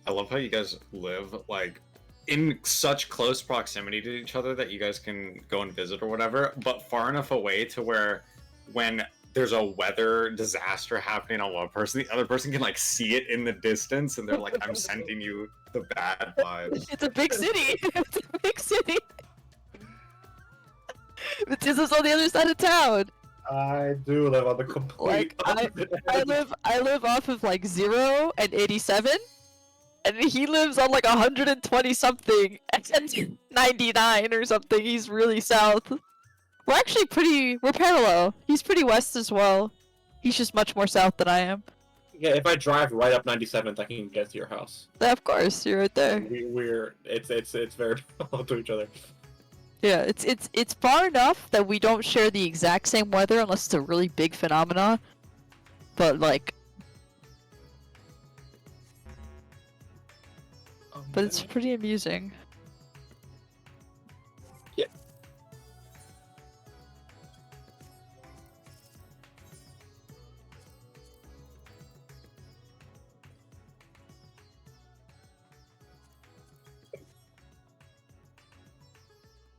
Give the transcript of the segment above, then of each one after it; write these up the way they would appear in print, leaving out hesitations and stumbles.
I love how you guys live like in such close proximity to each other that you guys can go and visit or whatever, but far enough away to where when there's a weather disaster happening on one person, the other person can like see it in the distance, and they're like, "I'm sending you the bad vibes." It's a big city. It's a big city. It's just on the other side of town. I do live on the complete I live off of like 0 and 87, and he lives on like 120 something and 99 or something. He's really south. We're actually we're parallel. He's pretty west as well. He's just much more south than I am. Yeah, if I drive right up 97th, I can get to your house. Yeah, of course, you're right there. It's very parallel to each other. Yeah, it's far enough that we don't share the exact same weather unless it's a really big phenomena. But like, but it's pretty amusing. Yeah.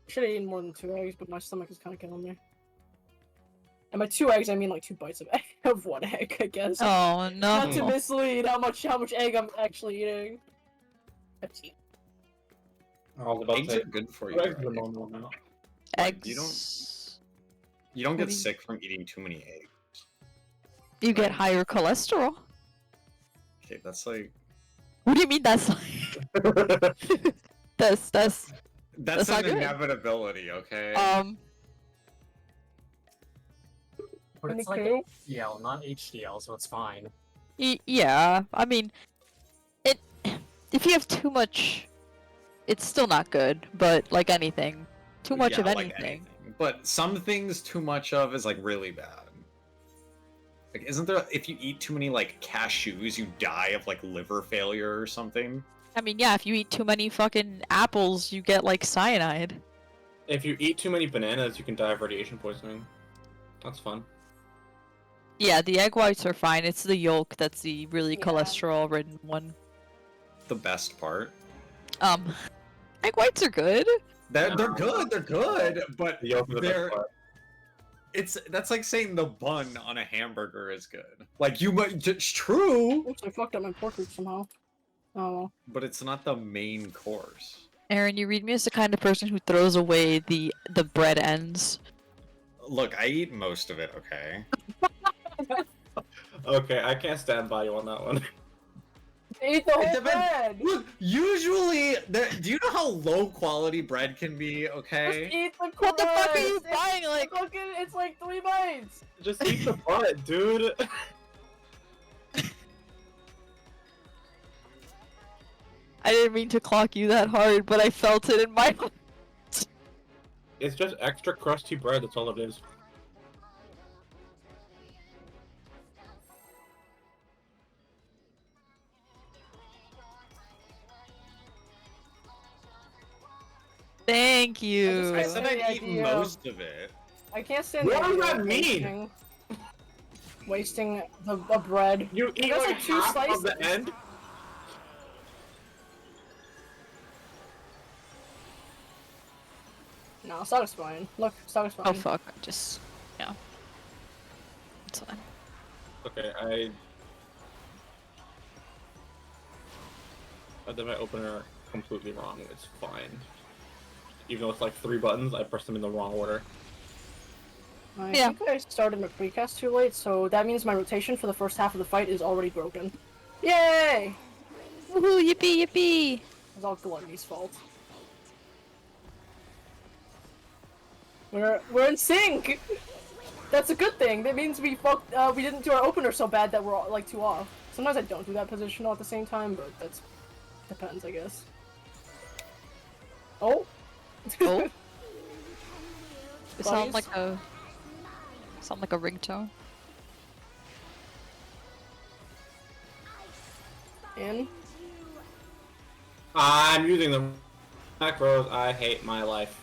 Should have eaten more than 2 eggs, but my stomach is kind of killing me. And by 2 eggs, I mean like 2 bites of egg of 1 egg, I guess. Oh no! Not to mislead how much egg I'm actually eating. Eggs are good for you. Eggs are normal now. Eggs. You don't get sick from eating too many eggs. You get higher cholesterol. Okay, that's like. What do you mean that's like? that's That's not an good. inevitability, okay? But it's like HDL, not HDL, so it's fine. Yeah, I mean, if you have too much, it's still not good. But like anything, too much of like anything. But some things too much of is like really bad. Like, isn't there? If you eat too many like cashews, you die of like liver failure or something. I mean, yeah, if you eat too many fucking apples, you get like cyanide. If you eat too many bananas, you can die of radiation poisoning. That's fun. Yeah, the egg whites are fine. It's the yolk that's the really cholesterol-ridden one. The best part. Egg whites are good. They're good. They're good, but The yolk is the best they're. part. That's like saying the bun on a hamburger is good. Like you might. It's true. Oops, I fucked up my pork root somehow. Oh well. But it's not the main course. Aaron, you read me as the kind of person who throws away the bread ends. Look, I eat most of it. Okay. Okay, I can't stand by you on that one. Eat the whole It depends. bread! Look, usually, do you know how low quality bread can be? Okay. Just eat the crust! What the fuck are you buying? Like, It's like 3 bites! Just eat the butt, dude. I didn't mean to clock you that hard, but I felt it in my. It's just extra crusty bread, that's all it is. Thank you. I said I'd eat idea. most of it. I can't stand What the does idea that of mean? wasting the bread. You eat That's like like 2 half slices. of the end? No, Saga's fine. Look, Saga's fine. Oh fuck! I just, yeah. It's fine. Okay, I did my opener completely wrong. It's fine. Even though it's like 3 buttons, I pressed them in the wrong order. I Yeah. think I started my precast too late, so that means my rotation for the first half of the fight is already broken. Yay! Woohoo! Yippee! Yippee! It's all Gluttony's fault. We're in sync. That's a good thing. That means we didn't do our opener so bad that we're all, like 2 off. Sometimes I don't do that positional at the same time, but that's depends, I guess. Oh. Oh. It sounds Buddies? like a ringtone. In. I'm using the macros. I hate my life.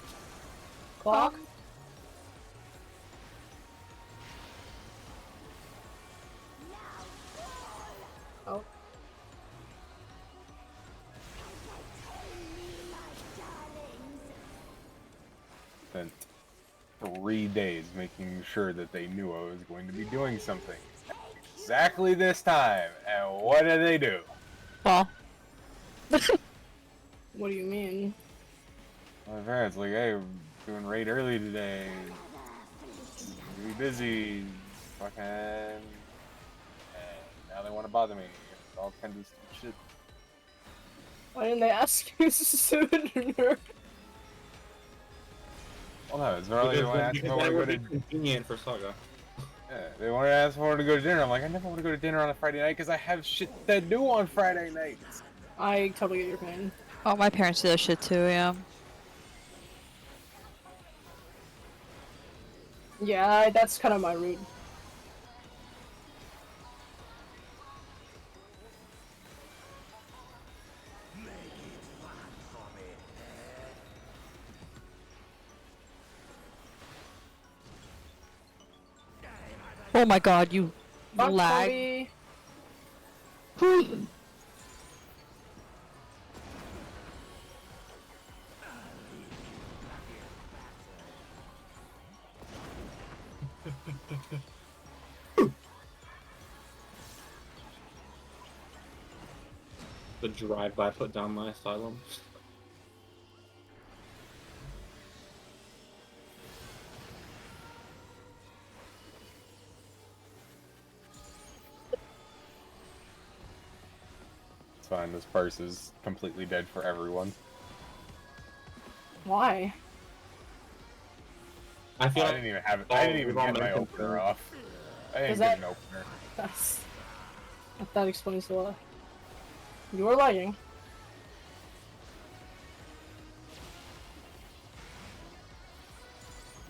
Clock. Oh. 3 days making sure that they knew I was going to be doing something exactly this time. And what did they do? Well, What do you mean? My parents like, hey, we're doing raid early today. Really busy. Fucking. And now they want to bother me. All kinds of stupid shit. Why didn't they ask you sooner? Well, no, it's normally they want to ask if I want that to go would to. be convenient for Saga. Yeah, they want to ask if I want to go to dinner. I'm like, I never want to go to dinner on a Friday night because I have shit to do on Friday nights. I totally get your pain. oh, my parents do that shit too, yeah. Yeah, that's kind of my route. Oh my god, you Fuck lag. Toby. The drive-by put down my asylum. It's fine. This purse is completely dead for everyone. Why? I feel I like didn't even have it. Oh, I didn't even we've all get my mentioned opener that. off. I didn't Is get that- an opener. That explains a lot. You are lagging.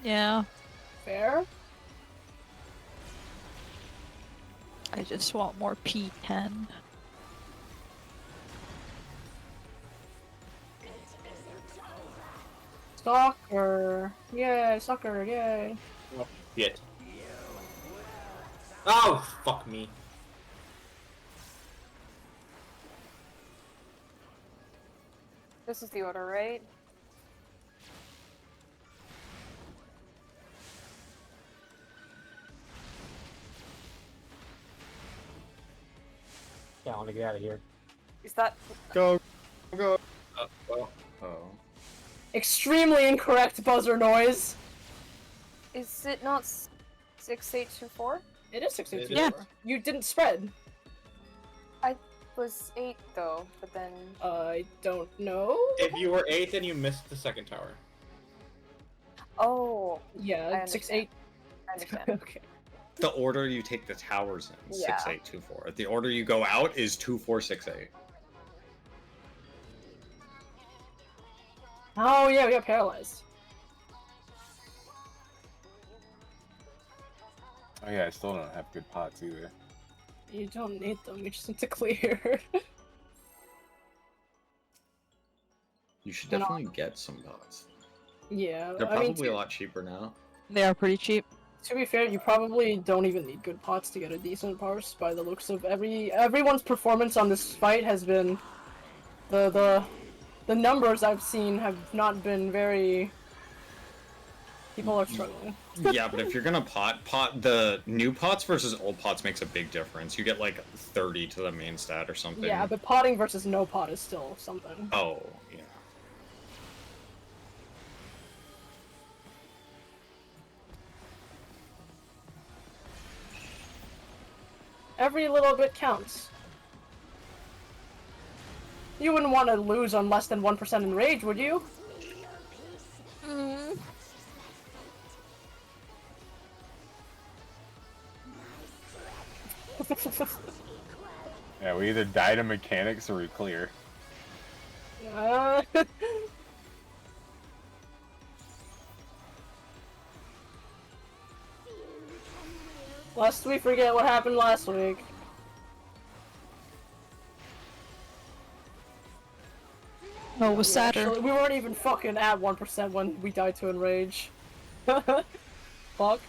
Yeah. Fair? I just want more P10. Soccer. Yay, soccer, yay. Oh, shit. Oh, fuck me. This is the order, right? Yeah, I want to get out of here. Is that Go. Well, Oh. Extremely incorrect buzzer noise. is it not 6824? It is 682. Yeah. You didn't spread. Was 8 though, but then I don't know. if you were 8th and you missed the second tower. oh, I Yeah, understand. 6-8. I understand. Okay. The order you take the towers in, Yeah. 6824. The order you go out is 2468. Oh yeah, we got paralyzed. Oh yeah, I still don't have good pots either. You don't need them, you just need to clear. You should No. definitely get some pots. Yeah, They're I mean, probably a lot cheaper now. They are pretty cheap. to be fair, you probably don't even need good pots to get a decent parse by the looks of everyone's performance on this fight has been the numbers I've seen have not been very. People are struggling. Yeah, but if you're gonna pot the new pots versus old pots makes a big difference. You get like 30 to the main stat or something. Yeah, but potting versus no pot is still something. Oh, yeah. Every little bit counts. You wouldn't want to lose on less than 1% in rage, would you? Yeah, we either die to mechanics or we clear. Uh, Lest we forget what happened last week. No, it was sadder. Actually, we weren't even fucking at 1% when we died to enrage. Fuck.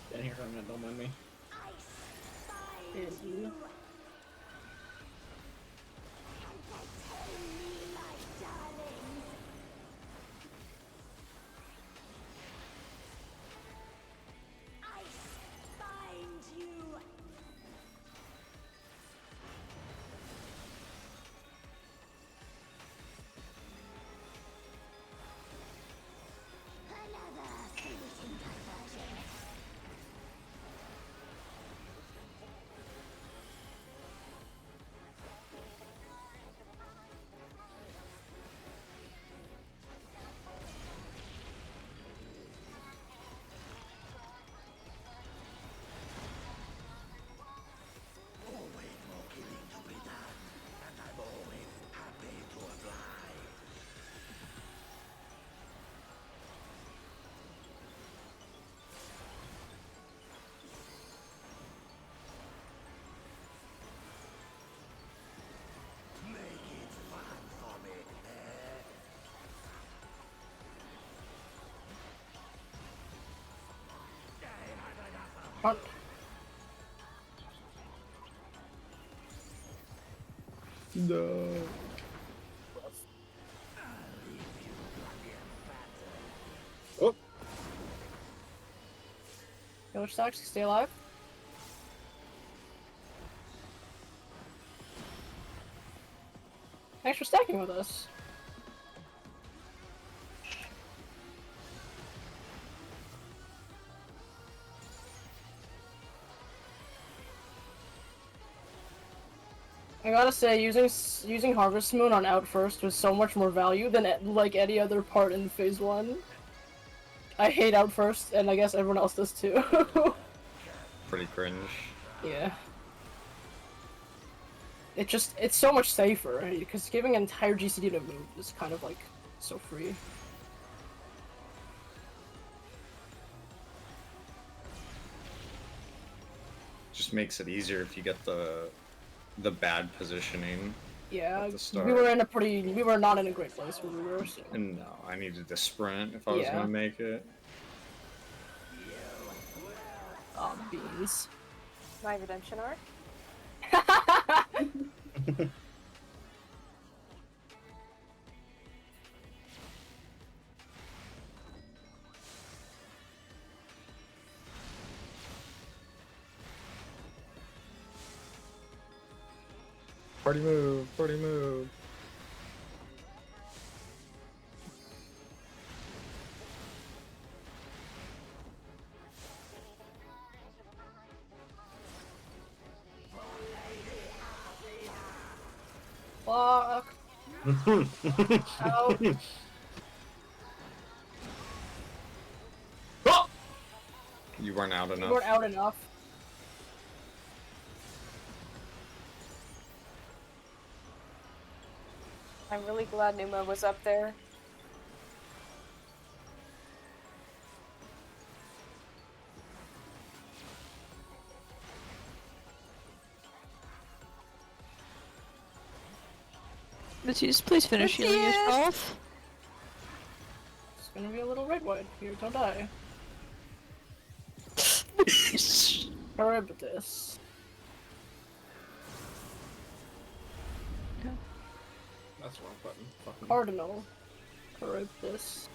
Stand here for a minute, don't mind me. Front. No. Oh, Killer stacks, stay alive. Thanks for stacking with us. I gotta say, using Harvest Moon on out first was so much more value than like any other part in Phase 1. I hate out first, and I guess everyone else does too. Pretty cringe. Yeah. It's so much safer, right? Because giving an entire GCD to move is kind of like so free. Just makes it easier if you get the bad positioning. Yeah, At the start. we were not in a great place where we were, so. And no, I needed to sprint if I was Yeah. gonna make it. Oh, beans. My redemption arc. Party move, party move. Fuck. Out. You weren't out We enough. weren't out enough. I'm really glad Numa was up there. Matisse, please finish healing Matisse! yourself. It's gonna be a little red white here, don't die. Charybdis. that's the wrong button. Fucking. Cardinal. Charybdis.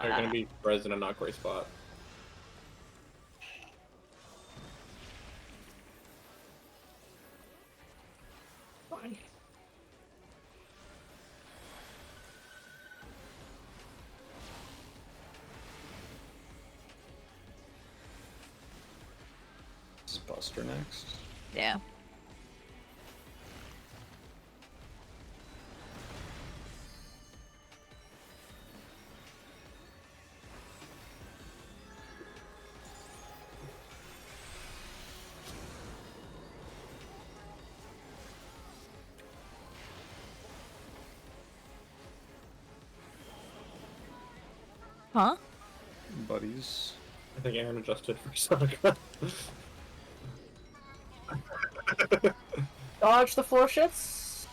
They're gonna be res in a not great spot. Fine. Is Buster next? Yeah. Huh? Buddies. I think Aaron adjusted for Saga. Dodge the floor shits.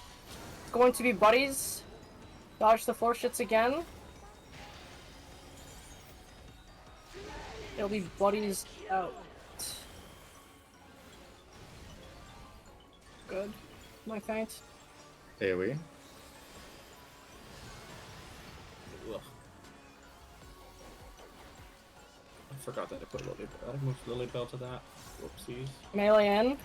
It's going to be buddies. Dodge the floor shits again. It'll be buddies out. Good. My feint. AoE. Ugh. I forgot that I put Lily. I moved Lily Bell to that. Whoopsies. Melee in.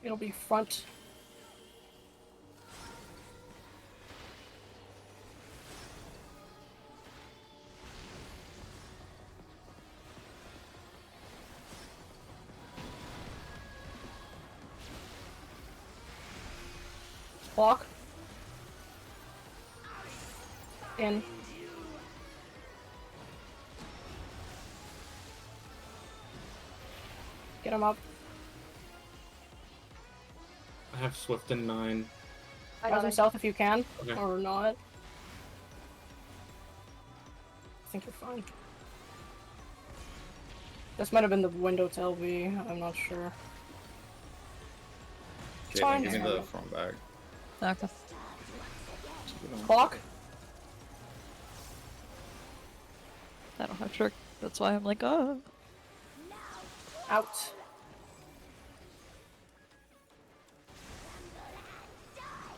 It'll be front. Block. In. Get him up. I have Swift in 9. I Rouse got him it. south if you can, Okay. or not. I think you're fine. This might have been the window to LV, I'm not sure. Okay, fine. give me the front back. Okay. Clock? I don't have trick. That's why I'm like, oh. Out.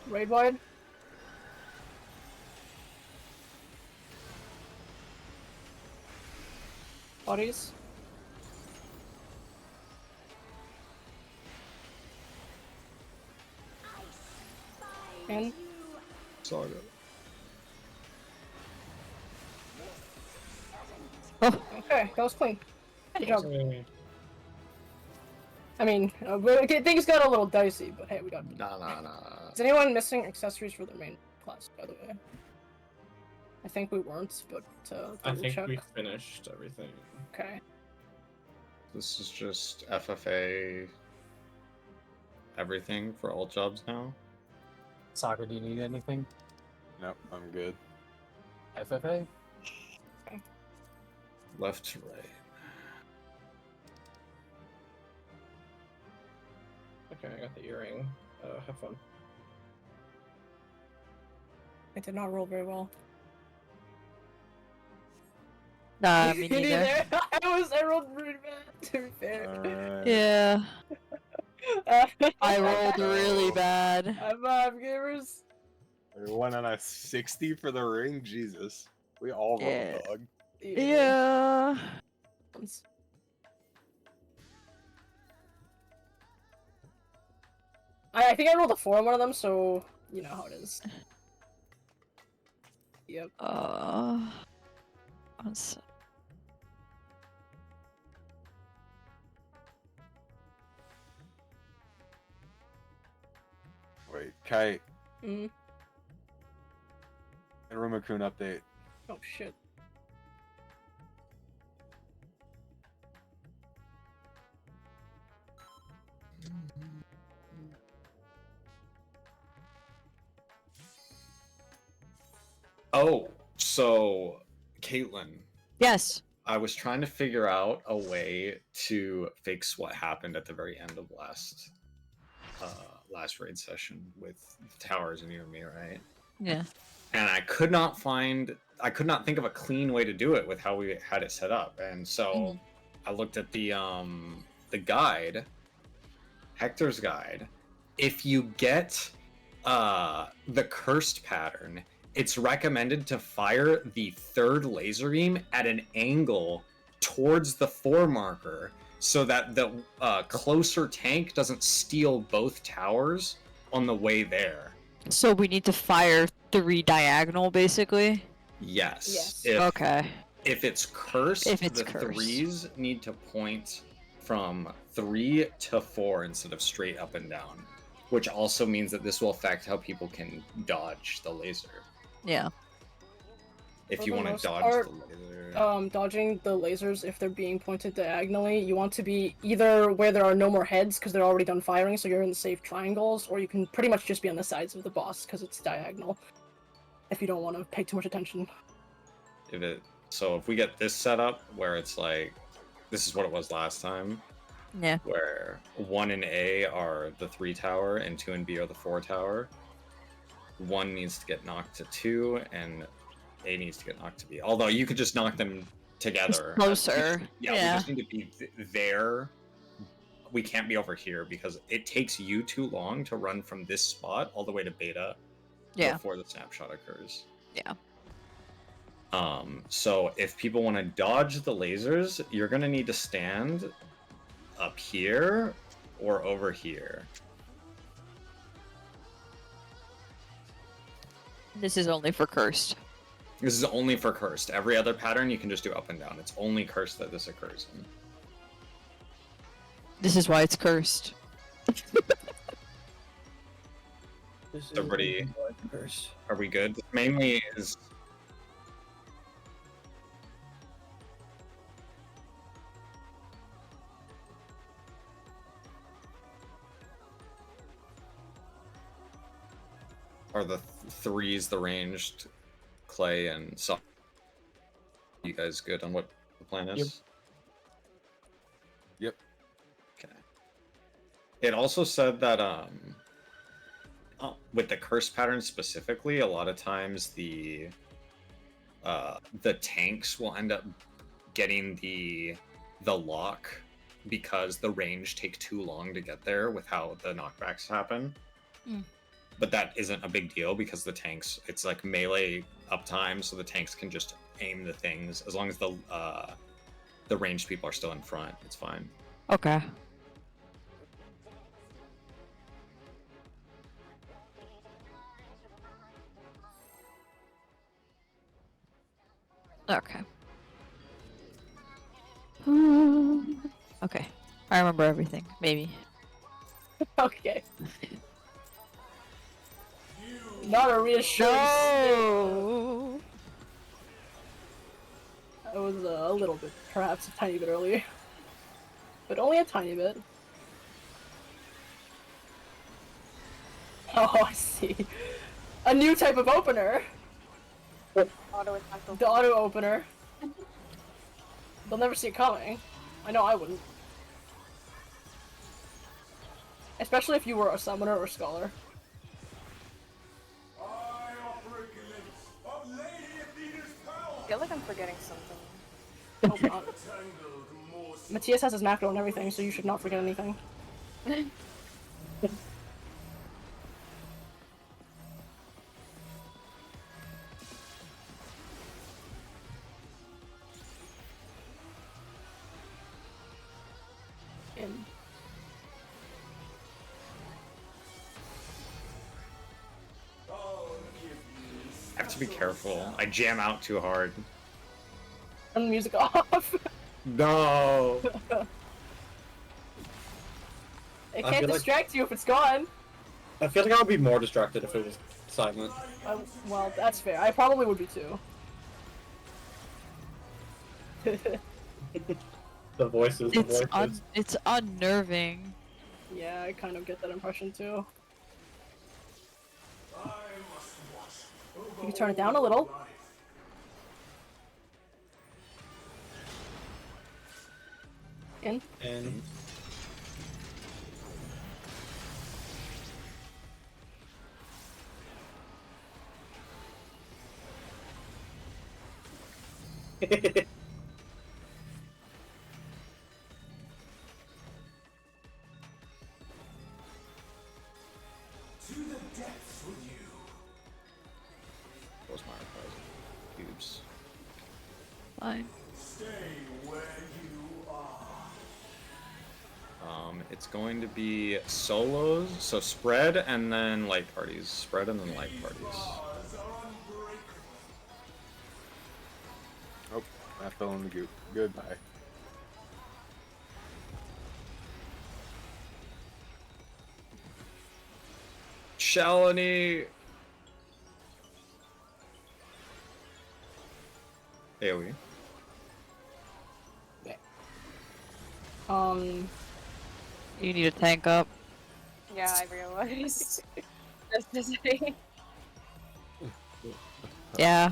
Raid wide? Bodies? In. Saga. Oh, Okay, that was clean. Good job. Okay. I mean, things got a little dicey, but hey, we got. Nah. Is anyone missing accessories for their main class, by the way? I think we weren't, but I double think check. we finished everything. Okay. This is just FFA everything for all jobs now. Soccer, do you need anything? Nope, I'm good. FFA? Left to right. Okay, I got the earring. Have fun. I did not roll very well. nah, me Me neither. I rolled really bad, to be fair. Alright. Yeah, I rolled really bad. I'm gamers. We went on a 60 for the ring? Jesus. We all rolled Yeah. dog. Yeah. I think I rolled a 4 on one of them, so you know how it is. Yep. One sec. Wait, Kite. Mm. Rumakun update. Oh shit. Oh, so Caitlin, Yes. I was trying to figure out a way to fix what happened at the very end of last raid session with the towers near me, right? Yeah. And I could not think of a clean way to do it with how we had it set up. And so I looked at the guide, Hector's guide. If you get the cursed pattern, it's recommended to fire the third laser beam at an angle towards the 4 marker so that the closer tank doesn't steal both towers on the way there. So we need to fire 3 diagonal, basically? Yes. Yes. Okay. If it's cursed, If it's the cursed. 3s need to point from 3 to 4 instead of straight up and down, which also means that this will affect how people can dodge the laser. Yeah. If For you the want most to dodge part, the laser. Dodging the lasers if they're being pointed diagonally, you want to be either where there are no more heads because they're already done firing, so you're in the safe triangles, or you can pretty much just be on the sides of the boss because it's diagonal. If you don't want to pay too much attention. So if we get this set up where it's like, this is what it was last time, Yeah. where 1 and A are the 3 tower and 2 and B are the 4 tower. 1 needs to get knocked to 2 and A needs to get knocked to B. Although you could just knock them together. Closer. We Yeah. just need to be there. We can't be over here because it takes you too long to run from this spot all the way to beta Yeah. before the snapshot occurs. Yeah. So if people want to dodge the lasers, you're gonna need to stand up here or over here. This is only for cursed. This is only for cursed. Every other pattern you can just do up and down. It's only cursed that this occurs in. This is why it's cursed. This Everybody- Curse. Are we good? Mainly is are the threes the ranged, Clay and so. You guys good on what the plan is? Yep. Okay. It also said that with the curse pattern specifically, a lot of times the tanks will end up getting the lock because the range take too long to get there with how the knockbacks happen. Mm. But that isn't a big deal because the tanks, it's like melee uptime, so the tanks can just aim the things as long as the ranged people are still in front. It's fine. Okay. Okay. Okay. I remember everything. Maybe. Okay. Not a reassuring. No. I was a little bit, perhaps a tiny bit earlier. But only a tiny bit. Oh, I see. A new type of opener. Auto attack. The auto opener. They'll never see it coming. I know I wouldn't. Especially if you were a summoner or scholar. I feel like I'm forgetting something. Hope not. Matthias has his macro and everything, so you should not forget anything. In. I have to be careful. I jam out too hard. Turn the music off. No. It I can't feel like- distract you if it's gone. I feel like I would be more distracted if it was silent. Well, that's fair. I probably would be too. The voices, the voices. It's unnerving. Yeah, I kind of get that impression too. You can turn it down a little. In. And Close my eyes. Cubes. Fine. It's going to be solos, so spread and then light parties. Spread and then light parties. Oh, I fell in the goop. Goodbye. Shalini! AoE. You need a tank up. Yeah, I realized. Just to say. Yeah.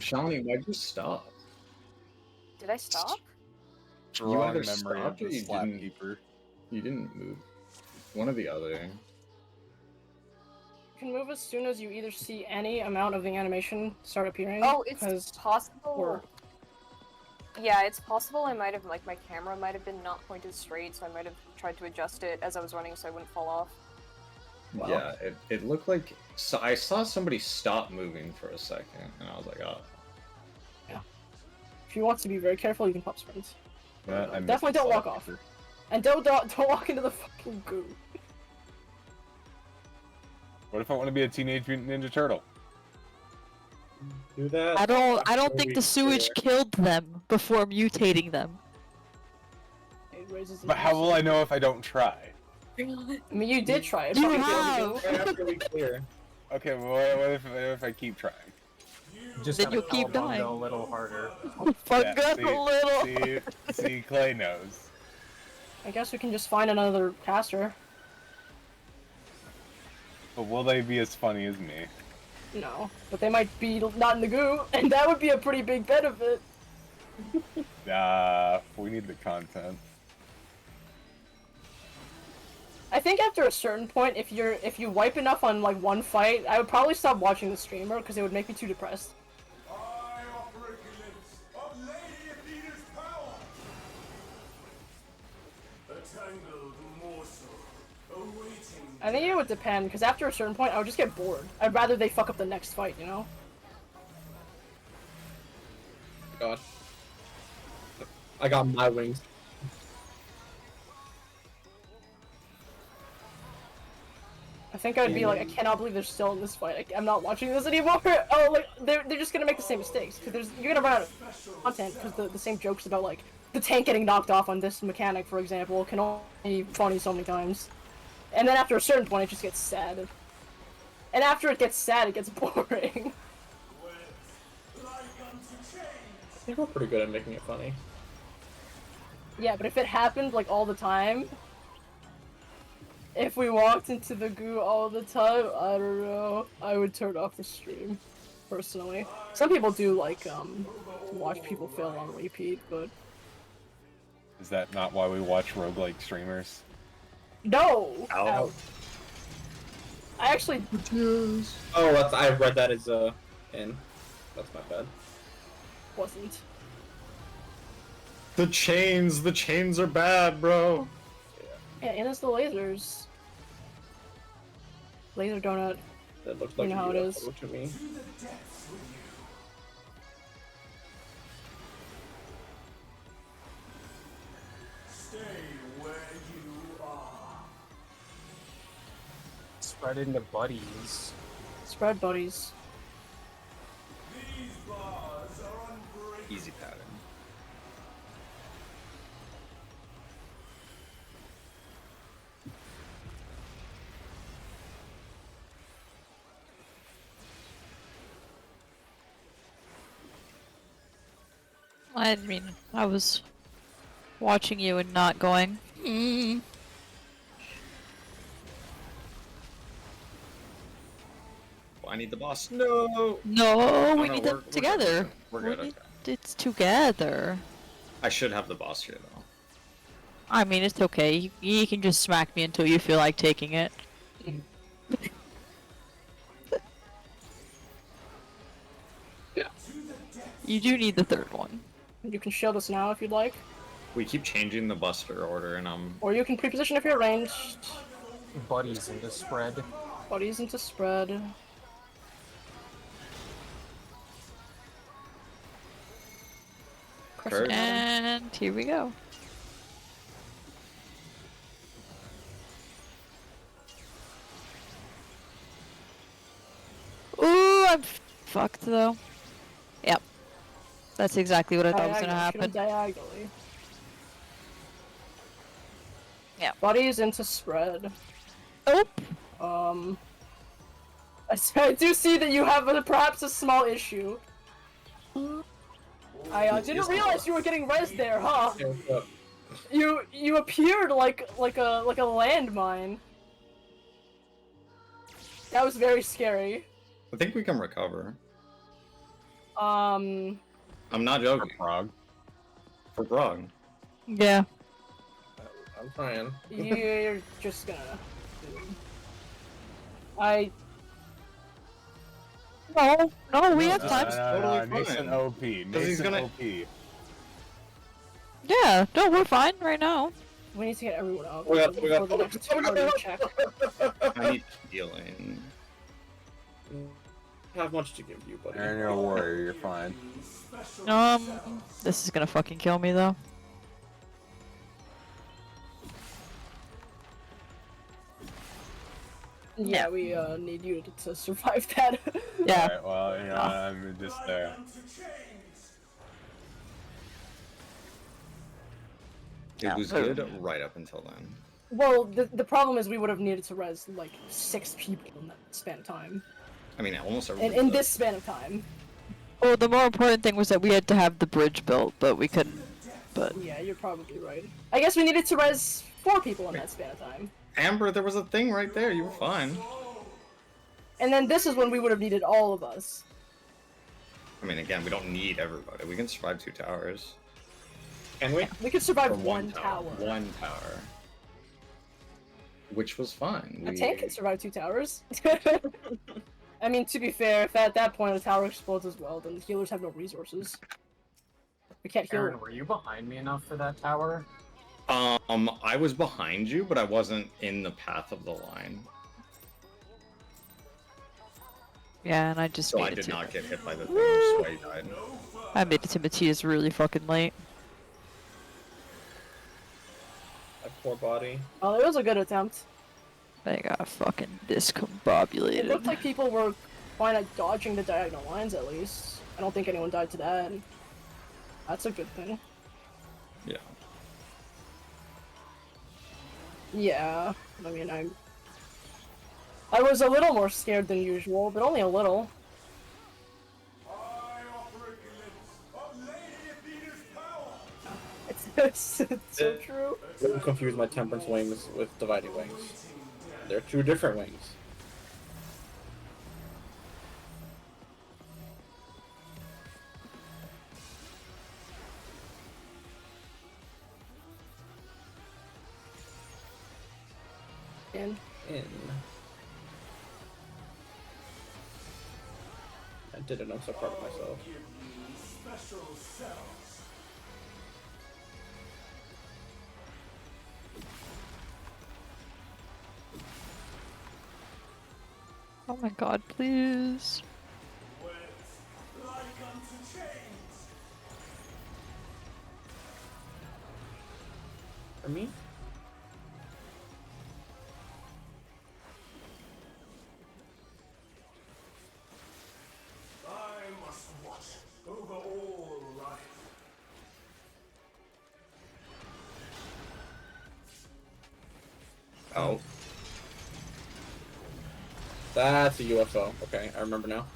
Shalini, why'd you stop? Did I stop? Strong either memory of stopped or the you slap didn't. keeper. You didn't move. One or the other. You can move as soon as you either see any amount of the animation start appearing. Oh, it's 'cause- possible. or- Yeah, it's possible I might have, like, my camera might have been not pointed straight, so I might have tried to adjust it as I was running so I wouldn't fall off. Well. Yeah, it looked like. So I saw somebody stop moving for a second, and I was like, oh. If you want to be very careful, you can pop sprints. Yeah, I missed Definitely the don't slap walk off. keeper. And don't walk into the fucking goo. What if I want to be a Teenage Mutant Ninja Turtle? do that. I don't Before think we the sewage share. killed them before mutating them. raises. But how will I know if I don't try? I mean, you did try it. You fucking have. failed Right after we clear. Okay, well, what if I keep trying? Just Then gotta you'll keep cowabunga dying. a little harder. Fuck Yeah, up a little. see, Clay knows. I guess we can just find another caster. But will they be as funny as me? No, but they might be not in the goo, and that would be a pretty big benefit. We need the content. I think after a certain point, if you wipe enough on like one fight, I would probably stop watching the streamer because it would make me too depressed. I think it would depend, because after a certain point, I would just get bored. I'd rather they fuck up the next fight, you know? God. I got my wings. I think I'd be like, I cannot believe they're still in this fight. I'm not watching this anymore. Oh, like, they're just gonna make the same mistakes, because you're gonna run out of content, because the same jokes about, like, the tank getting knocked off on this mechanic, for example, can only be funny so many times. And then after a certain point, it just gets sad. And after it gets sad, it gets boring. I think we're pretty good at making it funny. Yeah, but if it happened, like, all the time, if we walked into the goo all the time, I don't know, I would turn off the stream, personally. Some people do, like, watch people fail on repeat, but... Is that not why we watch roguelike streamers? No! Out. I actually... Oh, I read that as in. That's my bad. wasn't. The chains are bad, bro. Yeah, and it's the lasers. Laser donut. That looks You like know how a it is. UFO to me. Spread into buddies. Spread buddies. Easy pattern. I mean, I was watching you and not going. Well, I need the boss. No. No, we no, need we're them good, together. we're good, We need- okay. It's together. I should have the boss here though. I mean, it's okay. You can just smack me until you feel like taking it. Yeah. You do need the third one. You can shield us now if you'd like. We keep changing the buster order, and Or you can pre-position if you're ranged. Buddies into spread. Buddies into spread. Kurt? And here we go. Ooh, I'm fucked though. Yep. That's exactly what I thought was gonna happen. Diagonally. Yeah. Buddies into spread. Oh. I do see that you have perhaps a small issue. I didn't realize you were getting res there, huh? Hey, what's up? You appeared like a landmine. That was very scary. I think we can recover. Um, I'm not joking. Frog. For Grog. Yeah. I'm trying. you're just gonna. No, we have time. totally Mason fine. OP. he's Mason gonna- OP. Yeah, no, we're fine right now. We need to get everyone out We got- before the next party check. I need healing. Have much to give you, buddy. Aaron, you're a warrior. You're fine. This is gonna fucking kill me though. Yeah, we need you to survive that. Yeah. Alright, well, you know, I'm just there. It was good right up until then. Well, the problem is we would have needed to res like 6 people in that span of time. I mean, almost everybody. In does. this span of time. Well, the more important thing was that we had to have the bridge built, but we couldn't. But Yeah, you're probably right. I guess we needed to res 4 people in that span of time. Amber, there was a thing right there. You were fine. And then this is when we would have needed all of us. I mean, again, we don't need everybody. We can survive 2 towers. Can we? We could survive Or one tower. 1 tower. Which was fine. A tank can survive 2 towers. I mean, to be fair, if at that point the tower explodes as well, then the healers have no resources. We can't heal. Aaron, were you behind me enough for that tower? I was behind you, but I wasn't in the path of the line. yeah, and I just So made I it did to not get hit by the thing. Woo! Sway died. I made it to Matthias really fucking late. A poor body. Oh, it was a good attempt. I got fucking It discombobulated. looked like people were fine at dodging the diagonal lines at least. I don't think anyone died to that. That's a good thing. Yeah. Yeah, I mean, I was a little more scared than usual, but only a little. It's so true. Don't confuse my temperance wings with dividing wings. They're 2 different wings. And In. I didn't. I'm so proud of myself. Oh my god, please. For me? Oh. That's a UFO. Okay, I remember now.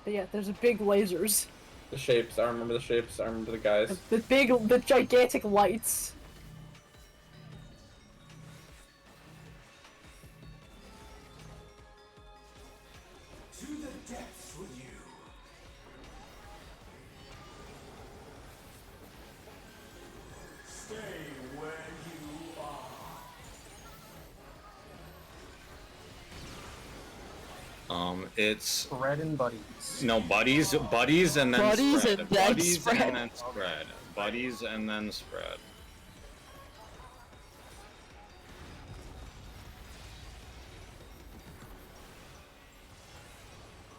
yeah, there's big lasers. The shapes. I remember the shapes. I remember the guys. The gigantic lights. To the depths with you. Stay where you are. It's Bread and buddies. no buddies, and then Buddies spread. and then buddies spread. and then spread. Buddies and then spread.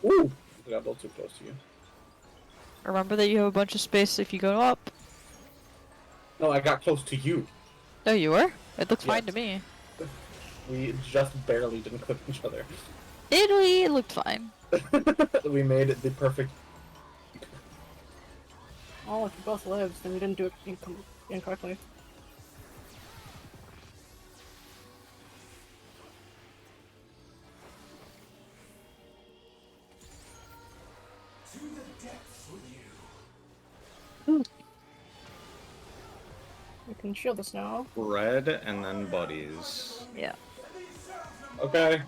Ooh! I got a little too close to you. Remember that you have a bunch of space if you go up. No, I got close to you. Oh, you were? It looked fine Yes. to me. We just barely didn't clip each other. Did we? It looked fine. We made it the perfect. Oh, if you both lived, then we didn't do it incorrectly. To the depths with you. We can shield this now. Spread and then buddies. Yeah. Okay.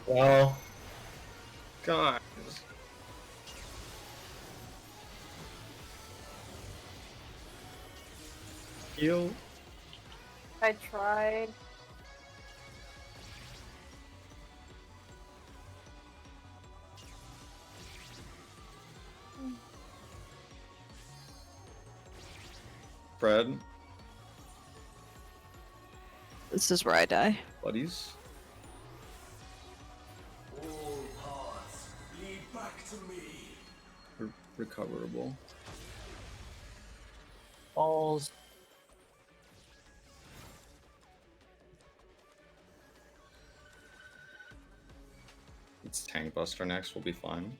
Well, Guys. Heal. I tried. Spread. This is where I die. Buddies. All paths lead back to me. Recoverable. Balls. It's Tank Buster next, we'll be fine.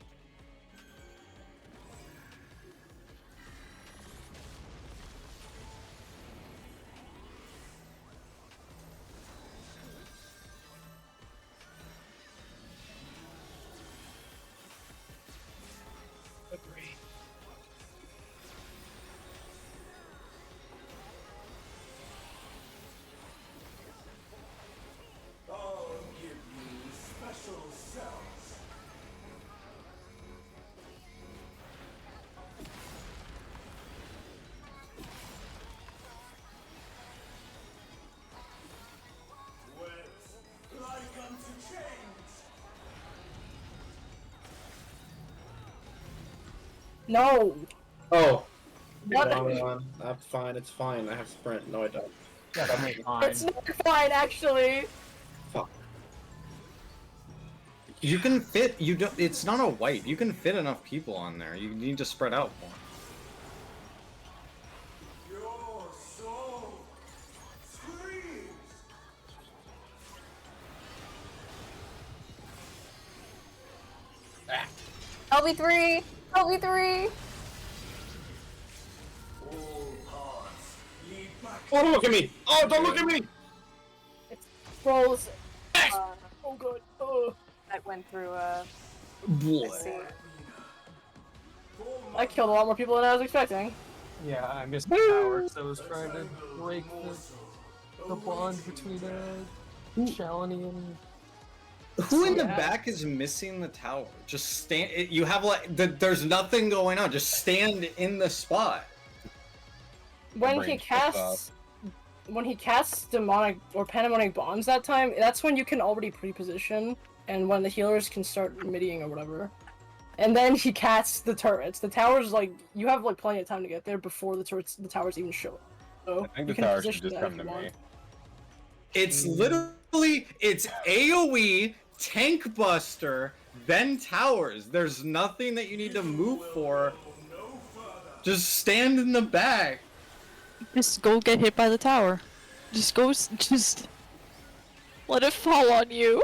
No. Oh, What? wrong one. That's fine. It's fine. I have sprint. No, I don't. Yeah, that's fine. It's not fine, actually. Fuck. You can fit. You don't. It's not a wipe. You can fit enough people on there. You need to spread out more. Your soul screams. LB3! LB3! All paths lead back Oh, don't look at me! Oh, don't look at me! Rolls. Uh, Oh, good. Oh. that went through, Boy. I see. I killed a lot more people than I was expecting. Yeah, I missed the tower, so I was trying to break the bond between Shalini and. Who in the Yeah. back is missing the tower? Just stand. You have like. There's nothing going on. Just stand in the spot. When brain he shuts casts, when he casts demonic or pandemonic bonds that time, that's when you can already pre-position, and when the healers can start middying or whatever. And then he casts the turrets. The towers, like, you have like plenty of time to get there before the towers even show. So I think you the can tower should position just that come if to you want. me. It's literally. It's AOE, tank buster, then towers. There's nothing that you need to move for. Just stand in the back. Just go get hit by the tower. Just go. Just let it fall on you.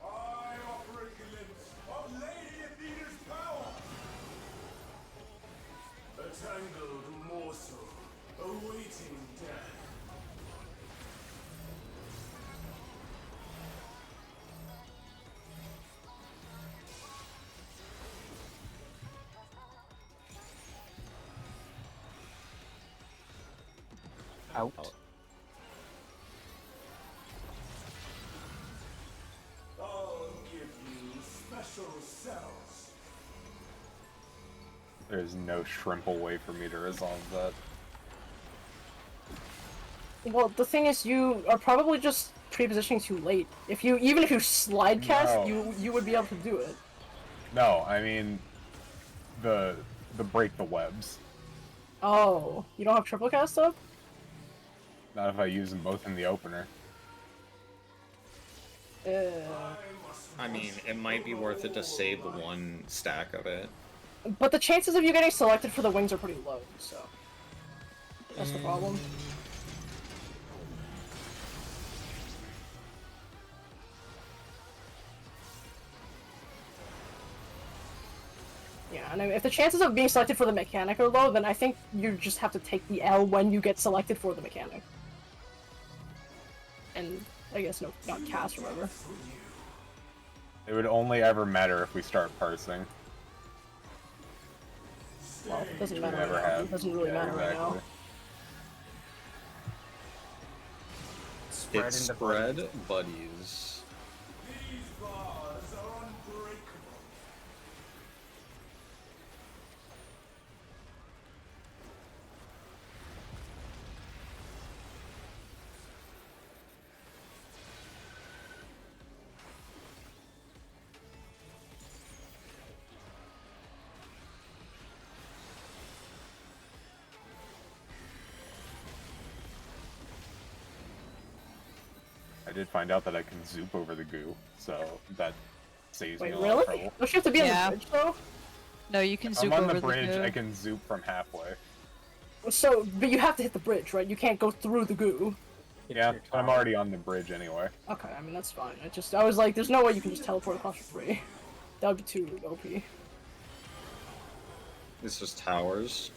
I offer a glimpse of Lady Athena's power. A tangled morsel awaiting death. Out. I'll give you special cells. There's no shrimple way for me to resolve that. Well, the thing is, you are probably just pre-positioning too late. Even if you slide cast, No. you would be able to do it. No, I mean the break the webs. Oh, you don't have triple cast up? Not if I use them both in the opener. I mean, it might be worth it to save one stack of it. But the chances of you getting selected for the wings are pretty low, so that's the problem. Yeah, and if the chances of being selected for the mechanic are low, then I think you just have to take the L when you get selected for the mechanic. And I guess not cast or whatever. It would only ever matter if we start parsing. Well, it doesn't We matter never right now. have. It doesn't really Yeah, matter right now. exactly. Spread It's into spread buddies. buddies. These bars are unbreakable. I did find out that I can zoop over the goo, so that saves me Wait, a lot of really? trouble. Don't you have to be Yeah. on the bridge though? No, you can If zoom I'm on over the bridge, goo. I can zoop from halfway. So, but you have to hit the bridge, right? You can't go through the goo. Hit Yeah, your but I'm tower. already on the bridge anyway. Okay, I mean that's fine. I was like, there's no way you can just teleport across for free. That would be too OP. It's just towers.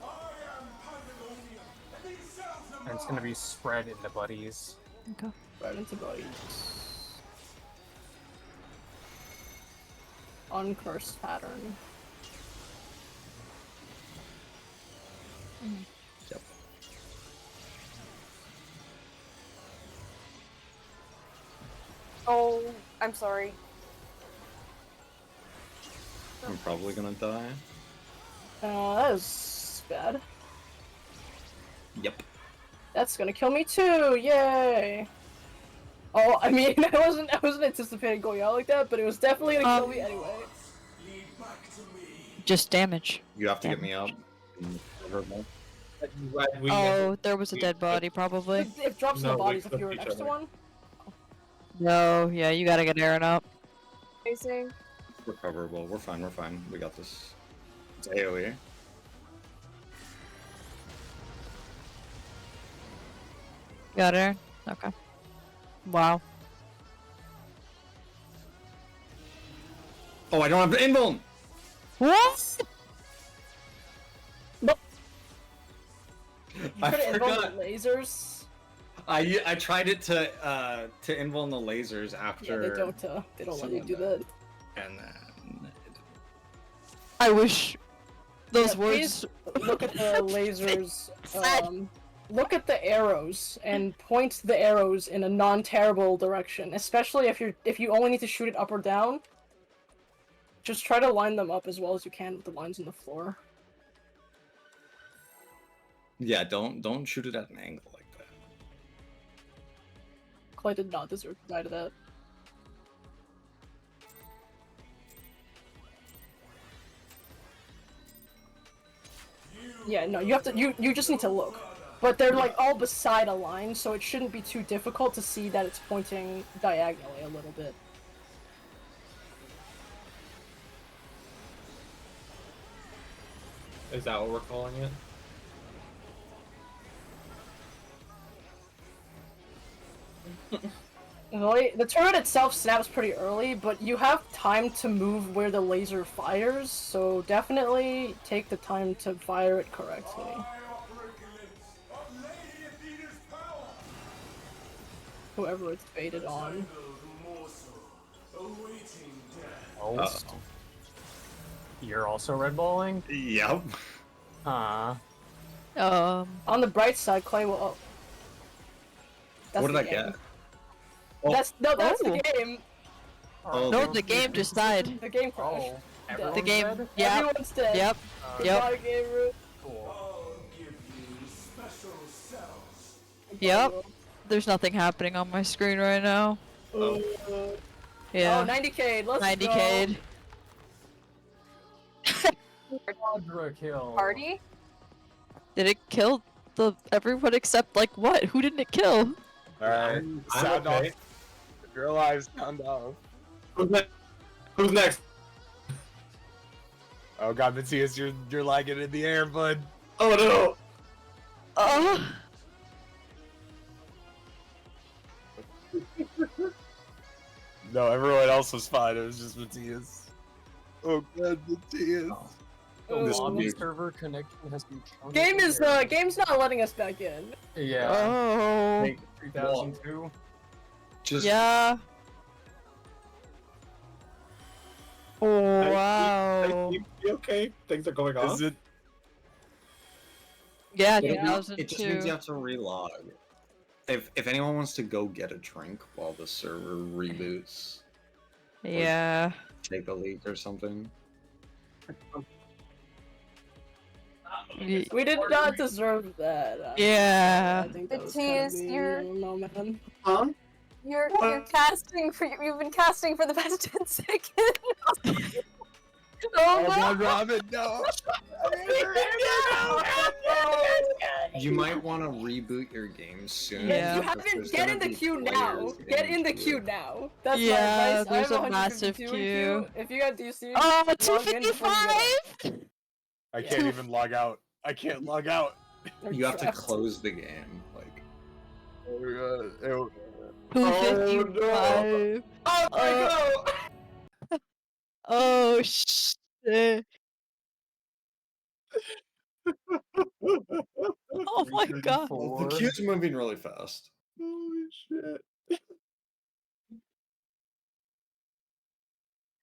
I am Pandemonium. These cells are And it's gonna be spread into buddies. Okay. Right into bodies. Uncursed pattern. Yep. Oh, I'm sorry. I'm probably gonna die. That was bad. Yep. That's gonna kill me too! Yay! Oh, I mean, I wasn't anticipating going out like that, but it was definitely gonna kill me anyway. Lead back to me. Just damage. You have to get Damage. me up. Oh, there was a dead body, probably. It drops No, the we bodies if clipped you were each next to other. one. No, yeah, you gotta get Aaron up. Amazing. Recoverable. We're fine. We're fine. We got this. It's AoE. Got Aaron? Okay. Wow. Oh, I don't have invuln. What? You I could have invoked forgot. the lasers. I tried it to invuln the lasers Yeah, after. they don't let you someone do died. that. And then. I wish those Yeah, words. please look at the lasers. Sad. Look at the arrows and point the arrows in a non-terrible direction. Especially if you only need to shoot it up or down. Just try to line them up as well as you can with the lines on the floor. Yeah, don't shoot it at an angle like that. Clay did not deserve to die to that. Yeah, no, you have to. You just need to look. But they're like all beside a line, so it shouldn't be too difficult to see that it's pointing diagonally a little bit. Is that what we're calling it? The turret itself snaps pretty early, but you have time to move where the laser fires, so definitely take the time to fire it correctly. I operate glimpse of Lady Athena's power. Whoever it's baited on. Tangled morsel awaiting death. Almost. You're also red balling? Yep. Huh. On the bright side, Clay will. Oh. That's What did the I game. get? Oh. That's Oh. the game. Oh, No, the- the game just died. The game crashed. Oh. Everyone's The game. dead? Yep. Everyone's dead. Yep. Goodbye, Yep. game room. Cool. I'll give you special cells. Yep. There's nothing happening on my screen right now. Oh, Yeah. 90k. Let's 90k. Quadra kill. Party? Did it kill everyone except like what? Who didn't it kill? Alright, I'm sound okay. off. If you're alive, sound off. Who's next? Who's next? Oh god, Matthias, you're lagging in the air, bud. Oh no! Oh. No, everyone else was fine. It was just Matthias. Oh god, Matthias. The This lobby week. server connection has been shown. Game's not letting us back in. Yeah. Oh. Hey, 3002. just Yeah. Oh Hey, wow. You okay? Things are going on. Is it? Yeah, It just means you 2002. have to relog. If anyone wants to go get a drink while the server reboots, Yeah. take a leak or something. Y- We did not deserve that. Yeah. I think that was Matthias, kind of you're- mean, moment. Huh? You're casting for you've been casting for the past 10 seconds. Oh god, Robin, no! You might want to reboot your game soon. Yeah. You because haven't there's get gonna in the be queue now. players Get in the queue. queue now. That's Yeah, my advice. there's I have a massive 152 in queue. If you got DC, Oh, log in before you 255. I can't even log out. I can't log out. get You have to trapped. close the game. Like, Oh god. Ew. 255. Oh my god! Oh shit. Oh my god. the queue's moving really fast. Holy shit.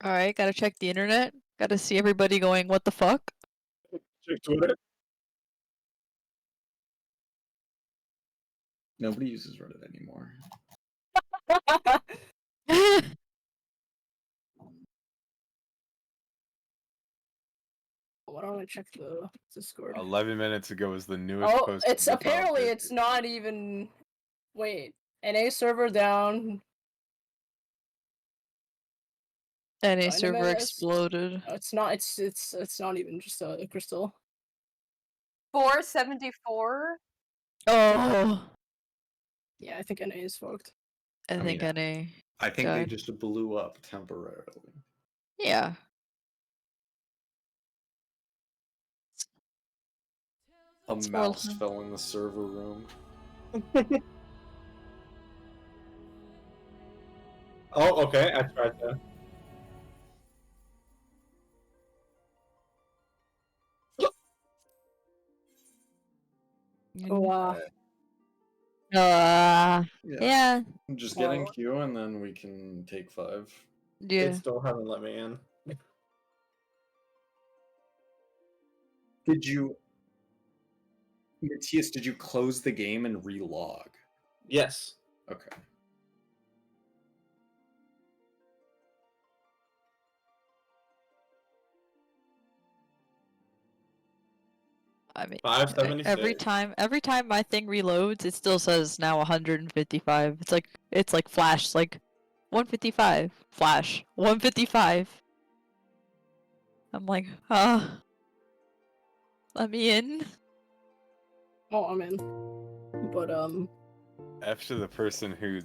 Alright, gotta check the internet. Gotta see everybody going, what the fuck? Check Twitter. Nobody uses Reddit anymore. Why don't I check the Discord? 11 minutes ago was the newest Oh, post. it's apparently it's not even. Wait, NA server down. NA server Dynamis? exploded. It's not. It's not even just a crystal. 474. Oh, Yeah, I think NA is fucked. I think mean, NA. I think they God. just blew up temporarily. Yeah. A It's mouse more- fell in the server room. Oh, okay. I tried to. Oh wow. Yeah. Just get in Wow. queue and then we can take 5. Yeah. It still hasn't let me in. Did you, Matthias? Did you close the game and relog? Yes. Okay. I mean, 576. every time my thing reloads, it still says now 155. It's like flash, like 155, flash, 155. I'm like, let me in. Oh, I'm in. But F to the person who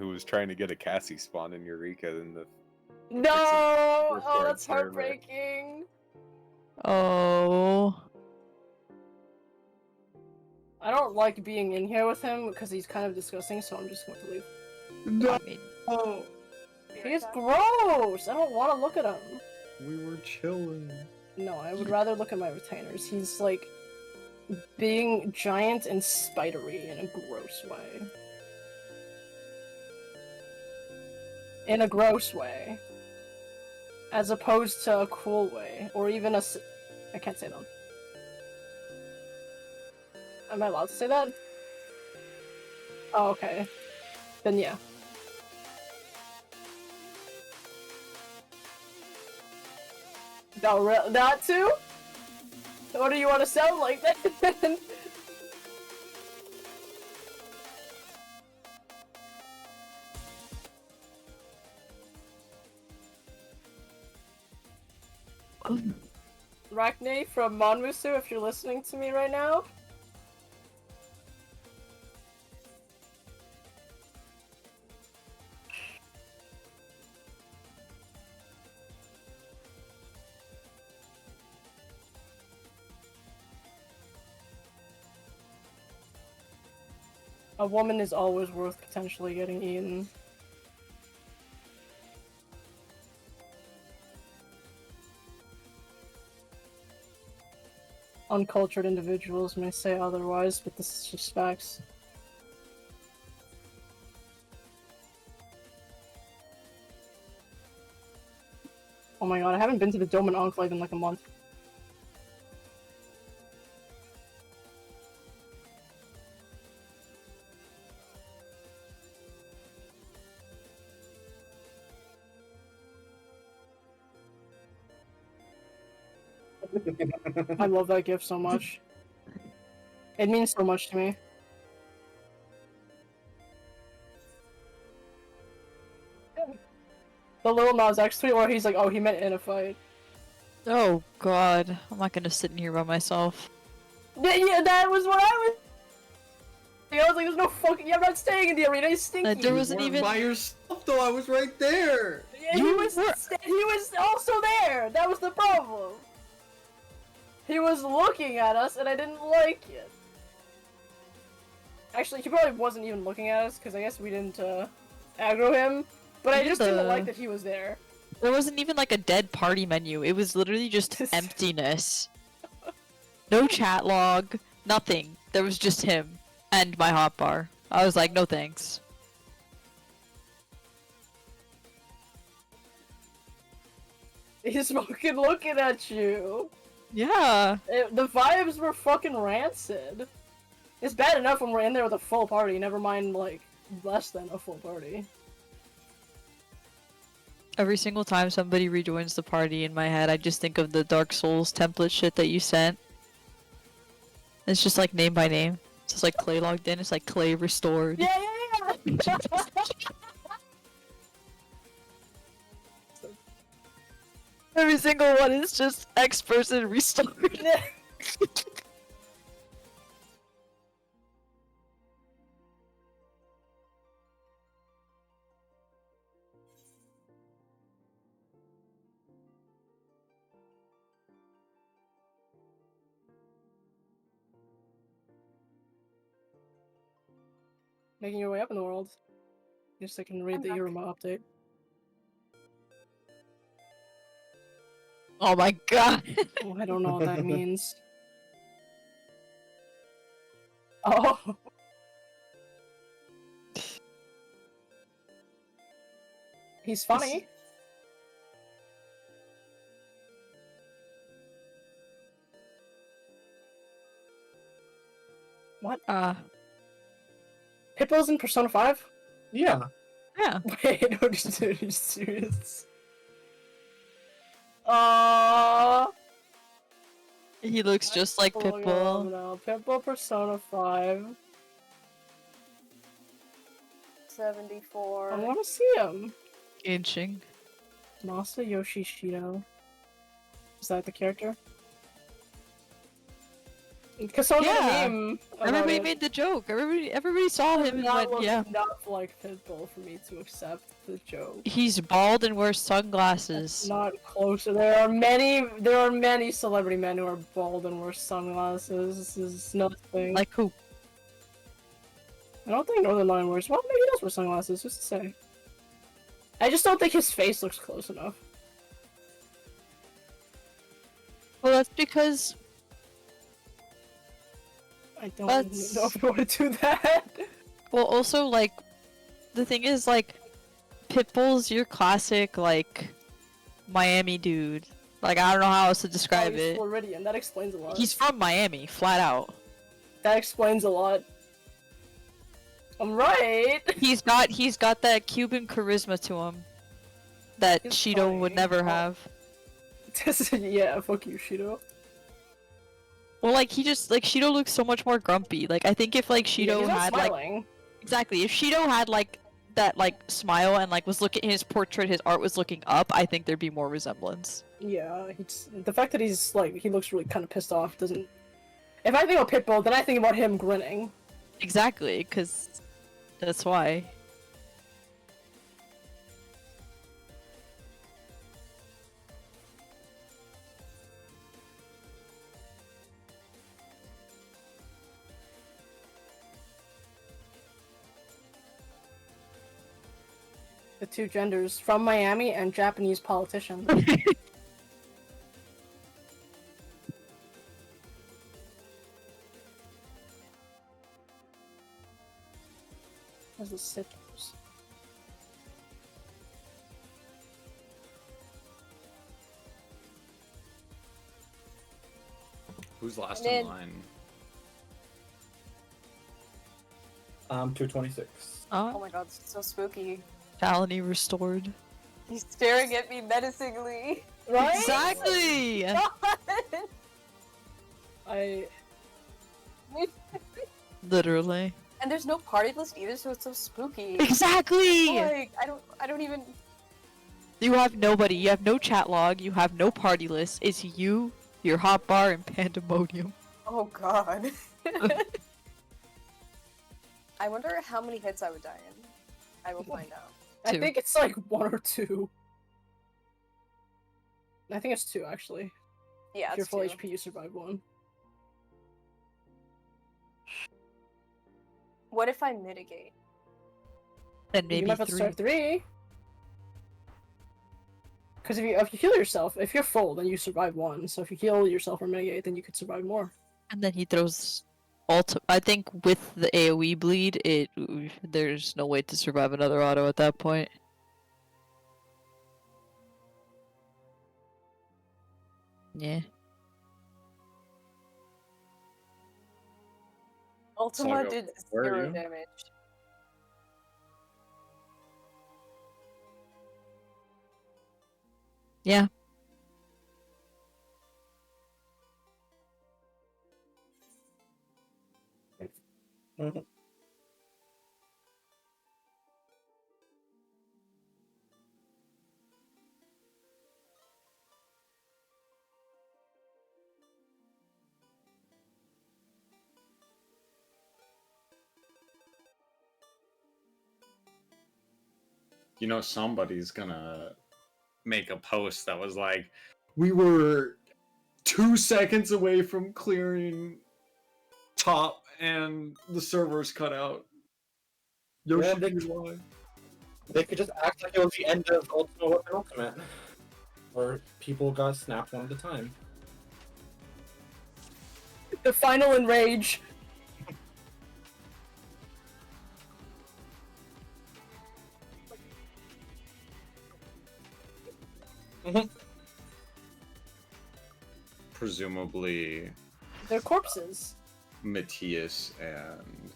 was trying to get a Cassie spawn in Eureka in the no. Oh, Discord that's server. heartbreaking. Oh. I don't like being in here with him because he's kind of disgusting, so I'm just going to leave. I mean, Oh, He's gross! I don't want to look at him. we were chilling. No, I would rather look at my retainers. He's like being giant and spidery in a gross way. In a gross way. As opposed to a cool way. Or even a I can't say that. Am I allowed to say that? Oh, okay. Then yeah. No, that too? What do you want to sound like then? Rachne from Monmusu, if you're listening to me right now. A woman is always worth potentially getting eaten. Uncultured individuals may say otherwise, but this is just facts. Oh my god, I haven't been to the Dome and Enclave in like a month. I love that gift so much. It means so much to me. The Lil Nas X tweet where he's like, oh, he meant in a fight. oh god, I'm not gonna sit in here by myself. Yeah, that was what I was. I was like, there's no fucking. I'm not staying in the arena. It's stinky. There wasn't Weren't even. by yourself though. I was right there. Yeah, he was also there. That was the problem. He was looking at us, and I didn't like it. Actually, he probably wasn't even looking at us because I guess we didn't aggro him. But I just didn't like that he was there. There wasn't even like a dead party menu. It was literally just emptiness. No chat log, nothing. There was just him and my hotbar. I was like, no thanks. He's fucking looking at you. Yeah. The vibes were fucking rancid. It's bad enough when we're in there with a full party, never mind, like, less than a full party. Every single time somebody rejoins the party in my head, I just think of the Dark Souls template shit that you sent. It's just like name by name. It's just like Clay logged in, it's like Clay restored. Yeah. Every single one is just X person restored. Making your way up in the world. Just so I can read the Iruma update. Oh my god. Oh, I don't know what that means. Oh. He's funny. What? Pitbull's in Persona 5? Yeah. Yeah. Wait, are you serious? He looks just like Pitbull. No, Pitbull Persona 5. 74. I want to see him. Inching. Masayoshi Shido. Is that the character? Because someone made a meme about Everybody it. made the joke. Everybody saw him and Not went, yeah. enough like Pitbull for me to accept the joke. He's bald and wears sunglasses. Not close. There are many celebrity men who are bald and wear sunglasses. This is nothing. Like who? I don't think Northern Lion wears. Well, maybe he does wear sunglasses. Just to say. I just don't think his face looks close enough. Well, that's because I don't know if I want to do that. Well, also, like, the thing is, like, Pitbull's your classic, like, Miami dude. Like, I don't know how else to describe he's it. Floridian. That explains a lot. He's from Miami, flat out. That explains a lot. I'm right. He's got that Cuban charisma to him that He's Shido would funny. never have. Yeah, fuck you, Shido. Well, like, Shido looks so much more grumpy. Like, I think if, like, Shido he's not had, like... smiling. Exactly, if Shido had, like, that, like, smile and, like, was looking... His portrait, his art was looking up, I think there'd be more resemblance. Yeah, the fact that he's, like, he looks really kind of pissed off doesn't... If I think about Pitbull, then I think about him grinning. Exactly, because that's why. The two genders from Miami and Japanese politician. There's the citrus. Who's last Mid. in line? 226. Oh my god, it's so spooky. Shalini restored. He's staring at me menacingly. Right? Exactly! Literally. And there's no party list either, so it's so spooky. Exactly! Like, I don't even... You have nobody, you have no chat log, you have no party list. It's you, your hotbar, and Pandemonium. Oh god. I wonder how many hits I would die in. I will find out. I Two. think it's like 1 or 2. I think it's 2 actually. Yeah, If you're it's full 2. HP, you survive 1. What if I mitigate? Then You maybe might have to 3. start 3. Because if you heal yourself, if you're full, then you survive 1. So if you heal yourself or mitigate, then you could survive more. And then he throws I think with the AoE bleed, there's no way to survive another auto at that point. Yeah. Ultima go- did where are 0 you? damage. Yeah. Mhm. You know, somebody's gonna make a post that was like, we were 2 seconds away from clearing top and the servers cut out. Yeah, Yoshi, why? They could just act like it was the end of Ultimate Weapon Ultimate, where people got snapped one at a time. The final enrage. Presumably They're corpses. Matthias and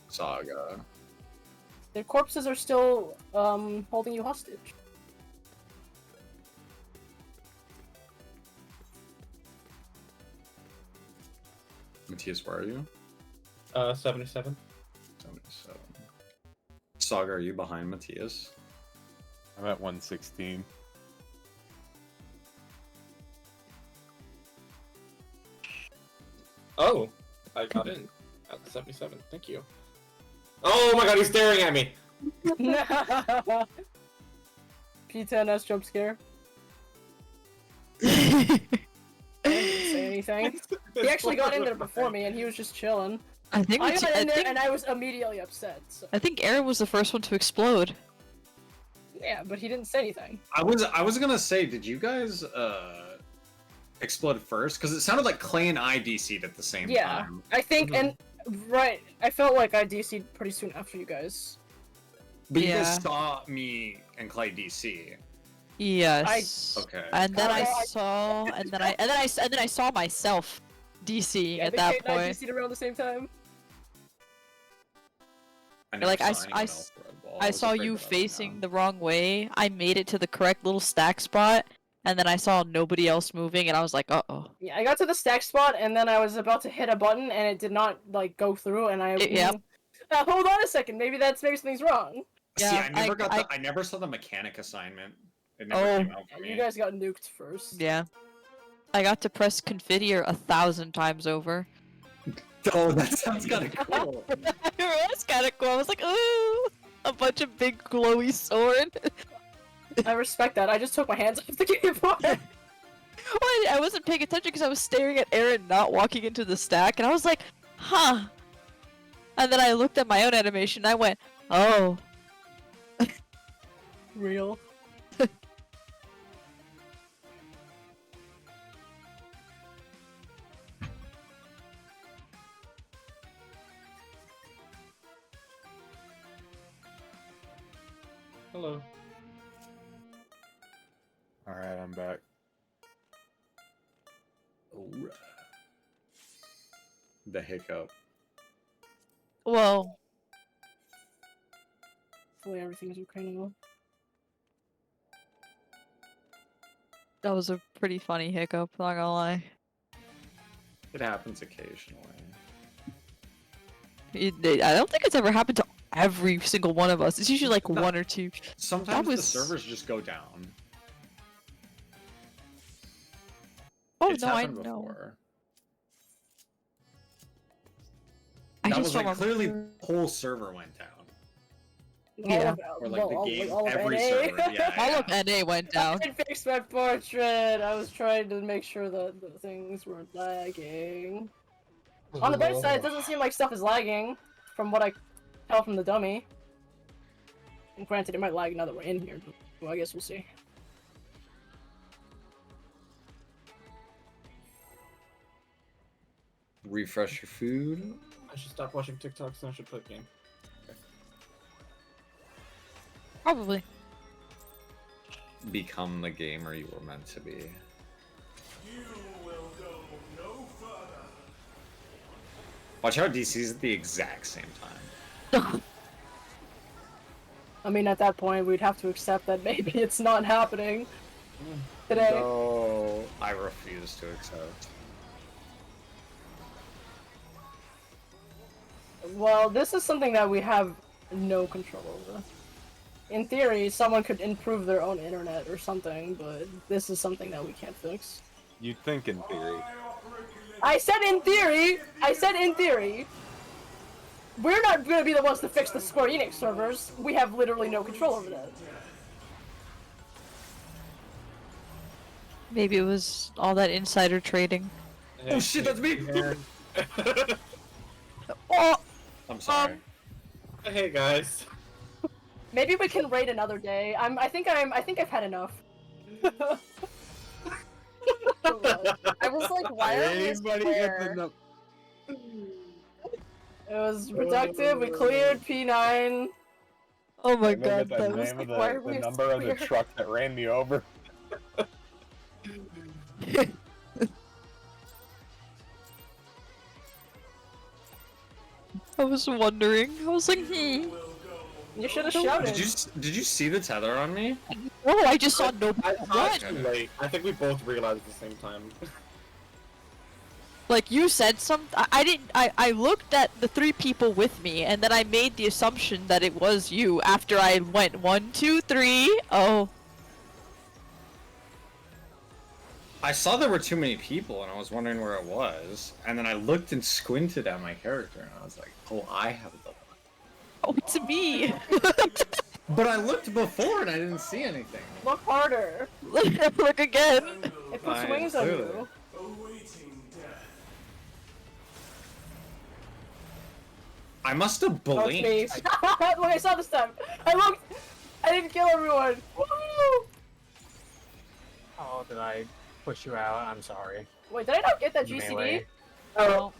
Saga. Their corpses are still holding you hostage. Matthias, where are you? 77. 77. Saga, are you behind Matthias? I'm at 116. Oh, I got in at 77. Thank you. Oh my god, he's staring at me! P10S jump scare. I didn't say anything. He actually got in there before me, and he was just chilling. I think I got in there, think, and I was immediately upset. So. I think Aaron was the first one to explode. Yeah, but he didn't say anything. I was gonna say, did you guys explode first? Because it sounded like Clay and I DC'd at the same Yeah, time. I think, and right, I felt like I DC'd pretty soon after you guys. But you Yeah. guys saw me and Clay DC. Yes. Okay. And then I Oh, I- saw, and then I saw myself DCing at that I point. DC'd around the same time. I never Like, I saw s- anyone I else s- throw a ball. I was saw afraid you that I went facing down. the wrong way. I made it to the correct little stack spot, and then I saw nobody else moving, and I was like, uh-oh. Yeah, I got to the stack spot, and then I was about to hit a button, and it did not like go through, and I. Yep. Hold on a second, maybe something's wrong. See, Yeah, I never saw the mechanic assignment. It never Oh. came out for me. You guys got nuked first. Yeah. I got to press Confiteor 1,000 times over. Oh, that sounds kind of cool. It was kind of cool. I was like, ooh, a bunch of big glowy sword. I respect that. I just took my hands off the keyboard. Well, I wasn't paying attention because I was staring at Aaron not walking into the stack, and I was like, huh. And then I looked at my own animation, and I went, oh. Real. Hello. Alright, I'm back. Alright. The hiccup. Well, Hopefully everything's okay now. that was a pretty funny hiccup, not gonna lie. It happens occasionally. I don't think it's ever happened to every single one of us. It's usually like No. one or two. Sometimes was- the servers just go down. Oh It's no, I happened know. before. I That just was like remember. clearly the whole server went down. Yeah. Or like the game, every NA. server. Yeah, All yeah. of NA went I down. did fix my portrait. I was trying to make sure that the things weren't lagging. On the bright side, it doesn't seem like stuff is lagging, from what I tell from the dummy. And granted, it might lag now that we're in here, but well, I guess we'll see. Refresh your food. I should stop watching TikToks and I should play the game. Probably. Become the gamer you were meant to be. You will go no further. Watch out, DC's at the exact same time. I mean, at that point, we'd have to accept that maybe it's not happening today. No, I refuse to accept. Well, this is something that we have no control over. In theory, someone could improve their own internet or something, but this is something that we can't fix. You'd think in theory. I said in theory! I said in theory! We're not gonna be the ones to fix the Square Enix servers. We have literally no control over that. Maybe it was all that insider trading. Oh shit, that's me! Oh! I'm sorry. Hey guys. Maybe we can raid another day. I think I've had enough. I was like, why are we square? It was productive, we cleared P9. Oh my Maybe god, the that was name of why are the we number of the square? truck that ran me over. I was wondering. I was like, You should have shouted. Did you see the tether on me? Oh, I just saw no I thought what? too late. I think we both realized at the same time. Like you said I didn't I looked at the 3 people with me and then I made the assumption that it was you after I went 1, 2, 3. Oh. I saw there were too many people and I was wondering where it was. And then I looked and squinted at my character and I was like, oh, I have the one. Oh, it's me. But I looked before and I didn't see anything. Look harder. Look again. It puts I- wings on clearly. you. Awaiting death. I must have Oh, it's me. blinked. Look, I saw this time. I looked. I didn't kill everyone. Woo! Oh, did I push you out? I'm sorry. Wait, did I not get that GCD? Melee. Oh.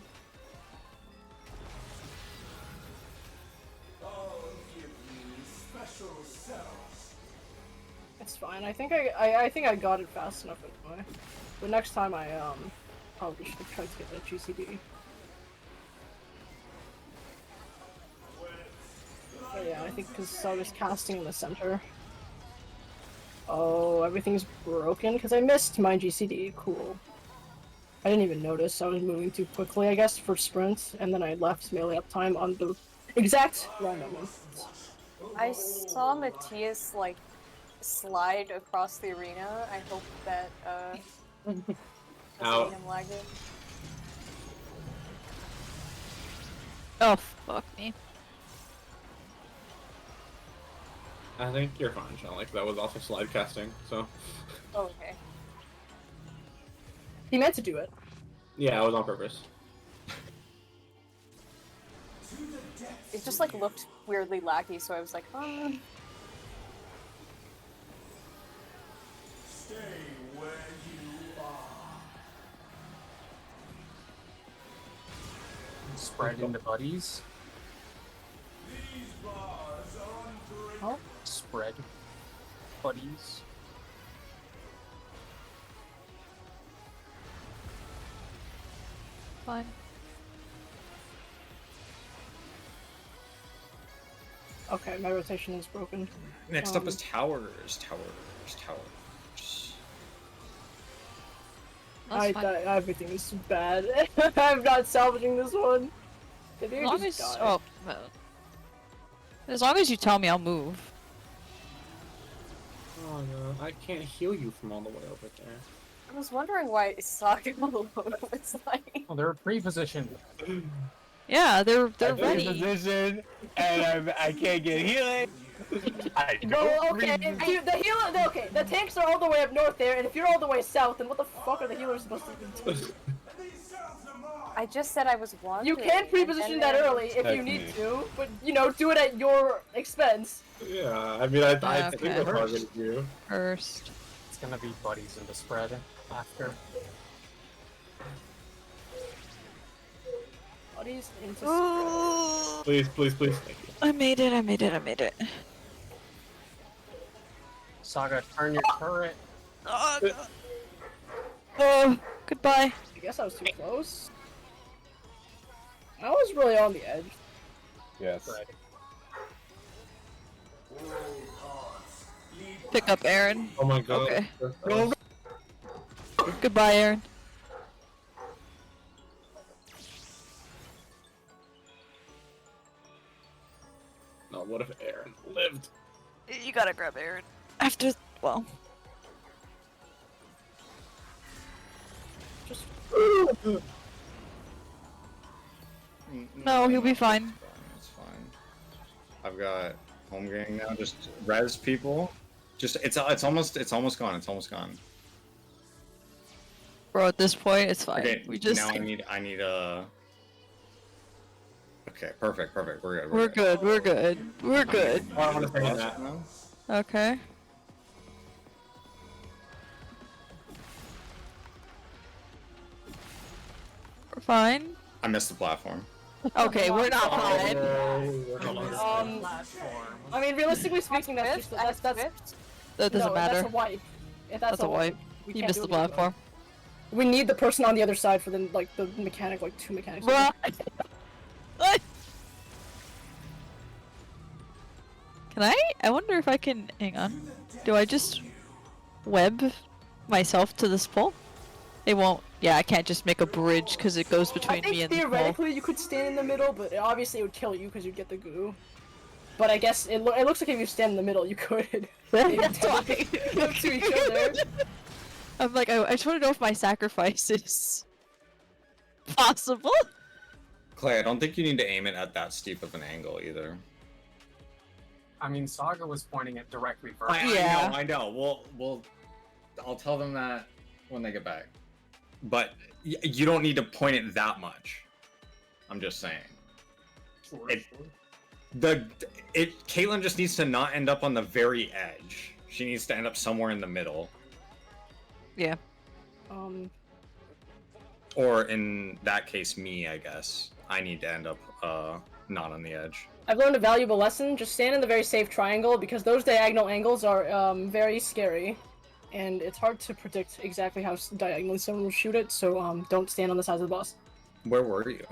I'll give you special cells. It's fine. I think I think I got it fast enough anyway. But next time I probably should have tried to get that GCD. But yeah, I think because I was casting in the center. Oh, everything's broken because I missed my GCD. Cool. I didn't even notice. I was moving too quickly, I guess, for sprint, and then I left melee uptime on the exact wrong moment. I saw Matthias like slide across the arena. I hope that Ow. him lagging. Oh, fuck me. I think you're fine, Sean. Like that was also slide casting, so Oh, okay. He meant to do it. yeah, it was on purpose. It just like looked weirdly laggy, so I was like, oh. Stay where you are. Spread into buddies. These bars are unbreakable. Oh. Spread buddies. Fine. Okay, my rotation is broken. Next up is towers. That's fine. Everything is bad. I'm not salvaging this one. Did As you long just as die? oh, well. As long as you tell me, I'll move. Oh no, I can't heal you from all the way over there. I was wondering why Saga alone was like. Oh, they're pre-positioned. Yeah, they're I'm in ready. position, and I can't get healing. I No, don't okay, re- the healer. Okay, the tanks are all the way up north there, and if you're all the way south, then what the fuck are the healers supposed to do? These cells are mine. I just said I was wondering. You can pre-position and that then- early if you need to, but you know, do it at your expense. Yeah, I mean, I think okay. I targeted you. First. It's gonna be buddies in the spread after. Bodies into Oh, Please, please, please, thank you. I made it. Saga, turn your turret. Oh, goodbye. I guess I was too close. I was really on the edge. Yes. Spread. Pick up Aaron. Oh my god. Okay. Oh, Goodbye, Aaron. no, what if Aaron lived? You gotta grab Aaron. After, well. Just No, he'll be fine. It's fine. I've got home gang now. Just res people. Just it's almost gone. It's almost gone. Bro, at this point, it's fine. Okay, We just. now I need a. Okay, perfect. We're good. We're good. We're good. We're good. Oh, I want to say that. Okay. We're fine. I missed the platform. Okay, we're not fine. I mean, realistically speaking, that's just that's fifth. That doesn't no, matter. That's a wipe. If That's a wipe. we You can't missed do the anything about platform. it. We need the person on the other side for the the mechanic, like 2 mechanics. Bruh. What? Can I wonder if I can. Hang on. Do I just web myself to this pole? It won't. Yeah, I can't just make a bridge because it goes I between think me and the pole. theoretically you could stand in the middle, but obviously it would kill you because you'd get the goo. But I guess it looks like if you stand in the middle, you could. That's why. Hook to each other. I'm like, I just want to know if my sacrifice is possible. Clay, I don't think you need to aim it at that steep of an angle either. I mean, Saga was pointing it directly for Yeah. I know. I'll tell them that when they get back. But you don't need to point it that much. I'm just saying. Sure, It- sure. Caitlyn just needs to not end up on the very edge. She needs to end up somewhere in the middle. Yeah. Or in that case, me, I guess. I need to end up not on the edge. I've learned a valuable lesson. Just stand in the very safe triangle because those diagonal angles are very scary. And it's hard to predict exactly how diagonally someone will shoot it, so don't stand on the sides of the boss. Where were you?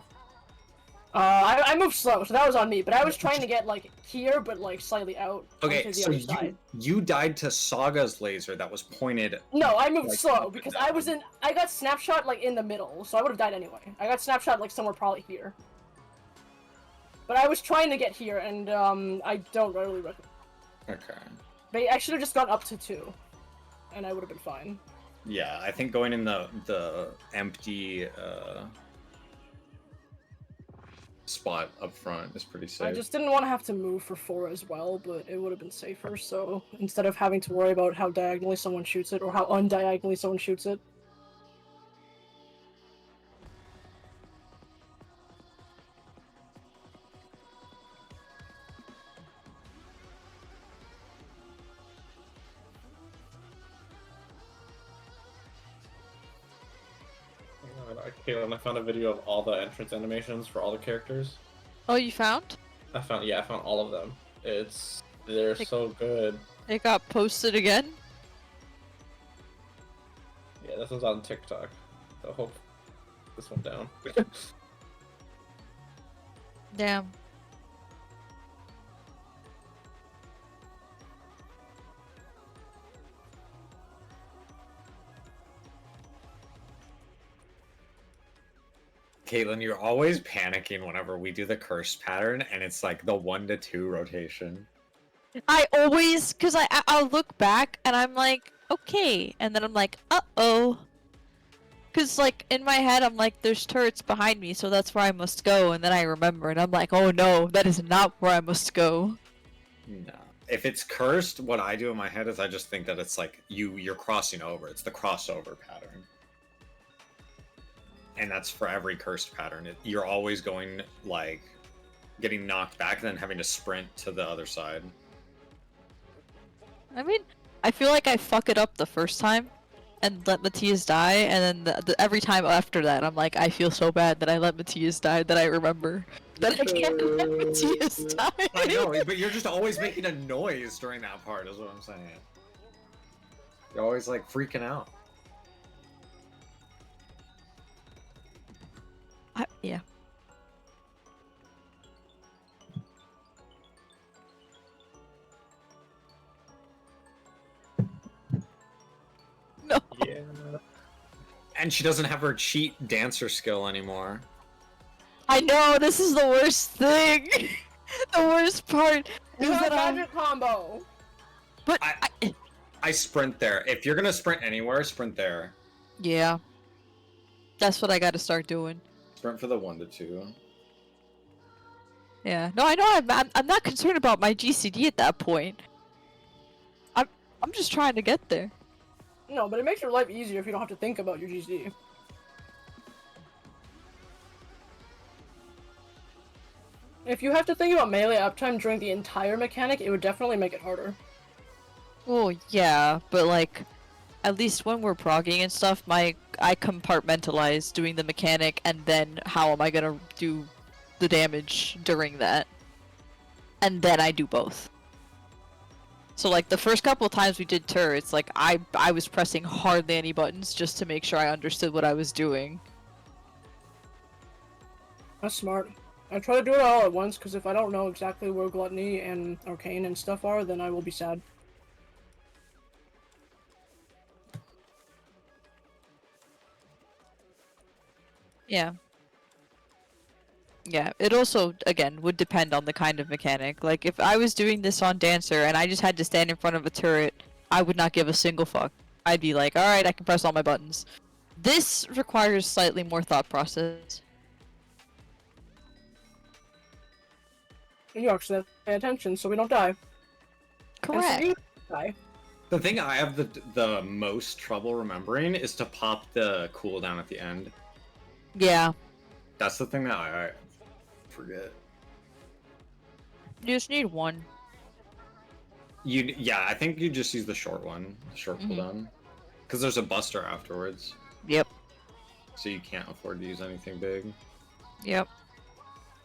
I moved slow, so that was on me, but I was trying to get, like, here, but, like, slightly out Okay, onto the so other side. you died to Saga's laser that was pointed. No, I moved like, slow, up and because down. I got snapshot, like, in the middle, so I would have died anyway. I got snapshot, like, somewhere probably here. But I was trying to get here, and, I don't really recommend. Okay. But I should have just gone up to 2, and I would have been fine. Yeah, I think going in the empty spot up front is pretty safe. I just didn't want to have to move for 4 as well, but it would have been safer, so instead of having to worry about how diagonally someone shoots it, or how undiagonally someone shoots it. Caitlin, I found a video of all the entrance animations for all the characters. Oh, you found? I found all of them. They're so good. It got posted again? Yeah, this one's on TikTok. So hope this one down. Damn. Caitlin, you're always panicking whenever we do the curse pattern, and it's like the 1 to 2 rotation. I always, cause I'll look back and I'm like, okay, and then I'm like, uh-oh. Cause like in my head I'm like, there's turrets behind me, so that's where I must go, and then I remember and I'm like, oh no, that is not where I must go. No. If it's cursed, what I do in my head is I just think that it's like you're crossing over. It's the crossover pattern. And that's for every cursed pattern. You're always going, like, getting knocked back and then having to sprint to the other side. I mean, I feel like I fuck it up the first time and let Matthias die, and then every time after that, I'm like, I feel so bad that I let Matthias die that I remember that I can't let Matthias die. I know, but you're just always making a noise during that part, is what I'm saying. You're always, like, freaking out. Yeah. And she doesn't have her cheat dancer skill anymore. I know, this is the worst thing. The worst part You is have that magic combo. But I sprint there. If you're gonna sprint anywhere, sprint there. yeah. That's what I gotta start doing. Sprint for the 1 to 2. Yeah. No, I know I'm not concerned about my GCD at that point. I'm just trying to get there. No, but it makes your life easier if you don't have to think about your GC. If you have to think about melee uptime during the entire mechanic, it would definitely make it harder. Well, yeah, but like, at least when we're progging and stuff, I compartmentalize doing the mechanic and then how am I gonna do the damage during that. And then I do both. So like the first couple times we did turrets, like I was pressing hardly any buttons just to make sure I understood what I was doing. That's smart. I try to do it all at once, because if I don't know exactly where Gluttony and Arcane and stuff are, then I will be sad. Yeah. Yeah, it also, again, would depend on the kind of mechanic. Like, if I was doing this on Dancer and I just had to stand in front of a turret, I would not give a single fuck. I'd be like, alright, I can press all my buttons. This requires slightly more thought process. You actually have to pay attention so we don't die. Correct. And so you die. The thing I have the most trouble remembering is to pop the cooldown at the end. Yeah. That's the thing that I forget. You just need one. Yeah, I think you just use the short one, the short cooldown, because there's a buster afterwards. Yep. So you can't afford to use anything big. Yep.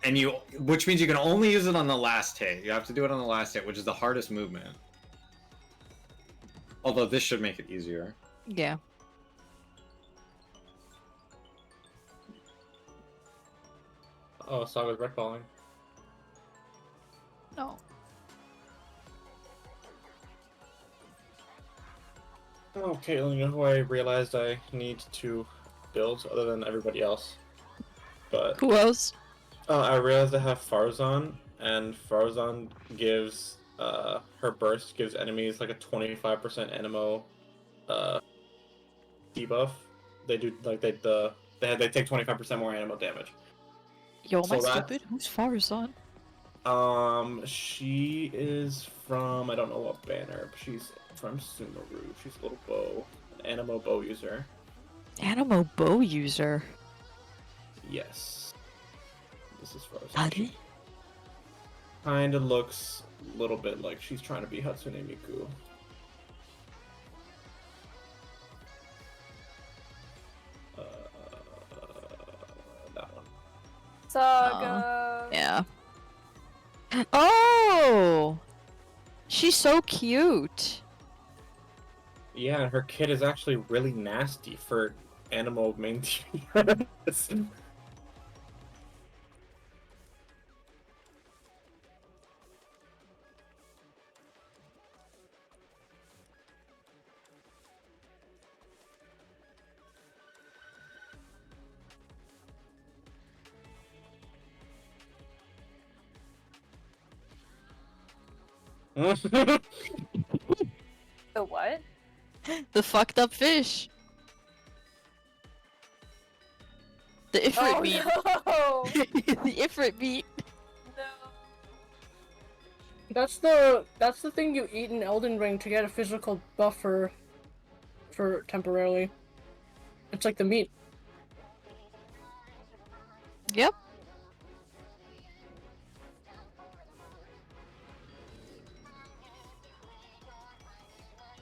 And which means you can only use it on the last hit. You have to do it on the last hit, which is the hardest movement. Although this should make it easier. Yeah. Oh, Saga's recalling. No. Oh, Caitlin, you know who I realized I need to build other than everybody else? But Who else? I realized I have Farzan, and Farzan gives her burst gives enemies like a 25% animo debuff. They do like they take 25% more animo damage. Yo, am I So that- stupid? Who's Farzan? She is from I don't know what banner, but she's from Sumeru. She's a little bow, an animo bow user. Animo bow user. Yes. This is Farzan. Daddy? Kinda looks a little bit like she's trying to be Hatsune Miku. That one. Saga. Yeah. Oh! She's so cute. Yeah, and her kid is actually really nasty for animal main DPS. The what? The fucked up fish. The Ifrit meat. No. The Ifrit meat. No. That's the thing you eat in Elden Ring to get a physical buff for temporarily. It's like the meat. Yep.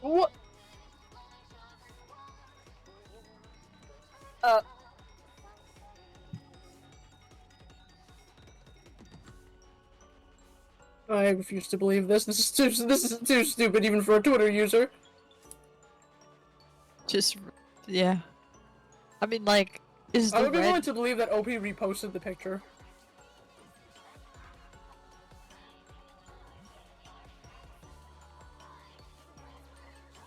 What? I refuse to believe this. This is too stupid even for a Twitter user. Just, yeah. I mean, like, is I the would be willing red... to believe that OP reposted the picture.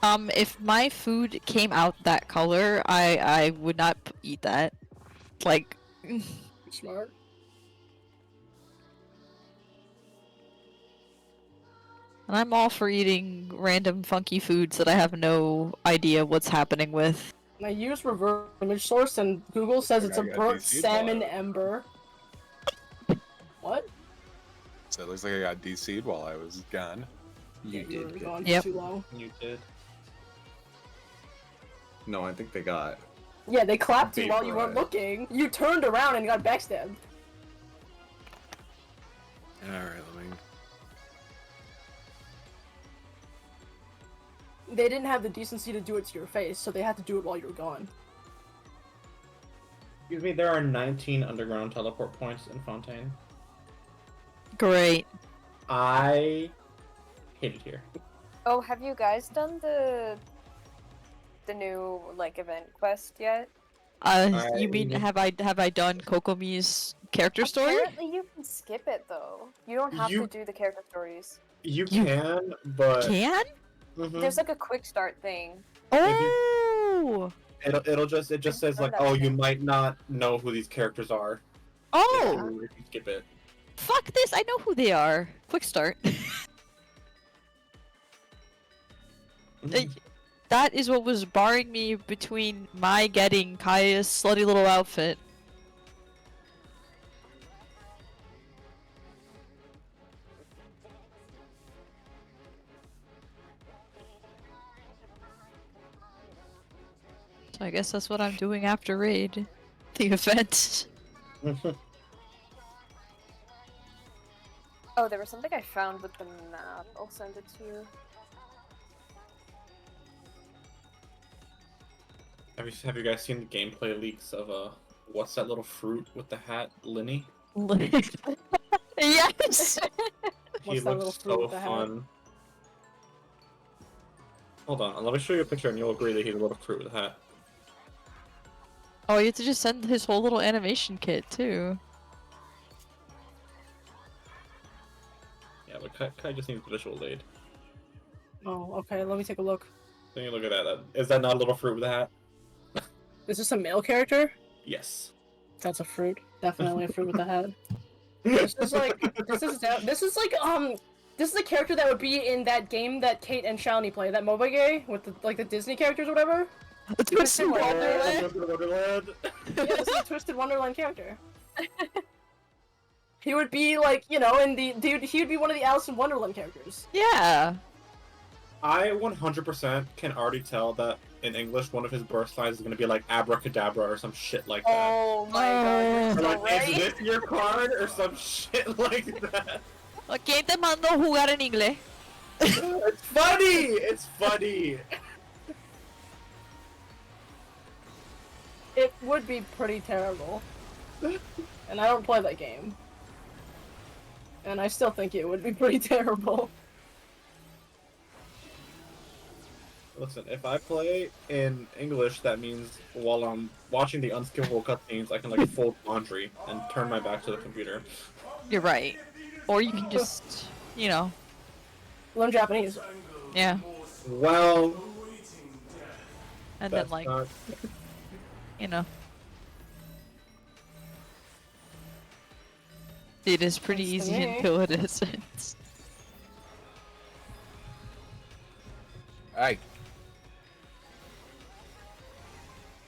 If my food came out that color, I would not eat that. Like, Smart. and I'm all for eating random funky foods that I have no idea what's happening with. And I use reverse image source, and Google says it's a I got burnt DC'd salmon while I- ember. What? So it looks like I got DC'd while I was gone. You You were did. going Yep. too low. You did. No, I think they got. Yeah, they clapped you while you weren't Vaporized. looking. You turned around and got backstabbed. Alright, let me. They didn't have the decency to do it to your face, so they had to do it while you were gone. Excuse me, there are 19 underground teleport points in Fontaine. Great. I hate it here. Oh, have you guys done the new like event quest yet? You mean have I done Kokomi's character story? Apparently you can skip it though. You don't have You- to do the character stories. You can, but Can? Mhm. There's like a quick start thing. Oh! it just says like, that oh, shit. you might not know who these characters are. Oh! If you skip it. Fuck this! I know who they are. Quick start. That is what was barring me between my getting Kaya's slutty little outfit. So I guess that's what I'm doing after raid. The event. Oh, there was something I found with the map. I'll send it to you. Have you guys seen the gameplay leaks of what's that little fruit with the hat, Linny? Yes! He What's that little looks fruit so with the hat? fun. Hold on, let me show you a picture and you'll agree that he's a little fruit with a hat. Oh, you have to just send his whole little animation kit too. Yeah, but Kai just needs visual aid. Oh, okay, let me take a look. Then you look at that. Is that not a little fruit with a hat? Is this a male character? Yes. That's a fruit. Definitely a fruit with a head. This is like, this is a character that would be in that game that Kate and Shawnee play, that MOBA game with the Disney characters or whatever. Twisted Wonderland? Wonderland. Yeah, this is a Twisted Wonderland character. He would be like, you know, he would be one of the Alice in Wonderland characters. Yeah. I 100% can already tell that in English one of his birth signs is going to be like abracadabra or some shit like that. Oh my god, Or you're so like, right. is this your card? Or some shit like that. ¿Quién te mandó a jugar en inglés? It's funny! It's funny! It would be pretty terrible. And I don't play that game. And I still think it would be pretty terrible. Listen, if I play in English, that means while I'm watching the unskippable cutscenes, I can like fold laundry and turn my back to the computer. You're right. Or you can just, you know, Learn Japanese. yeah. Well, And then that's like, not... you know. It is pretty That's easy me. until it isn't. Hey,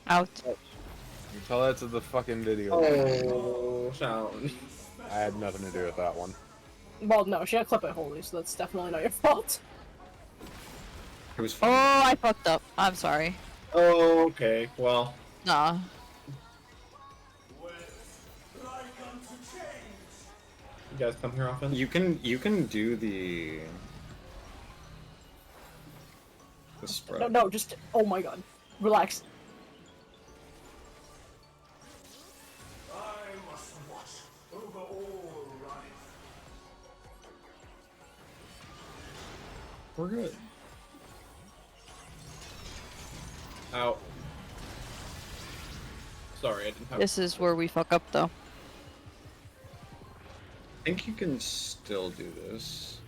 Out. you tell that to the fucking video. Oh, Shawn. I had nothing to do with that one. Well, no, she had clip it wholly, so that's definitely not your fault. It was Oh, fun. I fucked up. I'm sorry. Oh, okay. Well, Nah. you guys come here often? You can do the spread. No, no, just, oh my god. Relax. I must watch over all life. We're good. Out. Sorry, I didn't have... This is where we fuck up though. I think you can still do this.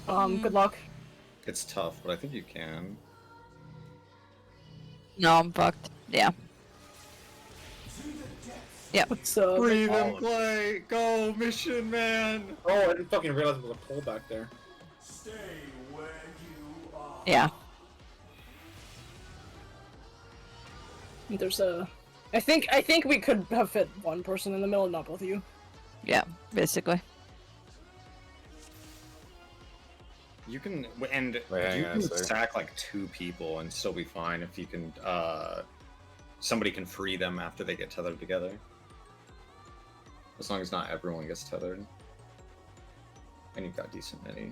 Good luck. It's tough, but I think you can. No, I'm fucked. Yeah. Yeah. What's up? Breathe Oh. and play. Go, mission man. Oh, I didn't fucking realize there was a pole back there. Stay where you are. Yeah. There's a. I think we could have fit one person in the middle, not both of you. Yeah. Basically. You can and Wait, hang you on a can sec. stack like 2 people and still be fine if you can. Somebody can free them after they get tethered together. As long as not everyone gets tethered. And you've got decent many.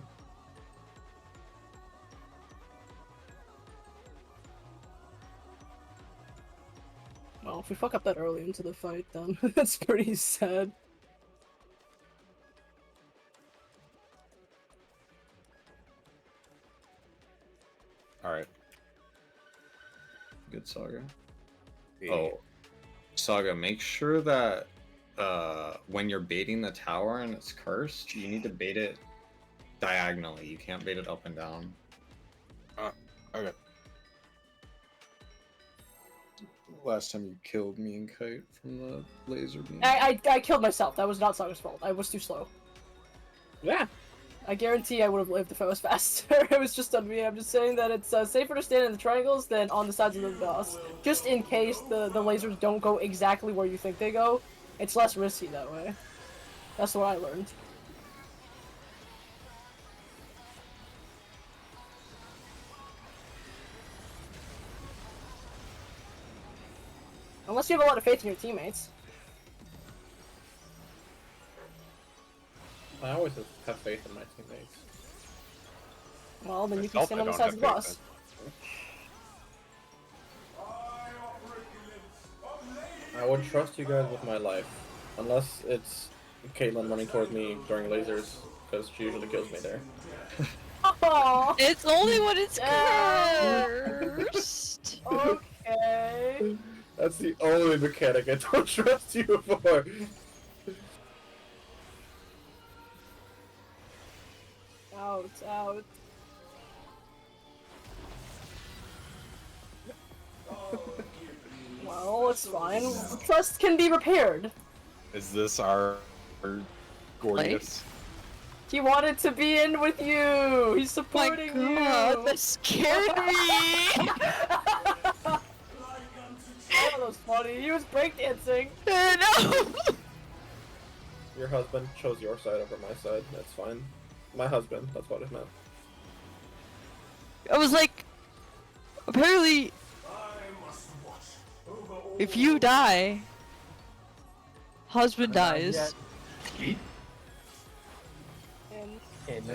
Well, if we fuck up that early into the fight, then that's pretty sad. Alright. Good Saga. Oh, Saga, make sure that when you're baiting the tower and it's cursed, you need to bait it diagonally. You can't bait it up and down. Okay. Last time you killed me and Kite from the laser beam. I killed myself. That was not Saga's fault. I was too slow. Yeah. I guarantee I would have lived if I was faster. It was just on me. I'm just saying that it's safer to stand in the triangles than on the sides of the boss. Just in case the lasers don't go exactly where you think they go. It's less risky that way. That's what I learned. Unless you have a lot of faith in your teammates. I always have faith in my teammates. Well, then you can Myself, stand I on the don't sides of the have boss. I would trust you guys with my life. Unless it's Caitlyn running towards me during lasers, because she usually kills me there. Aww. It's only when it's Yeah. cursed. Okay. That's the only mechanic I don't trust you for. Out, out. Well, it's fine. Trust can be repaired. Is this our Gorgeous? He wanted to be in with you. He's My supporting God, you. that scared me. That was funny. He was breakdancing. No. Your husband chose your side over my side. That's fine. My husband. That's what it meant. I was like, apparently, if you die, husband dies. And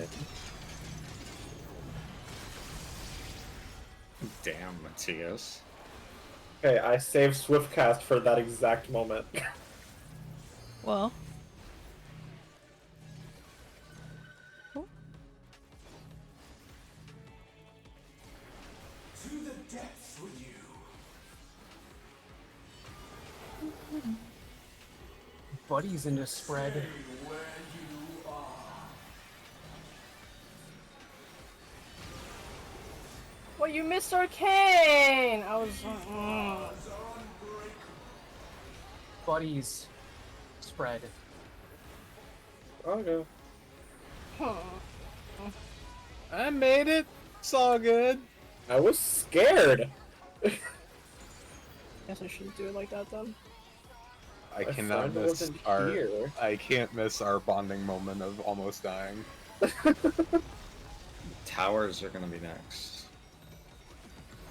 Damn, Matthias. Okay, I saved Swiftcast for that exact moment. Well. To the depths with you. Buddy's into spread. Where you are. well, you missed Arcane. I was. Buddy's spread. Okay. I made it. It's all good. I was scared. Guess I shouldn't do it like that then. I My cannot friend miss wasn't our. here. I can't miss our bonding moment of almost dying. Towers are gonna be next.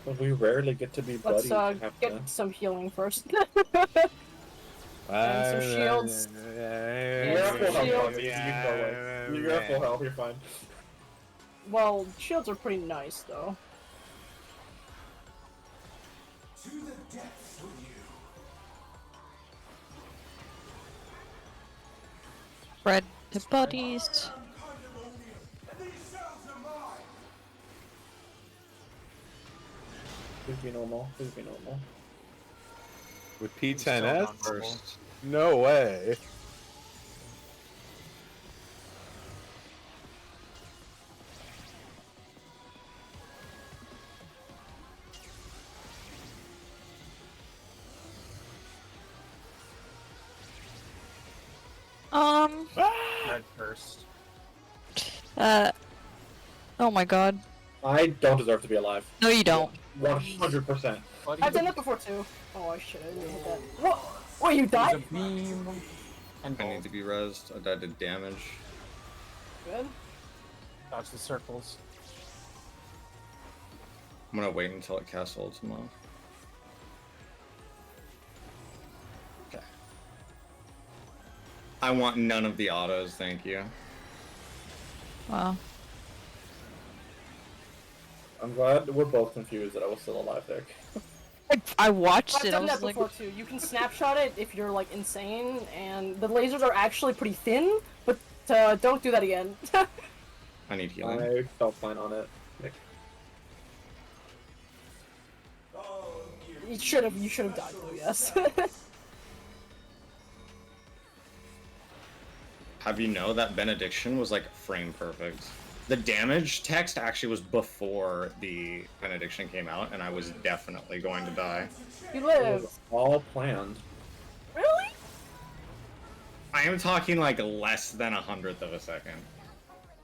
But we rarely get to be buddies. Let's We have get to- some healing first. And some shields. You're at full health, shields. Bobby. You can go away. You're at full health. You're fine. Well, shields are pretty nice though. To the depths with you. Spread the bodies. And these cells are mine. Please be normal. Please be normal. With Still P10S? not normal. No way. Red first. Oh my god. I don't deserve to be alive. No, you don't. 100%. Buddy, I've done that before too. Oh, I should have hit that. What? What, you there's a died? beam. And I need to be rezzed. I died to damage. Good. dodge the circles. I'm gonna wait until it casts Ultima. Okay. I want none of the autos, thank you. Wow. I'm glad we're both confused that I was still alive there. I watched I've it. I done was that like, before too. You can snapshot it if you're like insane, and the lasers are actually pretty thin. But don't do that again. I need healing. I felt fine on it. Nick. You should have died though. Yes. Have you know that Benediction was like frame perfect? The damage text actually was before the Benediction came out, and I was definitely going to die. You It live. was all planned. Really? I am talking like less than 100th of a second.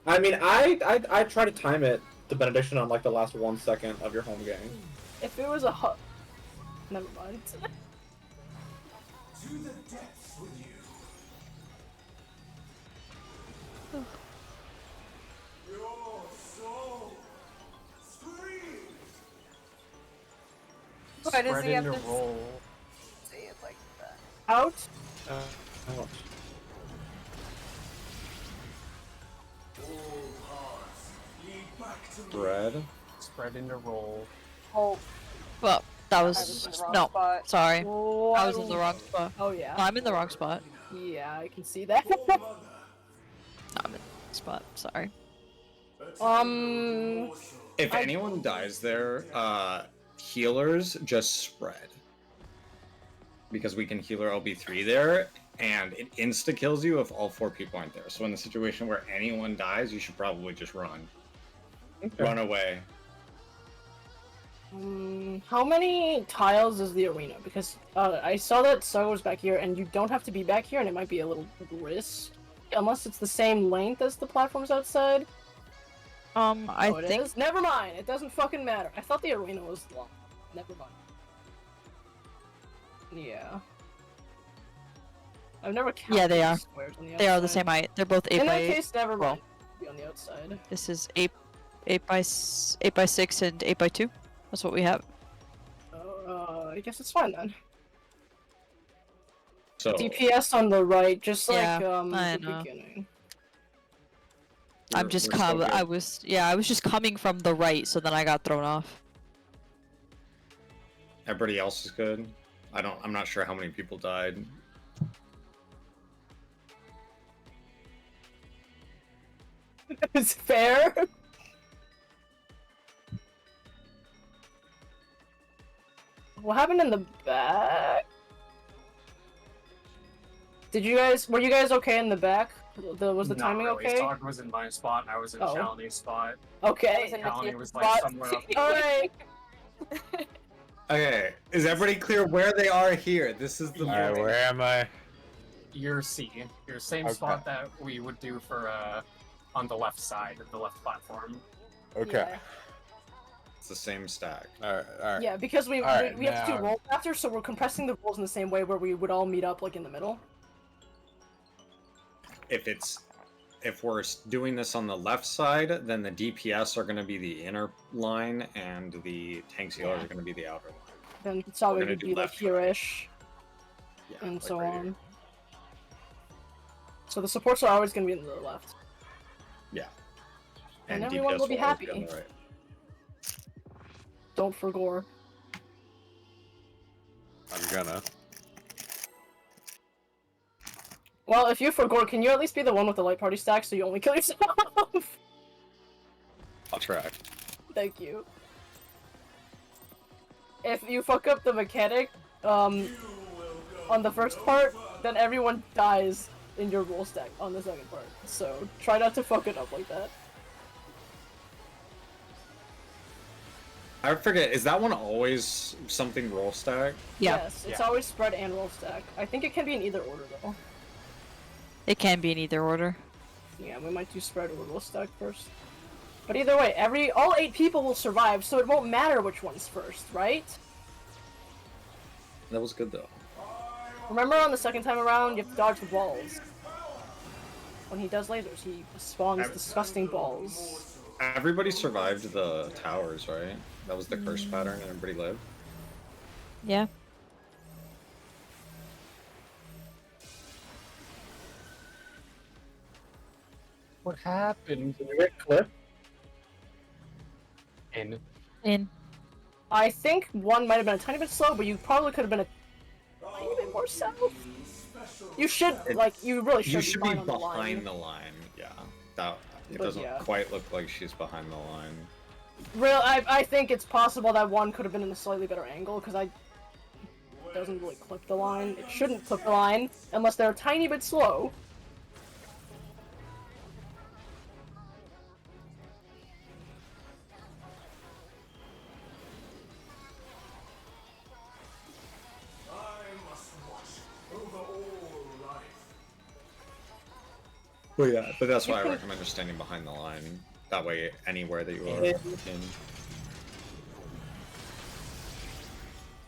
I mean, I try to time it, the benediction, on like the last 1 second of your home game. If it was a never mind. To the depths with you. Your soul screams. Why does Spread he have into to roll. say it like that? Out. Ouch. All paths lead back to me. Bread? Spread into roll. Oh, well, that I was was in the wrong no. spot. Sorry, Oh, I was in the wrong spot. Oh yeah. No, I'm in the wrong spot. Yeah, I can see that. No, I'm in the wrong spot. Sorry. If anyone dies there, healers just spread. Because we can healer LB3 there, and it insta-kills you if all 4 people aren't there. So in the situation where anyone dies, you should probably just run. Okay. Run away. How many tiles is the arena? Because I saw that Saga was back here, and you don't have to be back here, and it might be a little risk. Unless it's the same length as the platforms outside. I Oh, it think is? Never mind, it doesn't fucking matter. I thought the arena was long. Never mind. Yeah. I've never counted Yeah, they are. squares on the they are the outside. same height. They're both 8 In by that 8. case, never Well. mind. Be on the outside. This is 8 by 6 and 8 by 2. That's what we have. I guess it's fine then. So DPS on the right, just like Yeah, I the know. beginning. I'm we're just still good. I was just coming from the right, so then I got thrown off. Everybody else is good. I'm not sure how many people died. It's fair. What happened in the back? Were you guys okay in the back? Was the Not timing really. okay? Stock was in my spot, I was in Oh. Shalini's spot. Okay. Was in Shalini the was like spot. somewhere up. Alright. Okay, is everybody clear where they are here? This is the Alright, point. where am I? Your C. Your same Okay. spot that we would do for on the left side of the left platform. Okay. It's the same stack. Alright, alright. Yeah, because we Alright, have to do now- rolls after, so we're compressing the rolls in the same way where we would all meet up like in the middle. If we're doing this on the left side, then the DPS are going to be the inner line, and the tank healers are going to be the outer line. Then Saga gonna would do be like left, here-ish, Yeah, and like so right on. here. So the supports are always going to be in the left. Yeah. And everyone DPS will be always happy. on the right. Don't forgore. I'm gonna. Well, if you forgore, can you at least be the one with the light party stack so you only kill yourself? I'll try. Thank you. If you fuck up the mechanic, on the first part, then everyone dies in your roll stack on the second part. So try not to fuck it up like that. I forget, is that one always something roll stack? Yeah. Yes, it's Yeah. always spread and roll stack. I think it can be in either order though. It can be in either order. Yeah, we might do spread or little stack first. But either way, all 8 people will survive, so it won't matter which one's first, right? That was good though. Remember on the second time around, you have to dodge the balls. When he does lasers, he spawns disgusting balls. Everybody survived the towers, right? That was the curse pattern, and everybody lived. Yeah. What happened? Did we get clipped? And In. I think one might have been a tiny bit slow, but you probably could have been a tiny bit more south. You should, you really should, You should be on the behind line. the line. Yeah, that it But doesn't yeah. quite look like she's behind the line. I think it's possible that one could have been in a slightly better angle, because it doesn't really clip the line. It shouldn't clip the line, unless they're a tiny bit slow. I must watch over all life. Well, yeah, but that's why I recommend just standing behind the line. That way, anywhere that you are in.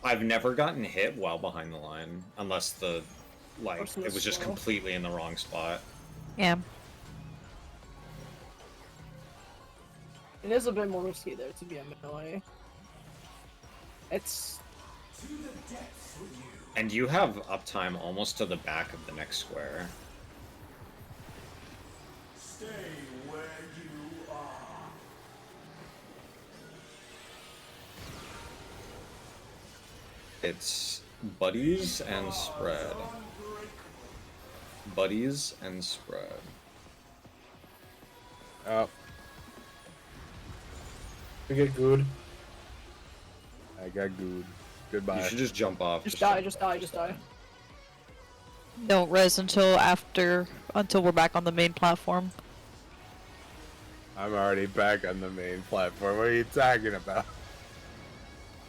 I've never gotten hit while behind the line, unless it was just slow. completely in the wrong spot. Yeah. It is a bit more risky there to be a melee. It's... And you have uptime almost to the back of the next square. Stay where you are. It's buddies and spread. Buddies and spread. Oh, We get good. I got good. Goodbye. You should just jump off. Just die, just die, just die. Don't res until we're back on the main platform. I'm already back on the main platform. What are you talking about?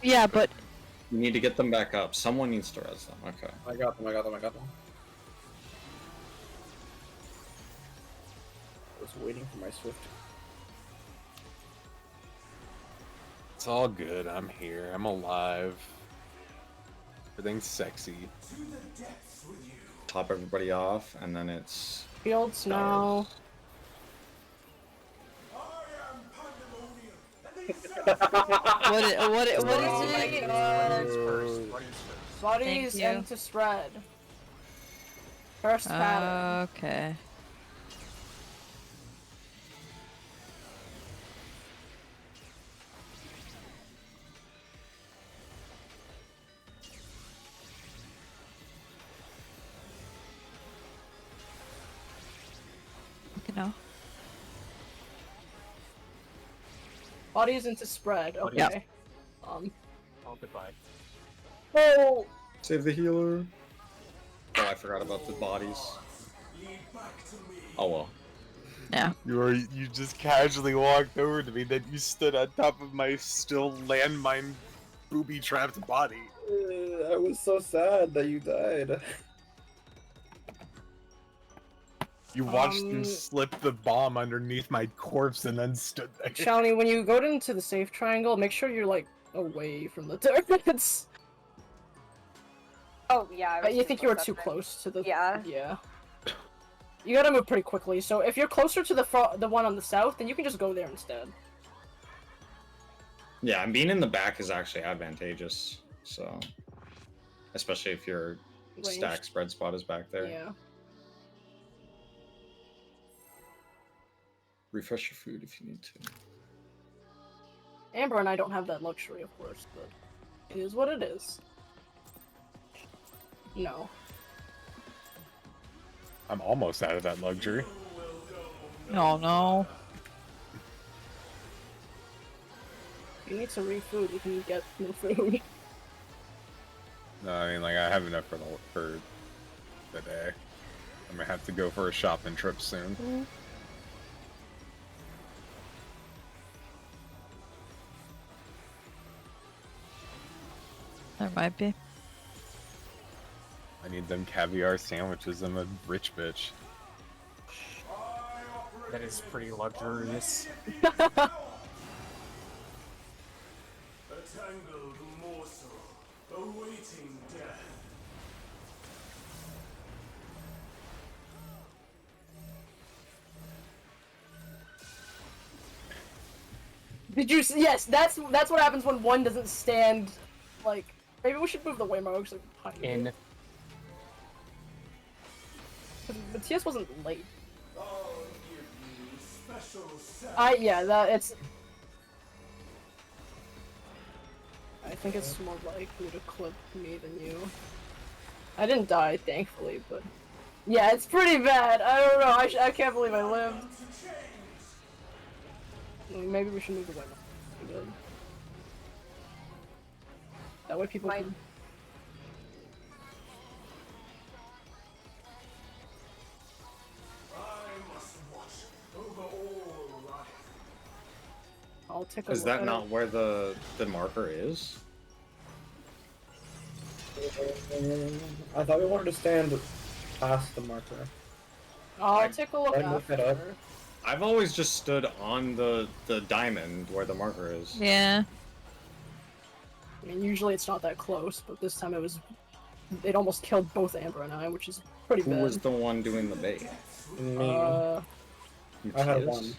Yeah, but You need to get them back up. Someone needs to res them. Okay. I got them. I was waiting for my Swift. It's all good. I'm here. I'm alive. Everything's sexy. Top everybody off, and then it's Fields now. what is Oh my it? Bodies Thank you. and to spread. First pattern. Okay. You know. Bodies into spread. Okay. Yeah. oh, goodbye. Oh, save the healer. Oh, I forgot about the bodies. Oh well. Yeah. You just casually walked over to me, then you stood on top of my still landmine booby trapped body. I was so sad that you died. You watched him slip the bomb underneath my corpse and then stood there. Shawnee, when you go into the safe triangle, make sure you're like away from the turrets. Oh yeah. I was You too think you were close too up there. close to the. Yeah. Yeah. You gotta move pretty quickly. So if you're closer to the one on the south, then you can just go there instead. Yeah, and being in the back is actually advantageous. So, especially if your stack Ranged. spread spot is back there. Yeah. Refresh your food if you need to. Amber and I don't have that luxury, of course, but it is what it is. No. I'm almost out of that luxury. Oh no. If you need to refood, you can get more food. No, I mean, like, I have enough for the day. I'm gonna have to go for a shopping trip soon. There might be. I need them caviar sandwiches. I'm a rich bitch. That is pretty luxurious. A tangled morsel awaiting death. Did you? Yes, that's what happens when one doesn't stand. Like, maybe we should move the Waymo so In Matthias wasn't late. I'll give you special sound. Yeah, it's. I think it's more likely to clip me than you. I didn't die, thankfully, but yeah, it's pretty bad. I don't know. I can't believe I lived. Maybe we should move the Waymo. Good. That way people can... I must watch over all life. I'll take a Is look that at not it. where the marker is? I thought we wanted to stand past the marker. I'll take a look Can I look it up? after. I've always just stood on the diamond where the marker is. Yeah. I mean, usually it's not that close, but this time it almost killed both Amber and I, which is pretty Who bad. was the one doing the bait? Me. Uh, I had Matthias? one.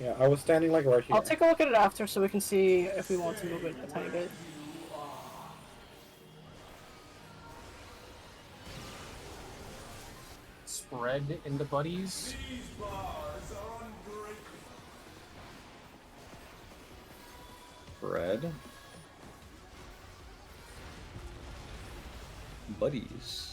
Yeah, I was standing like right here. I'll take a look at it after so we can see if we want to move it a tiny bit. spread into buddies. These bars are unbreakable. Bread. Buddies.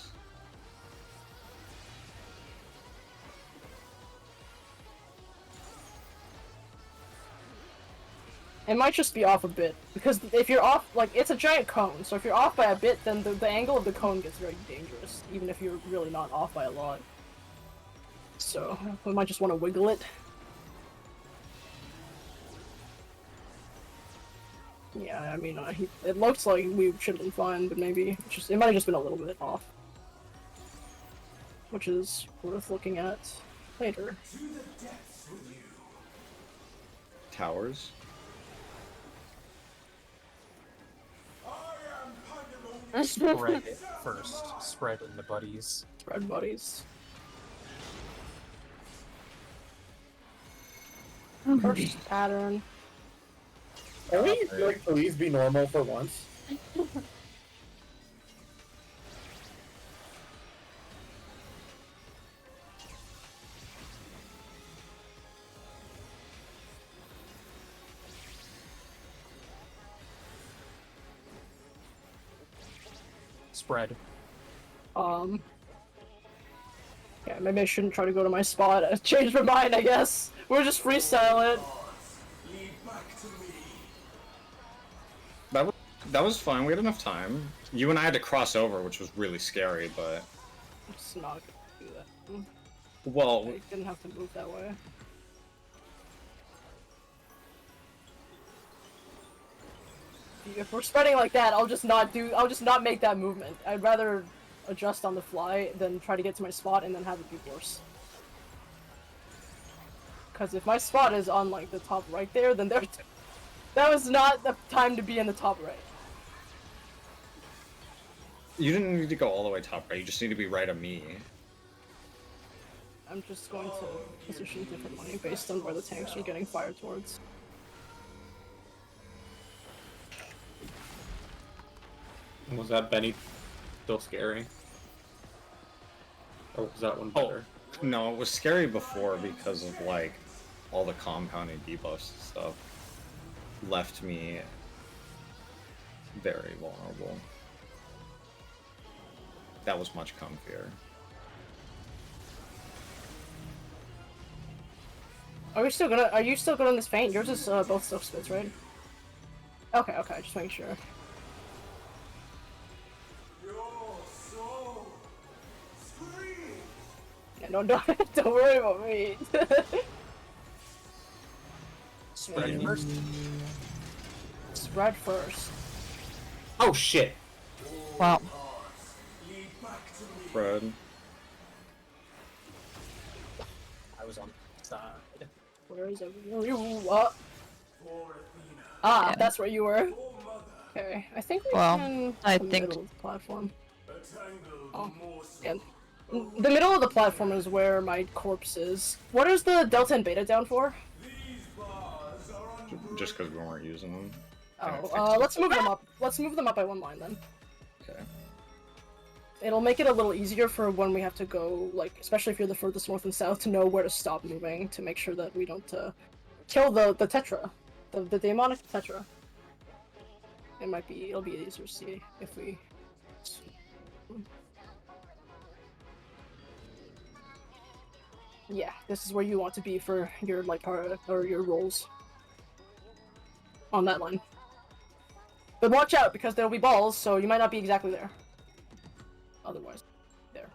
It might just be off a bit, because if you're off, like, it's a giant cone, so if you're off by a bit, then the angle of the cone gets very dangerous, even if you're really not off by a lot. So, we might just want to wiggle it. Yeah, I mean, it looks like we should have been fine, but maybe it might have just been a little bit off. Which is worth looking at later. To the depths with you. Towers. I am Pandemonium. Spread it first. Spread into buddies. Spread buddies. First pattern. Can we, like, please be normal for once? Spread. Yeah, maybe I shouldn't try to go to my spot. I changed my mind, I guess. We'll just freestyle it. Lead back to me. That was fine. We had enough time. You and I had to cross over, which was really scary, but I'm just not gonna do that. well, I didn't have to move that way. If we're spreading like that, I'll just not make that movement. I'd rather adjust on the fly than try to get to my spot and then have it be worse. Because if my spot is on, like, the top right there, then that was not the time to be in the top right. you didn't need to go all the way top right. You just need to be right of me. I'm just going to position differently based on where the tanks are getting fired towards. Was that Benny still scary? Or was that one better? No, it was scary before because of, like, all the compounding debuffs and stuff. Left me very vulnerable. That was much comfier. Are you still good on this feint? Yours is both stuff spits, right? Okay, just making sure. Your soul. Scream. Yeah, don't worry about me. Spread first. Spread first. Oh shit! Wow. Lead back to me. Fred. I was on Where is everyone? What? For Athena. Ah, Yeah. that's where you were. For Mother. Okay, I think we Well, can. I the think- middle of the platform. A tangled Oh, morsel. yeah. The middle of the platform is where my corpse is. What is the delta and beta down for? These bars are unbroken. Just because we weren't using them. Oh, let's move them up. Let's move them up by 1 line then. Okay. It'll make it a little easier for when we have to go, like, especially if you're the furthest north and south, to know where to stop moving to make sure that we don't kill the tetra, the demonic tetra. It'll be easier to see if we. Yeah, this is where you want to be for your like part or your rolls. On that line. But watch out because there'll be balls, so you might not be exactly there. Otherwise, there.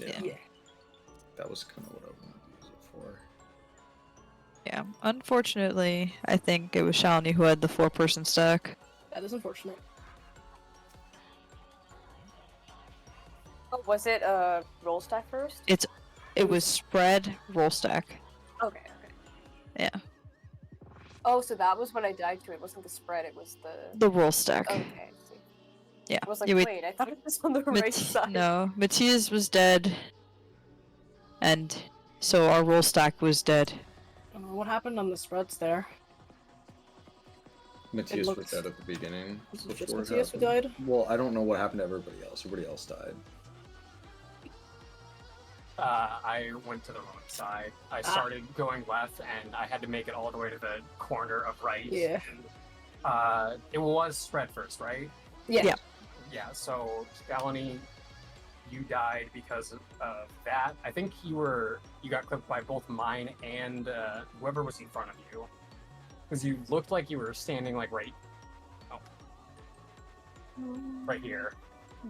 Yeah. Yeah. That was kind of what I wanted to use it for. Yeah. Unfortunately, I think it was Shalini who had the 4-person stack. That is unfortunate. Oh, was it roll stack first? It was spread roll stack. Okay. Yeah. Oh, so that was what I died to. It wasn't the spread. It was the. The roll stack. Okay. I see. Yeah. I was like, Yeah, we- wait, I thought it was on the right side. No, Matthias was dead. And so our roll stack was dead. What happened on the spreads there? Matthias was looks- dead at the beginning. Was it just before it Matthias who happened. died? Well, I don't know what happened to everybody else. Everybody else died. I went to the wrong side. I started going left, and I had to make it all the way to the corner of right. Yeah. It was spread first, right? Yeah. Yeah. Yeah. So Shalini, you died because of that. I think you got clipped by both mine and whoever was in front of you, because you looked like you were standing like right here.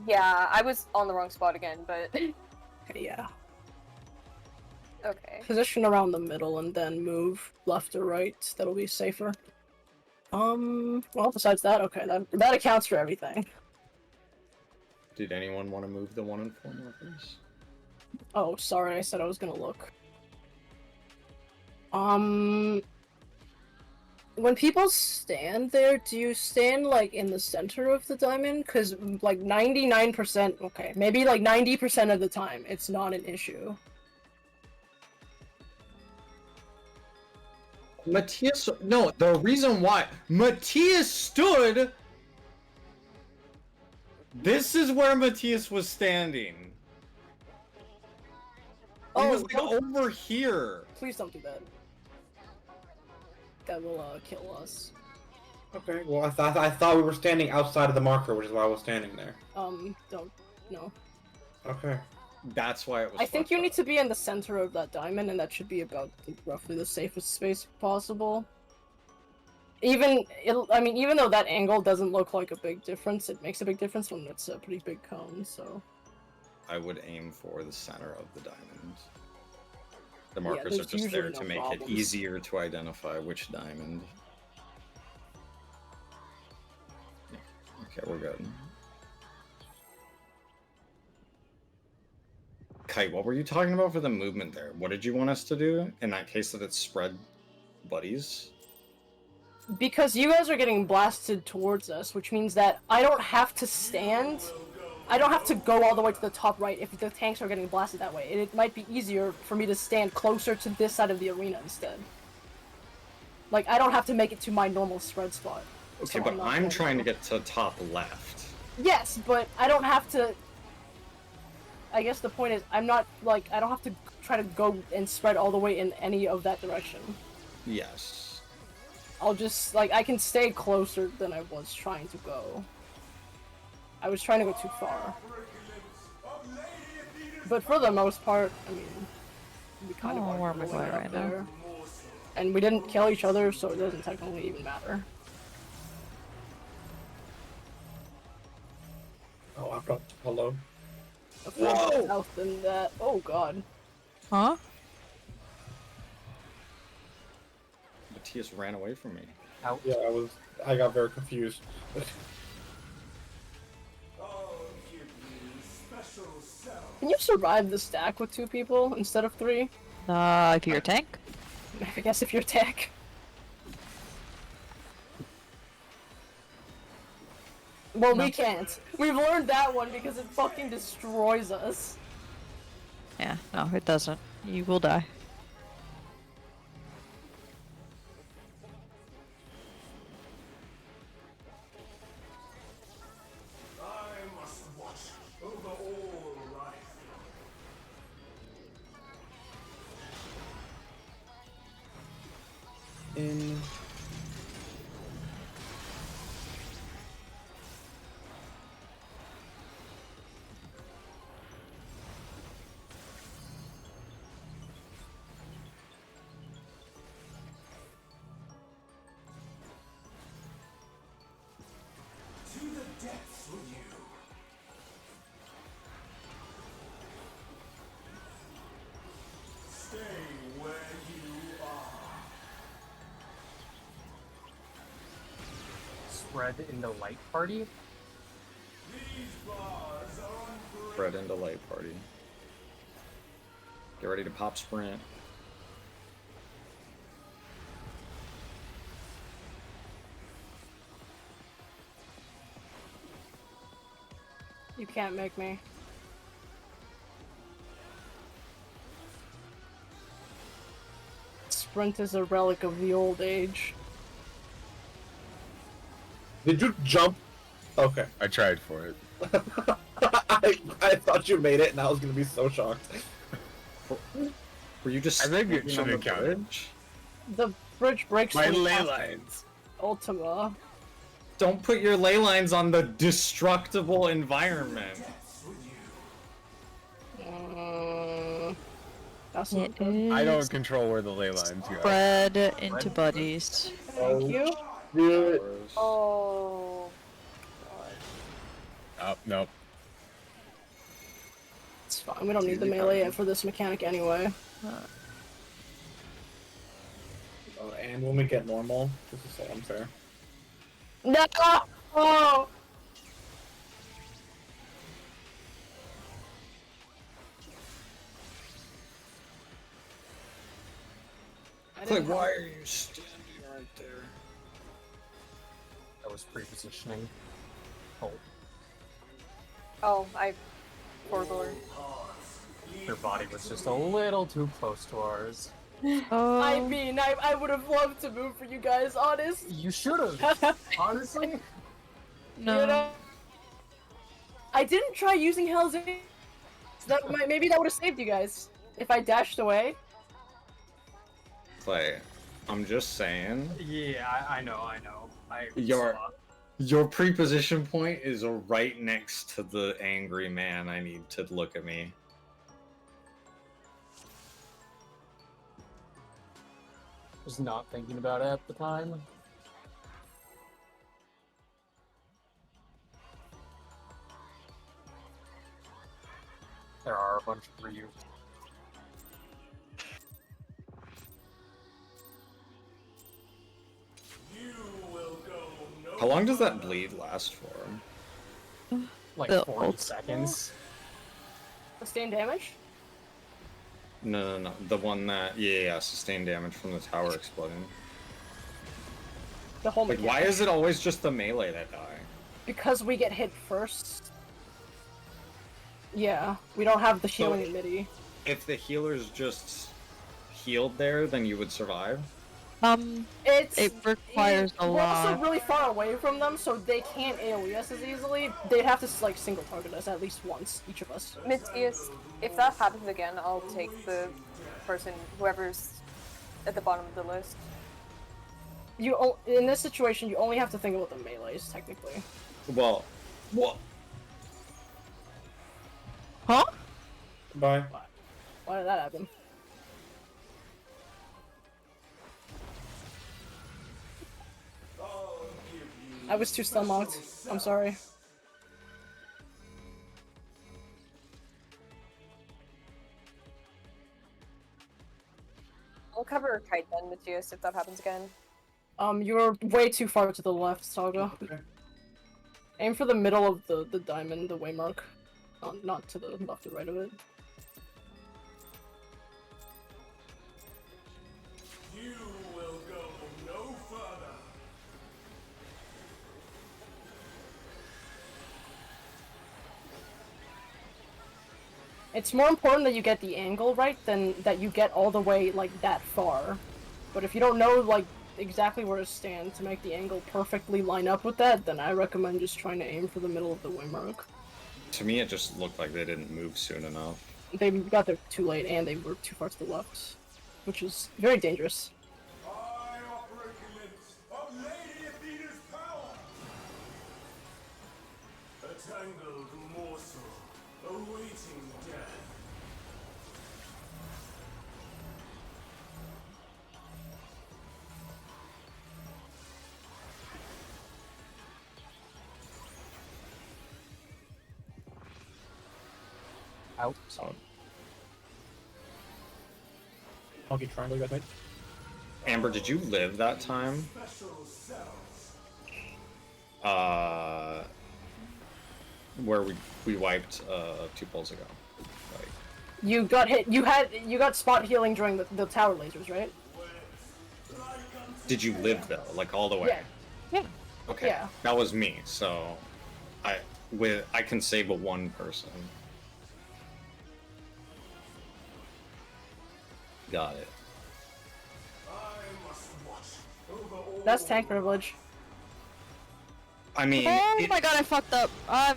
Yeah, I was on the wrong spot again, but Yeah. okay. Position around the middle and then move left or right. That'll be safer. Well, besides that, okay, that accounts for everything. Did anyone want to move the 1 and 4 markers? Oh, sorry, I said I was gonna look. When people stand there, do you stand, like, in the center of the diamond? Because, like, 99%, okay, maybe, like, 90% of the time, it's not an issue. Matthias, no, the reason why Matthias stood. This is where Matthias was standing. He was like over here. Please don't do that. That will, kill us. Okay, well, I thought we were standing outside of the marker, which is why I was standing there. Don't, no. Okay. That's why it was. I think fucked you up. need to be in the center of that diamond, and that should be about roughly the safest space possible. Even though that angle doesn't look like a big difference, it makes a big difference when it's a pretty big cone, so... I would aim for the center of the diamond. The Yeah, markers are there's just there usually to no make problems. it easier to identify which diamond. Okay, we're good. Kite, what were you talking about for the movement there? What did you want us to do in that case that it's spread buddies? Because you guys are getting blasted towards us, which means that I don't have to stand... I don't have to go all the way to the top right if the tanks are getting blasted that way. It might be easier for me to stand closer to this side of the arena instead. Like, I don't have to make it to my normal spread spot. Okay, So but not I'm going trying to to- get to top left. Yes, but I don't have to... I guess the point is, I'm not, like, I don't have to try to go and spread all the way in any of that direction. Yes. I'll just, like, I can stay closer than I was trying to go. I was trying to go too far. But for the most part, I mean, we kind of Oh, are where am I going going up right now? there. And we didn't kill each other, so it doesn't technically even matter. Oh, I dropped hello. Whoa! South than that. Oh god. Huh? Matthias ran away from me. Yeah, I got very confused. I'll give you special self. Can you survive the stack with 2 people instead of 3? If you're a tank. I guess if you're tech. Well, No. we can't. We've learned that one because it fucking destroys us. Yeah, no, it doesn't. You will die. I must watch over all life. In To the depths with you. Stay where you are. Spread in the light party. These bars are unbreakable. Spread into light party. Get ready to pop sprint. You can't make me. Sprint is a relic of the old age. Did you jump? Okay. I tried for it. I thought you made it, and I was gonna be so shocked. Were you just I think it standing on should the have counted. bridge? The bridge breaks My when you ley pass lines. Ultima. Don't put your ley lines on the destructible environment. Depths with you. That's It not good. is I don't control where the ley lines go. spread into buddies. Thank you. Dude. Oh. Oh, nope. It's fine. We don't need the melee for this mechanic anyway. And when we get normal, this is so unfair. No! Oh! Like, why are you standing right there? That was pre-positioning. Oh, Oh, I. Poor Lord. your body was just a little too close to ours. Oh, I mean, I would have loved to move for you guys, honest. You should have. Honestly. no. You know? I didn't try using Hell's Age. Maybe that would have saved you guys. If I dashed away. Clay, I'm just saying. Yeah, I know. Your- saw. Your pre-position point is right next to the angry man. I need to look at me. Was not thinking about it at the time. There are a bunch of Ryu. You will go no How long does that bleed last for? Like The 40 ult. seconds. Sustained damage? No. The one that, yeah, sustained damage from the tower exploding. The whole Like, mechanic. why is it always just the melee that die? Because we get hit first. Yeah, we don't have the healing midi. If the healer's just healed there, then you would survive? It requires a We're also lot. really far away from them, so they can't AoE us as easily. They'd have to like single target us at least once, each of us. Matthias, if that happens again, I'll take the person, whoever's at the bottom of the list. In this situation, you only have to think about the melees, technically. Well, what? Huh? Bye. Why did that happen? I'll give you I was too stun locked. I'm sorry. I'll cover Kite then, Matthias, if that happens again. You're way too far to the left, Saga. Okay. Aim for the middle of the diamond, the waymark. not to the left or right of it. You will go no further. It's more important that you get the angle right than that you get all the way, like, that far. But if you don't know, like, exactly where to stand to make the angle perfectly line up with that, then I recommend just trying to aim for the middle of the waymark. To me, it just looked like they didn't move soon enough. They got there too late, and they were too far to the left, which is very dangerous. I operate the limits of Lady Athena's power. A tangled morsel awaiting death. Out. So, Monkey triangle you guys made. Amber, did you live that time? Special cells. Where we wiped 2 polls ago. Like, You got hit. You got spot healing during the tower lasers, right? did you live though? Like all the way? Yeah. Okay. Yeah. That was me. So, I can save a 1 person. Got it. I must watch over all. That's tank privilege. I mean, Oh my god, I fucked up. I'm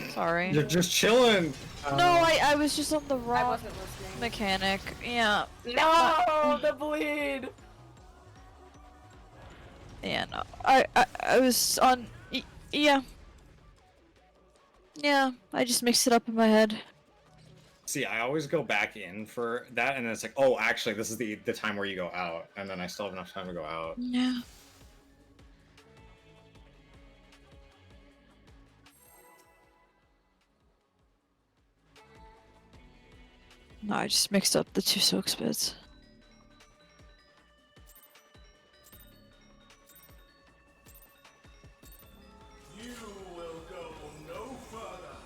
sorry. you're just chilling. No, I was just on the I wrong wasn't listening. mechanic. Yeah. No, the bleed. Yeah, no. I was on. Yeah. Yeah, I just mixed it up in my head. See, I always go back in for that, and then it's like, oh, actually, this is the time where you go out, and then I still have enough time to go out. Yeah. No, I just mixed up the 2 soak spits. You will go no further.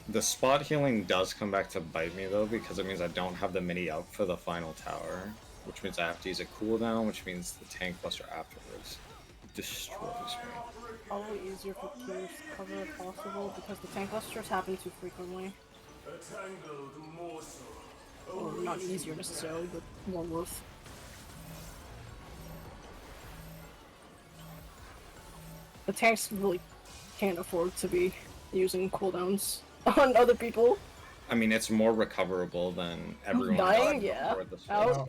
The spot healing does come back to bite me though, because it means I don't have the mini up for the final tower, which means I have to use a cooldown, which means the tank buster afterwards destroys me. Probably easier for teams to cover if possible because the tank busters happen too frequently. A tangled morsel. Or not easier necessarily, but more worth. The tanks really can't afford to be using cooldowns on other people. I mean, it's more recoverable than everyone Dying? dying Yeah. before the Out.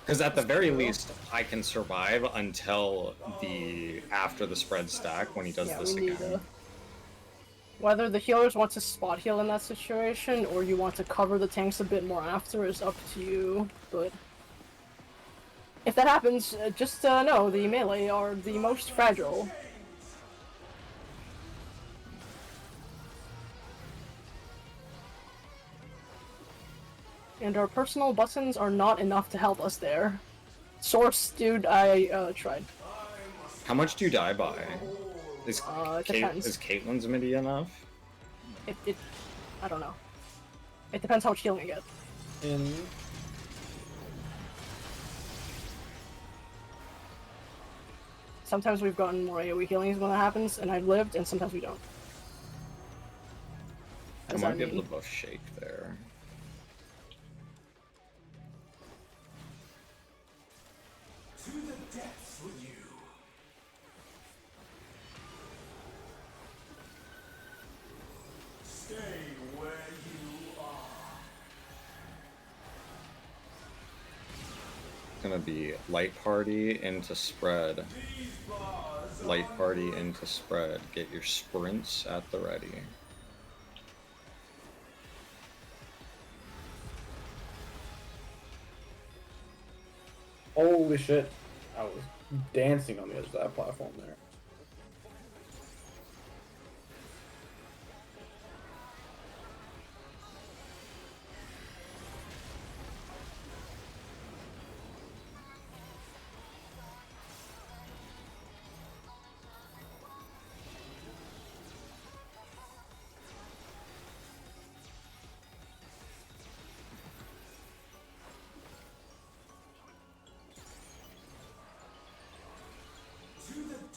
because at the very least, I can survive until after the spread stack when he does Yeah, this we need again. whether the healers want to spot heal in that situation or you want to cover the tanks a bit more after is up to you, but if that happens, just know the melee are the most fragile. And our personal buttons are not enough to help us there. Source, dude, I tried. How much do you die by? Is, It depends. is Caitlyn's midi enough? It I don't know. It depends how much healing I get. In Sometimes we've gotten more AoE healings when that happens, and I've lived, and sometimes we don't. I Does might that be able mean? to buff shake there. To the depths with you. Stay where you are. It's gonna be light party into spread. These bars Light party into spread. Get your sprints at the ready. holy shit, I was dancing on the edge of that platform there.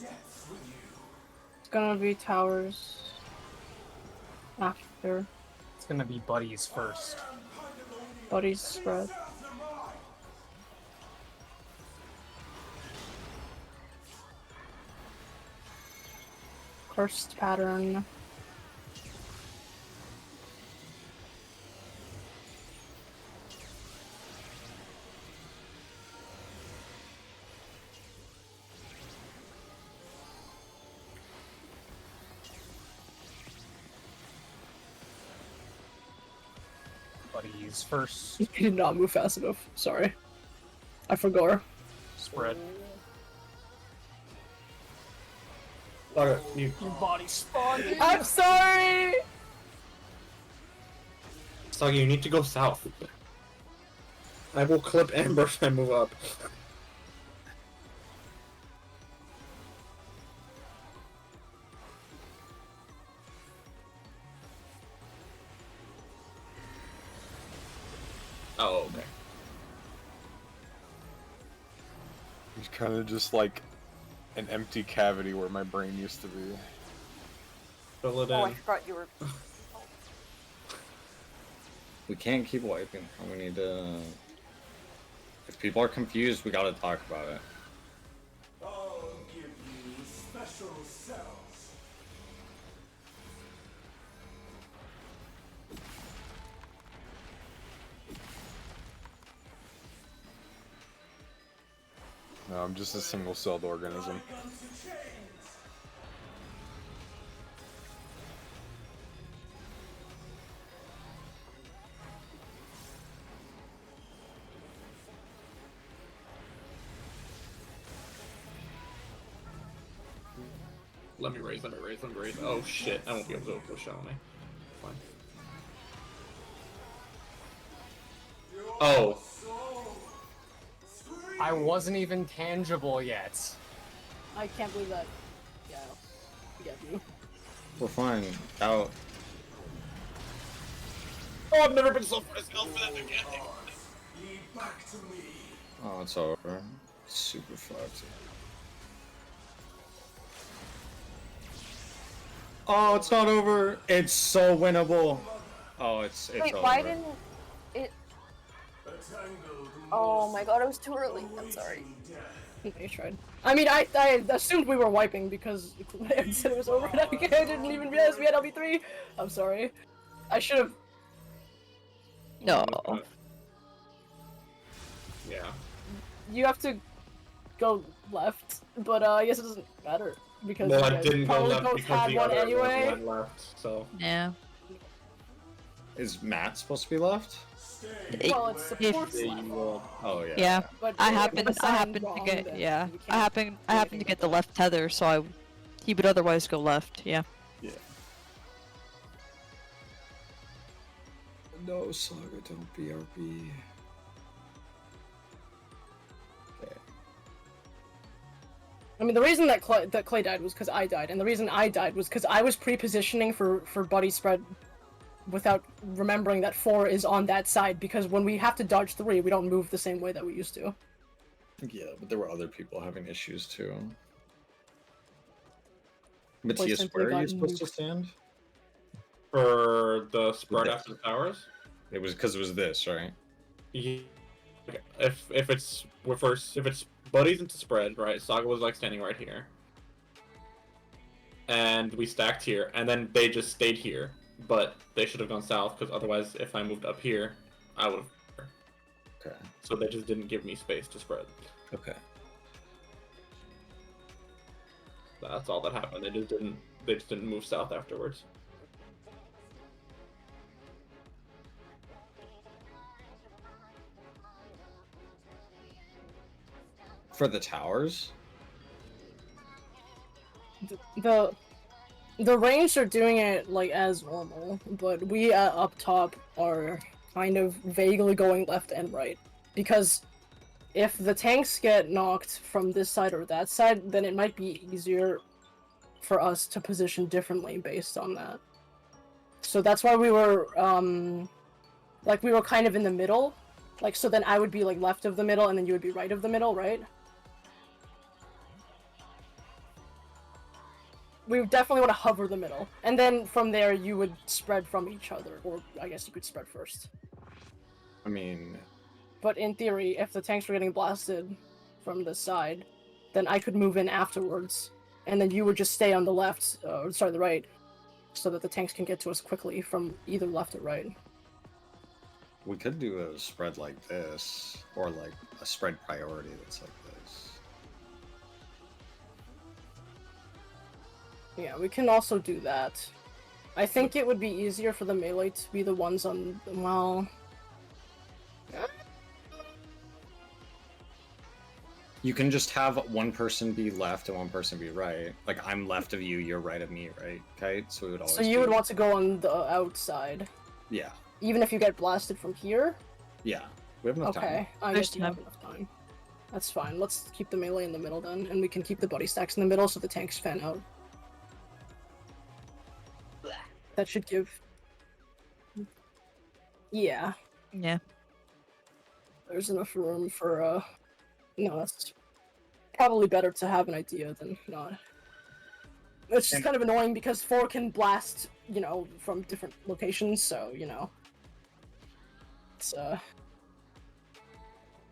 depths with you. It's gonna be towers after It's gonna be buddies first. buddies spread. Cursed pattern. Buddies first. He did not move fast enough. Sorry. I forgot. Spread. Saga, you Your body spawned. I'm sorry! Saga, you need to go south. I will clip Amber if I move up. Oh, okay. It's kind of just like an empty cavity where my brain used to be. Fill it Oh, I in. forgot you were. We can't keep wiping. We need to. If people are confused, we gotta talk about it. I'll give you special cells. No, I'm just a single-celled organism. Guns to chains. Let me raise. Oh shit, I won't be able to push on me. Fine. Oh, I wasn't even tangible yet. I can't believe that. Yeah. I get you. We're fine. Out. oh, I've never been so far for that again. Lead back to me. Oh, it's over. Super fucked. Oh, it's not over. It's so winnable. Oh, it's Wait, over. why didn't it? A tangled Oh my god, it was too early. I'm sorry. I tried. I mean, I assumed we were wiping because I said it was over and I didn't even realize we had LB3. I'm sorry. I should have. No. Yeah. You have to go left, but I guess it doesn't matter because Well, you I guys didn't go probably left both because had the one other anyway. went left. So Yeah. Is Matt supposed to be left? Well, it's supports Yeah, left. you will. Oh yeah. Yeah. But I if happened it's to assigned get wrong, then yeah. we I can't happened do to get anything the left tether, so he would otherwise go left. Yeah. Yeah. No, Saga, don't BRB. Okay. I mean, the reason that Clay died was because I died, and the reason I died was because I was pre-positioning for buddy spread without remembering that 4 is on that side, because when we have to dodge 3, we don't move the same way that we used to. Yeah, but there were other people having issues too. Place Matthias, simply where are you got supposed to nuked. stand? for the spread Yes. after the towers. It was because it was this, right? Yeah. If it's if it's buddies into spread, right? Saga was like standing right here, and we stacked here, and then they just stayed here. But they should have gone south because otherwise, if I moved up here, I would have. Okay. So they just didn't give me space to spread. Okay. That's all that happened. They just didn't move south afterwards. For the towers? The ranged are doing it like as normal, but we up top are kind of vaguely going left and right, because if the tanks get knocked from this side or that side, then it might be easier for us to position differently based on that. So that's why we were like we were kind of in the middle, like so then I would be like left of the middle and then you would be right of the middle, right? we would definitely want to hover the middle, and then from there you would spread from each other, or I guess you could spread first. I mean, But in theory, if the tanks were getting blasted from the side, then I could move in afterwards, and then you would just stay on the left, the right, so that the tanks can get to us quickly from either left or right. we could do a spread like this, or like a spread priority that's like this. Yeah, we can also do that. I think it would be easier for the melee to be the ones on, well... You can just have one person be left and one person be right. Like, I'm left of you, you're right of me, right? Okay, so we would always So you would want to go on the outside. Yeah, Even if you get blasted from here? yeah. We have enough time. Okay, I There's guess you have time. enough time. That's fine. Let's keep the melee in the middle then, and we can keep the buddy stacks in the middle so the tanks fan out. That should give... Yeah, Yeah. there's enough room for, No, that's probably better to have an idea than not. It's just kind of annoying because 4 can blast, you know, from different locations, so, you know. It's,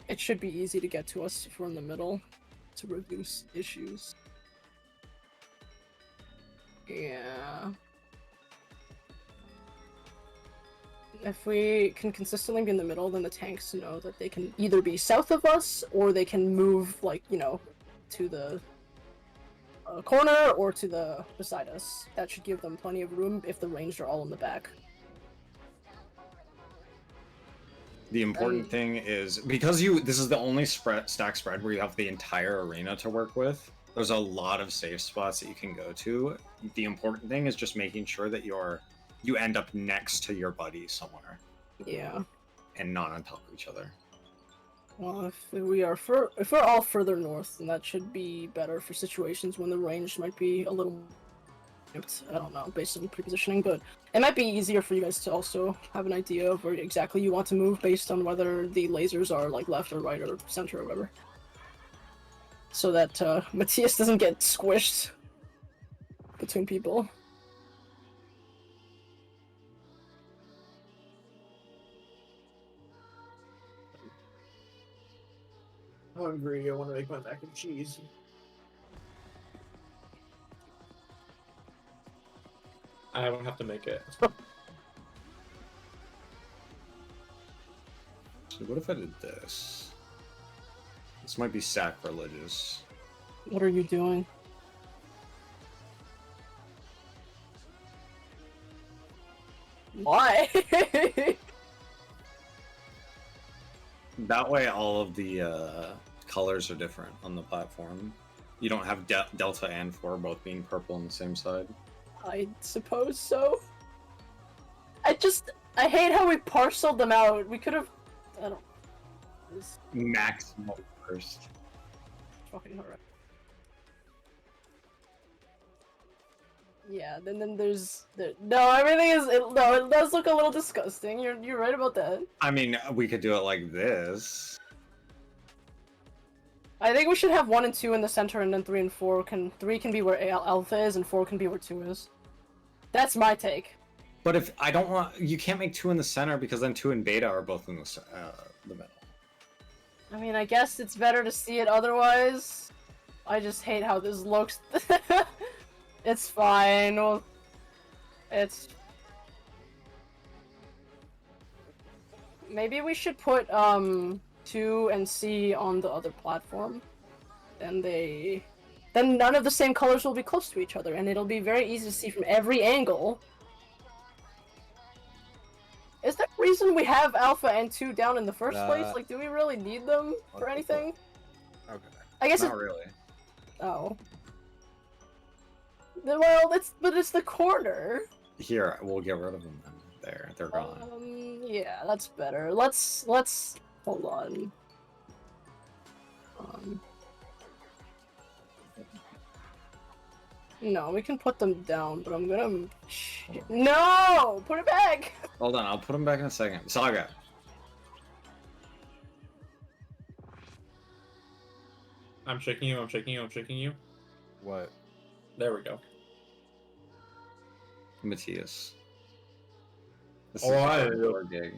it should be easy to get to us if we're in the middle to reduce issues. Yeah. If we can consistently be in the middle, then the tanks know that they can either be south of us, or they can move, like, you know, to the corner or to the beside us. That should give them plenty of room if the ranged are all in the back. The important thing is, because this is the only stack spread where you have the entire arena to work with, there's a lot of safe spots that you can go to. The important thing is just making sure that you end up next to your buddy somewhere. Yeah. And not on top of each other. Well, if we're all further north, then that should be better for situations when the range might be a little... I don't know, based on prepositioning, but it might be easier for you guys to also have an idea of where exactly you want to move based on whether the lasers are like left or right or center or whatever. So that Matthias doesn't get squished between people. Hungry, I want to make my mac and cheese. I don't have to make it. So what if I did this? This might be sacrilegious. What are you doing? Why? That way all of the colors are different on the platform. You don't have Delta and 4 both being purple on the same side. I suppose so. I hate how we parceled them out. We could have... I don't... This Maximal first. fucking horror. Yeah, then there's... No, everything is... No, it does look a little disgusting. You're right about that. I mean, we could do it like this. I think we should have 1 and 2 in the center, and then 3 and 4 can... 3 can be where Alpha is, and 4 can be where 2 is. That's my take. But if I don't want... You can't make 2 in the center, because then 2 and Beta are both in the middle. I mean, I guess it's better to see it otherwise. I just hate how this looks. It's fine. Well, it's... Maybe we should put, 2 and C on the other platform. Then none of the same colors will be close to each other, and it'll be very easy to see from every angle. Is there a reason we have Alpha and 2 down in the first place? Like, do we really need them for anything? Okay. I guess Not really. Oh. Well, it's the corner. Here, we'll get rid of them then. There, they're gone. Yeah, that's better. Let's hold on. No, we can put them down, but I'm gonna... No! Put it back! Hold on, I'll put them back in a second. Saga. I'm shaking you, I'm shaking you, I'm shaking you. What? There we go. Matthias. This Oh, is I just a do. war gig.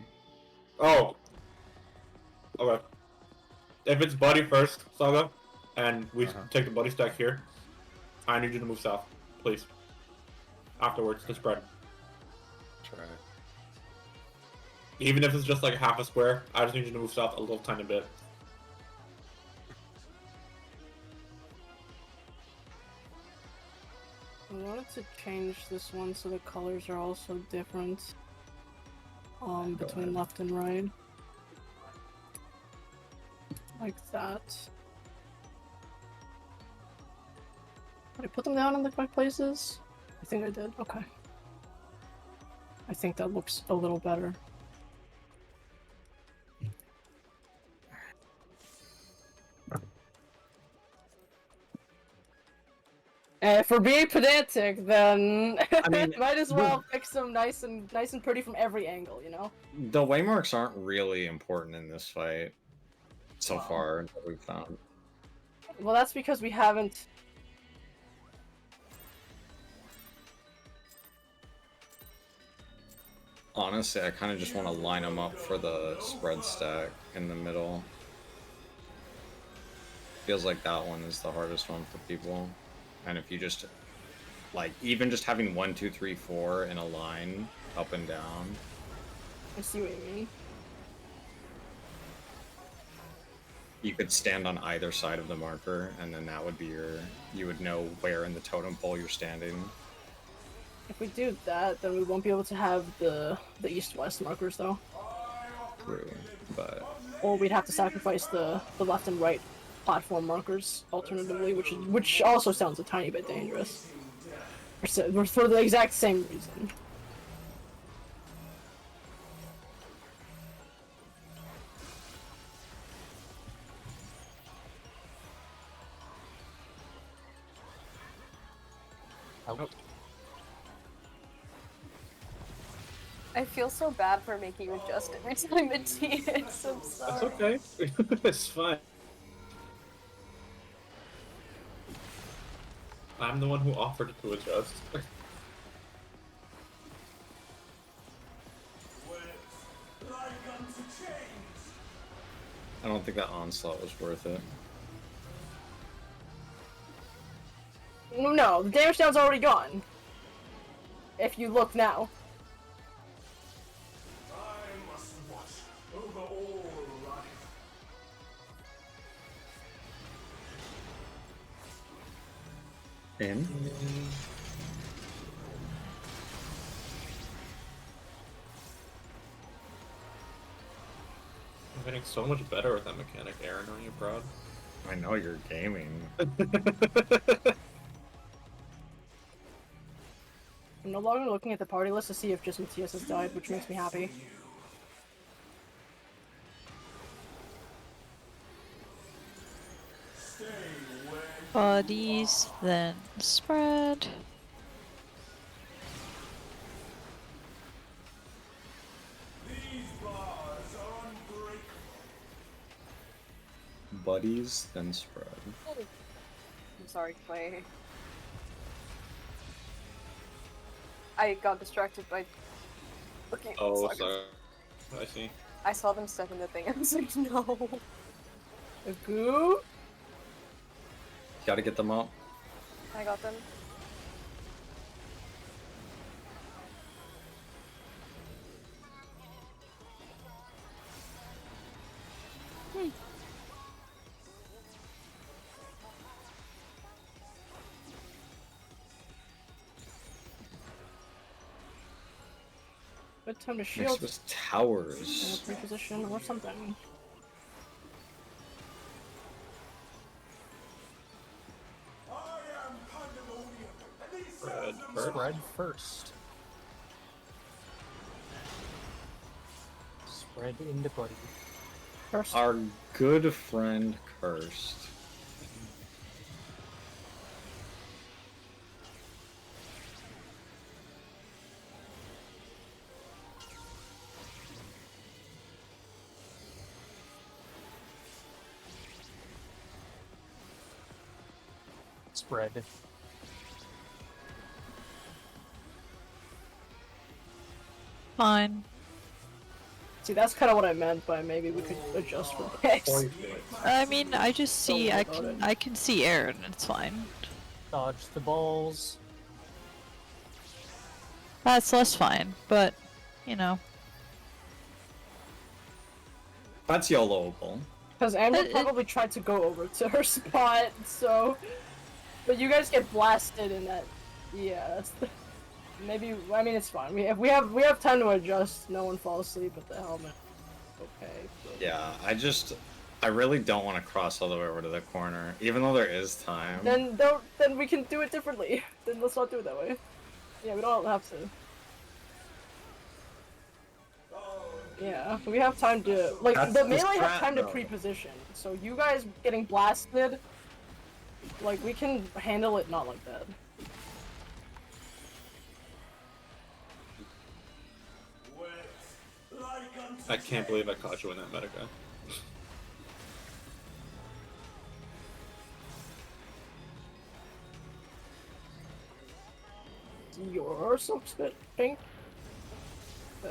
Oh. Okay. If it's buddy first, Saga, and we take the buddy stack here, I need you to move south, please. Afterwards, to spread. Try it. Even if it's just like half a square, I just need you to move south a little tiny bit. I wanted to change this one so the colors are also different. Between left and right. Like that. Did I put them down in the correct places? I think I did. Okay. I think that looks a little better. And if we're being pedantic, then I mean, might as well fix them nice and pretty from every angle, you know? The waymarks aren't really important in this fight so far that we've found. Well, that's because we haven't. Honestly, I kind of just want to line them up for the spread stack in the middle. Feels like that one is the hardest one for people. And if you just, like, even just having 1, 2, 3, 4 in a line, up and down. I see what you mean. You could stand on either side of the marker, and then that would be your, you would know where in the totem pole you're standing. If we do that, then we won't be able to have the east-west markers, though. True, but... Or we'd have to sacrifice the left and right platform markers alternatively, which also sounds a tiny bit dangerous. For the exact same reason. I feel so bad for making you adjust every time it is. I'm sorry. That's okay. It's fine. I'm the one who offered to adjust. I don't think that onslaught was worth it. No, the damage down's already gone. If you look now. I must watch over all life. In? I'm getting so much better with that mechanic, Aaron. Aren't you proud? I know you're gaming. I'm no longer looking at the party list to see if just Matthias has died, which makes me happy. Bodies, then spread. These bars are unbreakable. Buddies, then spread. I'm sorry, Clay. I got distracted by looking at Oh, Saga. sorry. I see. I saw them step in the thing and I was like, no. The goo? Gotta get them up. I got them. Good time to Next shield. was towers. Reposition or something. I am pandemonium, and these Spread cells first. Spread first. Spread into buddy. First. Our good friend cursed. Spread. Fine. See, that's kind of what I meant by maybe we could adjust for picks. I mean, I just see, worry I about can, it. I can see Aaron. It's fine. Dodge the balls. That's less fine, but you know. That's YOLOable. Because Amber It- probably tried to go over to her spot, so. But you guys get blasted in that. Yeah, that's the. Maybe I mean it's fine. We have time to adjust. No one falls asleep at the helmet. Okay. but- Yeah, I really don't want to cross all the way over to the corner, even though there is time. Then we can do it differently. Then let's not do it that way. Yeah, we don't have to. Yeah, we have time to like That's the the melee have strat, time to though. pre-position. So you guys getting blasted, like we can handle it not like that. I can't believe I caught you in that Medica. You're so spit pink. Yeah.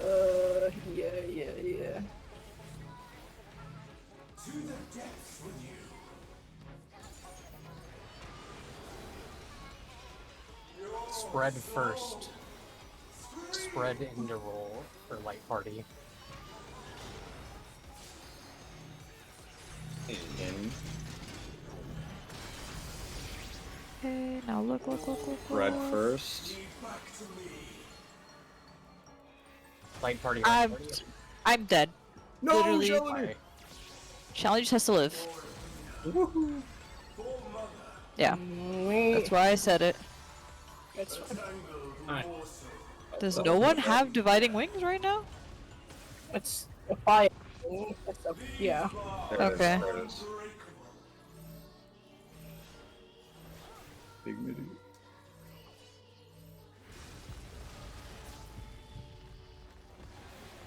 To the depths with you. Spread first. Spread into roll for light party. In Okay, now look. red first. Back to me. Light party. Light party. I'm dead. No, Literally. Shelly! Alright. Shelly just has to live. Full mother. Yeah, We. that's why I said it. It's fine. Alright. Does no one have dividing wings right now? It's a fire. It's a, yeah. There it is, Okay. there it is. Big midi.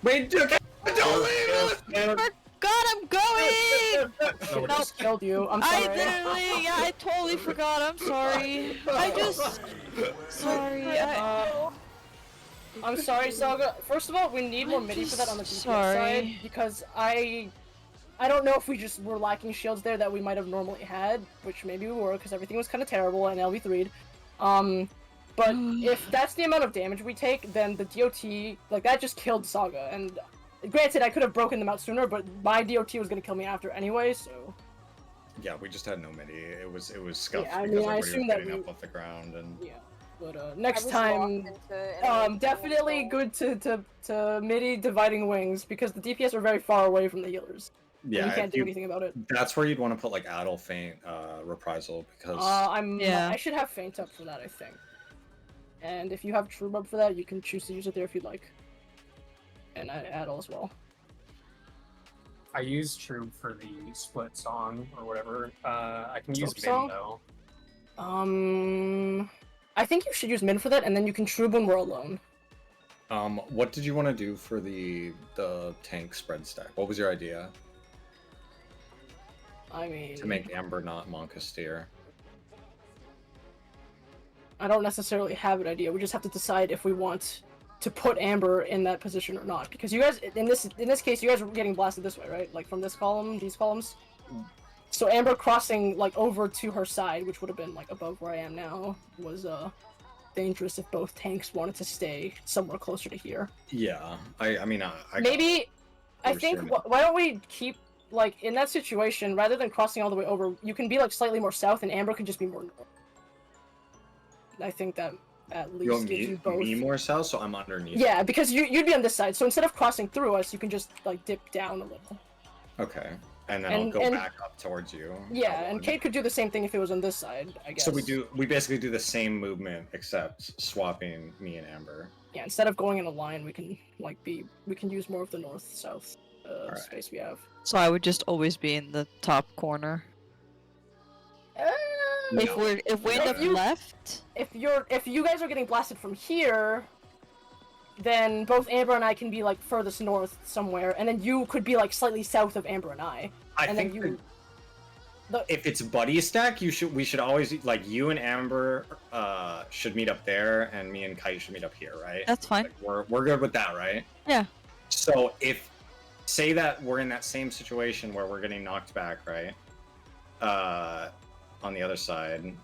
Wait, okay, don't leave us! God, I'm going! No, Nope. just killed you. I'm I sorry. literally, I totally forgot. I'm sorry. Sorry. I'm sorry, Saga. First of all, we need more midi for that on the DPS sorry. side because I don't know if we just were lacking shields there that we might have normally had, which maybe we were because everything was kind of terrible and LV3'd. But if that's the amount of damage we take, then the DOT, like that just killed Saga. And granted, I could have broken them out sooner, but my DOT was gonna kill me after anyway, so. Yeah, we just had no midi. It was scuffed Yeah, I because mean, I everybody assume was that getting we- up off the ground and Yeah. But I next was time, locked into enemy definitely control. good to midi dividing wings because the DPS are very far away from the healers. And yeah, you can't if do you- anything about it. that's where you'd want to put like Addle Feint reprisal because Yeah. I should have feint up for that, I think. And if you have true rub for that, you can choose to use it there if you'd like. And I add all as well. I use True for the split song or whatever. I can use Split song? Min though. I think you should use min for that, and then you can true when we're alone. what did you want to do for the tank spread stack? What was your idea I mean, to make Amber not Monka steer? I don't necessarily have an idea. We just have to decide if we want to put Amber in that position or not. Because you guys, in this case, you guys are getting blasted this way, right? Like from this column, these columns. So Amber crossing like over to her side, which would have been like above where I am now, was dangerous if both tanks wanted to stay somewhere closer to here. Yeah, I mean, I Maybe, I think, understand. why don't we keep like in that situation rather than crossing all the way over, you can be like slightly more south, and Amber can just be more north. I think that at you least want gives you both. me more south, so I'm underneath. Yeah, because you'd be on this side, so instead of crossing through us, you can just like dip down a little. Okay, and then And- I'll go and- back up towards you. Yeah, That and one. Kate could do the same thing if it was on this side, I guess. So we basically do the same movement except swapping me and Amber. Yeah, instead of going in a line, we can use more of the north-south Alright. space we have. So I would just always be in the top corner. If No. we're in If the you- left, If you guys are getting blasted from here, then both Amber and I can be like furthest north somewhere, and then you could be like slightly south of Amber and I. I And think then you if it's buddy stack, we should always like you and Amber should meet up there, and me and Kite should meet up here, right? That's fine. Like, we're good with that, right? Yeah. So if say that we're in that same situation where we're getting knocked back, right? On the other side,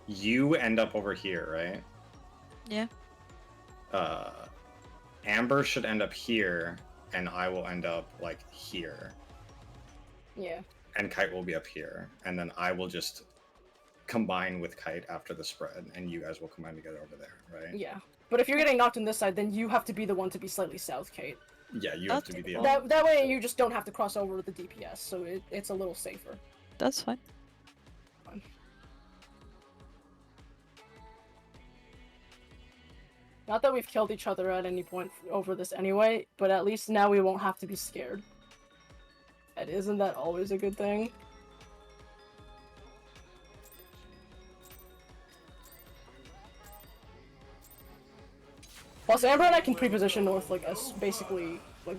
you end up over here, right? Yeah. Amber should end up here, and I will end up like here, Yeah. and Kite will be up here, and then I will just combine with Kite after the spread, and you guys will combine together over there, right? Yeah. But if you're getting knocked on this side, then you have to be the one to be slightly south, Kate. Yeah, you have to be the That way you just don't have to cross over with the DPS, so it's a little safer. That's fine. Not that we've killed each other at any point over this anyway, but at least now we won't have to be scared. And isn't that always a good thing? Plus, Amber and I can pre-position north, like, basically, like,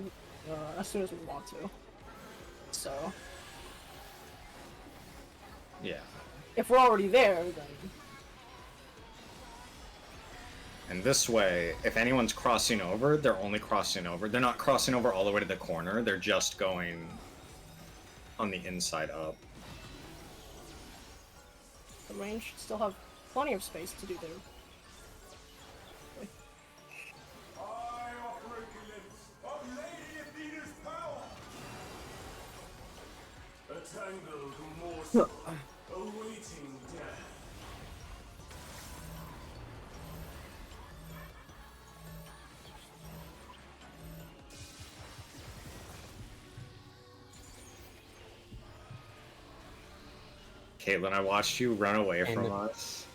as soon as we want to. So... Yeah. If we're already there, then... And this way, if anyone's crossing over, they're only crossing over. They're not crossing over all the way to the corner. They're just going on the inside up. The range should still have plenty of space to do their... I offer a glimpse of Lady Athena's power. A tangled morsel awaiting death. Caitlin, I watched you run away from And- us,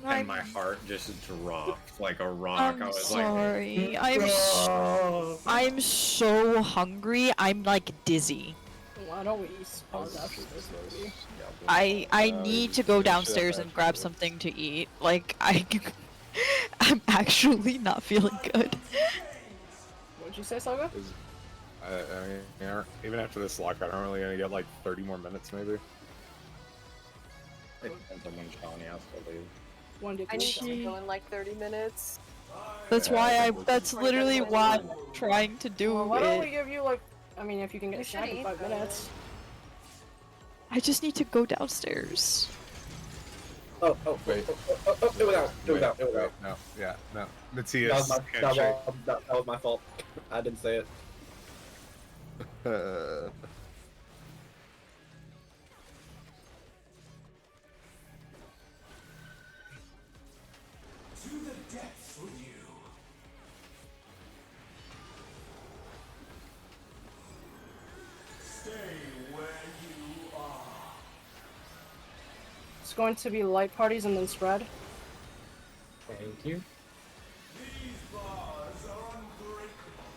and my heart just dropped like a rock. I'm I was sorry. like, I'm so hungry. I'm like dizzy. Why don't we pause after this movie? I need to go downstairs and grab something to eat. Like I'm actually not feeling good. What'd you say, Saga? I mean, even after this lockout, I'm only gonna get like 30 more minutes, maybe. it depends on when Johnny has to leave. When did I need you to go in like 30 minutes. That's why that's literally why I'm trying to do Well, why don't we it. give you, like, I mean, if you can get You a snack should in eat 5 though. minutes. I just need to go downstairs. Oh, Wait. it was out. It was out. It was out. No, yeah, no. That was, Matthias, my, handshake. that was my fault. I didn't say it. To the depths with you. Stay where you are. It's going to be light parties and then spread. Thank you. These bars are unbreakable.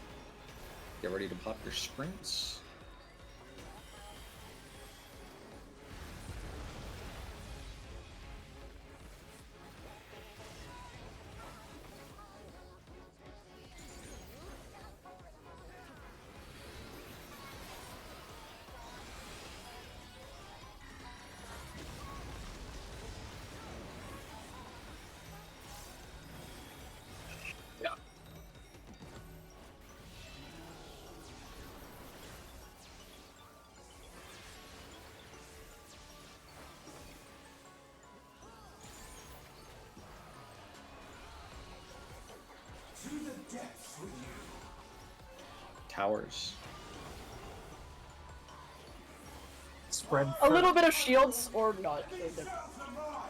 Get ready to pop your sprints. To the depths with you. Towers. Spread. A little bit of shields, or not. Don't worry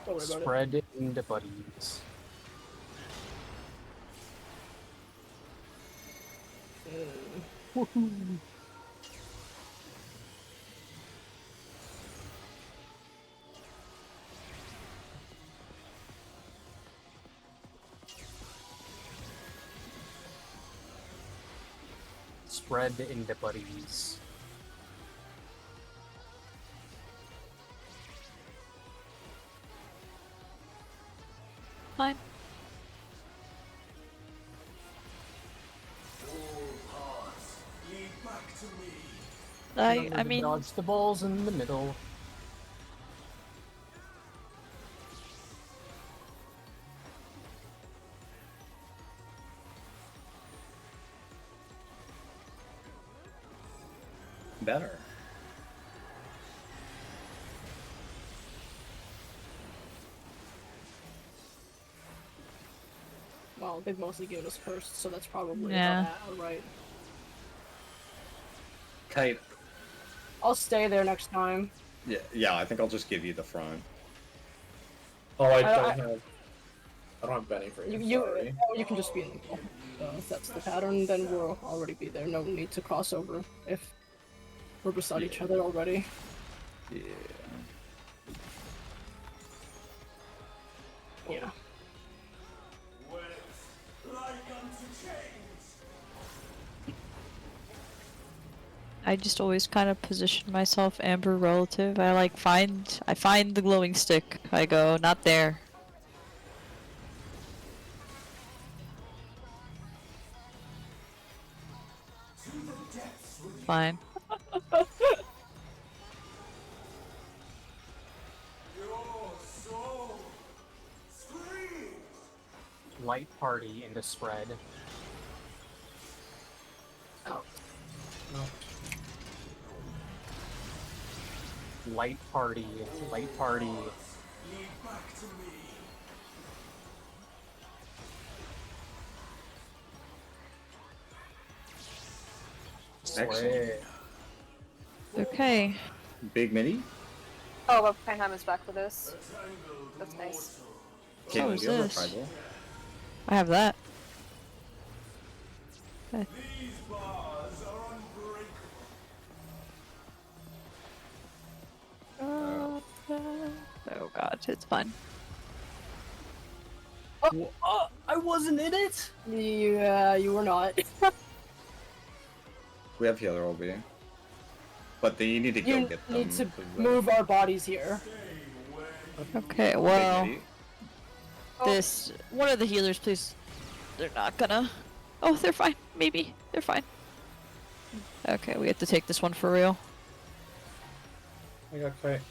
about it. Spread into buddies. Spread into buddies. Fine. All paths lead back I to mean, dodge the balls in the middle. Better. Well, they've mostly given us first, so that's probably Yeah. right. Kite. I'll stay there next time. Yeah, I think I'll just give you the front. Oh, I I don't have Benny for you. You can just be in the middle. If that's the pattern, then we'll already be there. No need to cross over if we're beside each other already. Yeah. Yeah. Wet like unto chains. I just always kind of position myself amber relative. I find the glowing stick. I go, not there. Fine. Your soul screams. Light party into spread. Oh. Light party. Light party. Lead back to me. Slay. Okay. Big mini? Oh, well, Pineham is back for this. Tangled That's nice. Caitlin, Oh, is do you have a this? tribal? I have that. These bars are unbreakable. Oh god, it's fine. Oh, I wasn't in it? You were not. We have healer OB. But then you need to go You get them. need to 'cause, move our bodies here. Okay, Big well, mini? this one of the healers, please. They're not gonna. Oh, they're fine. Maybe they're fine. Okay, we have to take this one for real. I got Kite.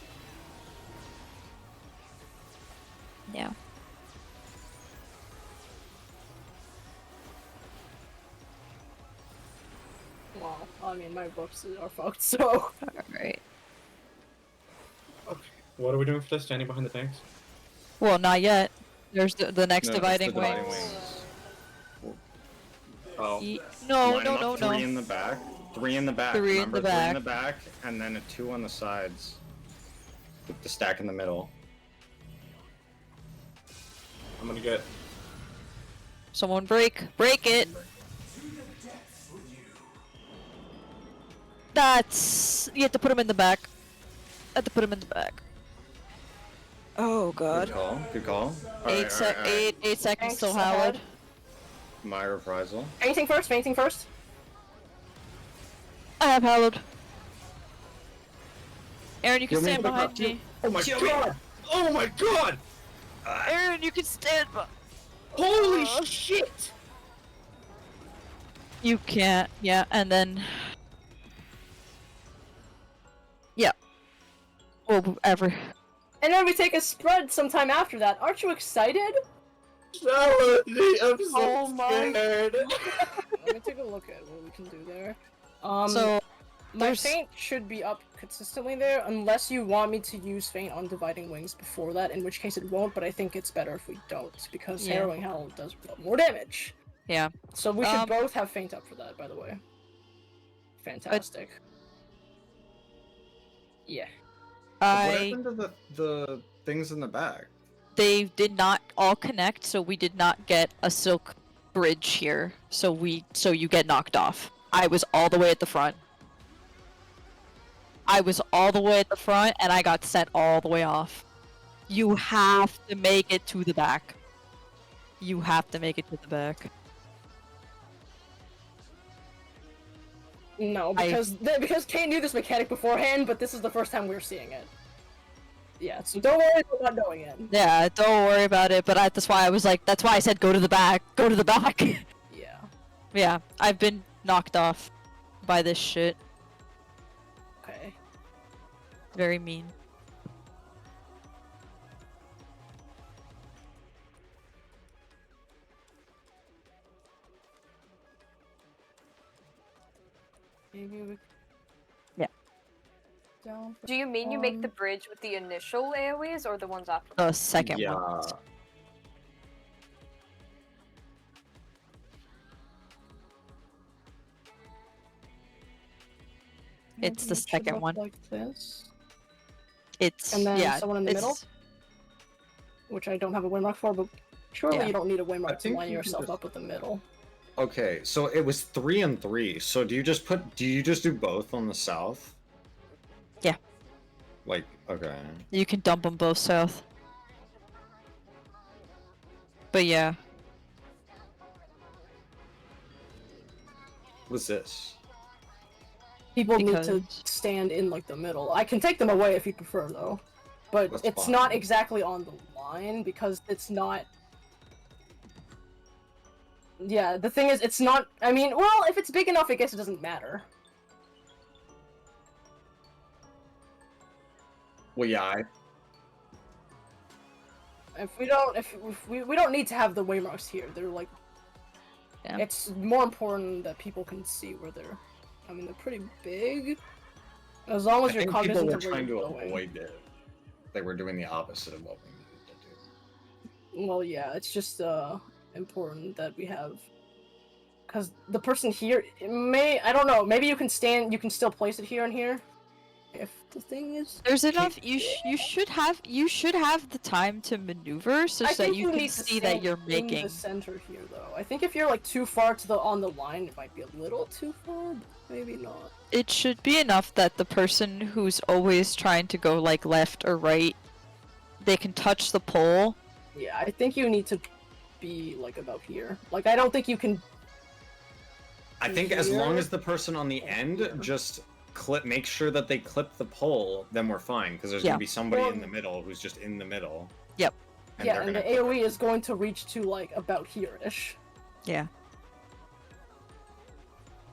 Yeah. Well, I mean, my books are fucked, so. Alright. Okay. What are we doing for this? Standing behind the tanks? Well, not yet. There's the next No, it's dividing the dividing wings. Oh. No, Line no, them no, up, no. 3 in the back. 3 in the back. 3 in Remember, the 3 in back. the back, and then a 2 on the sides. With the stack in the middle. I'm gonna get. Someone break it. That's you have to put him in the back. Have to put him in the back. Oh god. Good call. Good call. Eight seconds Thanks, still ahead. Howard. My reprisal. Anything first? Anything first? I have Hallowed. Aaron, you can Kill me. stand behind me. Oh my god! Oh my god! Aaron, you can stand behind. Holy shit! You can't. Yeah, and then. Yeah. Well, ever. And then we take a spread sometime after that. Aren't you excited? I'm so Oh my- scared. Let me take a look at what we can do there. So My there's- feint should be up consistently there, unless you want me to use feint on dividing wings before that, in which case it won't, but I think it's better if we don't, because Yeah. Harrowing Hell does more damage. Yeah. So we should both have feint up for that, by the way. Fantastic. Yeah. What I happened to the things in the back? they did not all connect, so we did not get a silk bridge here. So you get knocked off. I was all the way at the front. And I got sent all the way off. You have to make it to the back. You have to make it to the back. No, because Kate knew this mechanic beforehand, but this is the first time we're seeing it. Yeah, so don't worry about not knowing it. Yeah, don't worry about it. But that's why I was like, that's why I said go to the back. Go to the back. Yeah. Yeah, I've been knocked off by this shit. Very mean. Maybe we... Yeah. Down. Do you mean you make the bridge with the initial AoEs or the ones after? The second Yeah. one. It's the Maybe it should second look one. Like this. It's And then yeah. someone in the middle? it's- Which I don't have a waymark for, but surely Yeah. you don't need a I waymark to think line you can yourself just- up with the middle. Okay, so it was 3 and 3. So do you just do both on the south? Yeah. Like, okay. You can dump them both south. But yeah, What's this? People Because- need to stand in like the middle. I can take them away if you prefer, though. But That's it's fine. not exactly on the line because it's not. Yeah, the thing is, it's not. I mean, well, if it's big enough, I guess it doesn't matter. Well, yeah, If we don't, if we don't need to have the waymarks here. They're like. Yeah. It's more important that people can see where they're. I mean, they're pretty big. As long as I you're think people cognizant were of where trying to you're going. avoid it. They were doing the opposite of what we needed to do. Well, yeah, it's just important that we have, because the person here I don't know, maybe you can still place it here and here, if the thing is. there's enough. You should have the time to maneuver such I that think you can need to see that stand you're in making. the center here, though. I think if you're like too far on the line, it might be a little too far, but maybe not. It should be enough that the person who's always trying to go like left or right, they can touch the pole. Yeah, I think you need to be like about here. Like, I don't think you can. I think as long Here? as the person on the end Here. just make sure that they clip the pole, then we're fine. Because there's Yeah. gonna be somebody Well- in the middle who's just in the middle. Yep. And Yeah, they're and gonna the clip AoE it. is going to reach to like about here-ish. Yeah.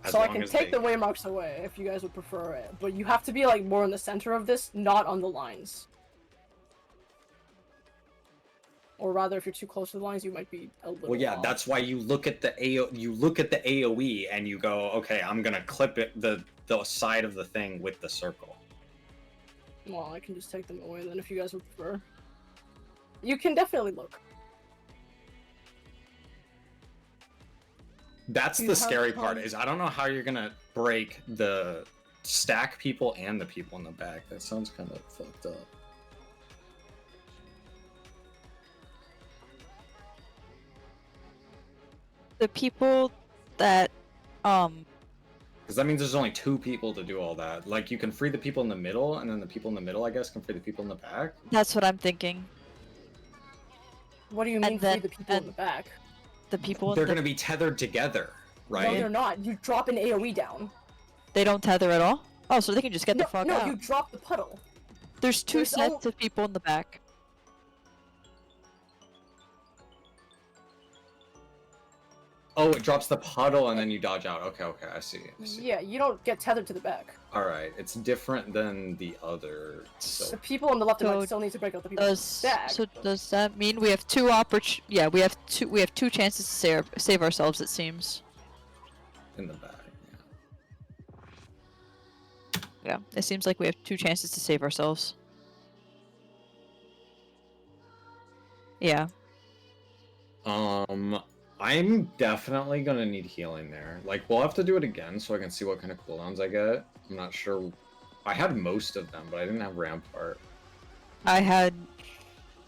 As So I long can as take they- the waymarks away if you guys would prefer it, but you have to be like more in the center of this, not on the lines. Or rather, if you're too close to the lines, you might be a little. Well, yeah, off. that's why you look at the AoE and you go, okay, I'm gonna clip it the side of the thing with the circle. Well, I can just take them away then if you guys would prefer. You can definitely look. That's You the have scary part. time. Is I don't know how you're gonna break the stack people and the people in the back. That sounds kind of fucked up. The people that Because that means there's only 2 people to do all that. Like, you can free the people in the middle, and then the people in the middle, I guess, can free the people in the back. that's what I'm thinking. What do you And mean free then- the people in and- the back? The people They're in the, gonna be tethered together, No, right? they're not. You drop an AoE down. they don't tether at all. Oh, so they can just get No, the fuck no, out. you drop the puddle. There's 2 there's sets of people in the back. Oh, it drops the puddle, and then you dodge out. Okay, I see. Yeah, you don't get tethered to the back. All right, it's different than the other. The So people on the left and So right still need to break out the people in the back. So does that mean we have 2 Yeah, we have two chances to save ourselves. It seems. in the back. Yeah, it seems like we have 2 chances to save ourselves. Yeah. I'm definitely gonna need healing there. Like, we'll have to do it again so I can see what kind of cooldowns I get. I'm not sure. I had most of them, but I didn't have Rampart. I had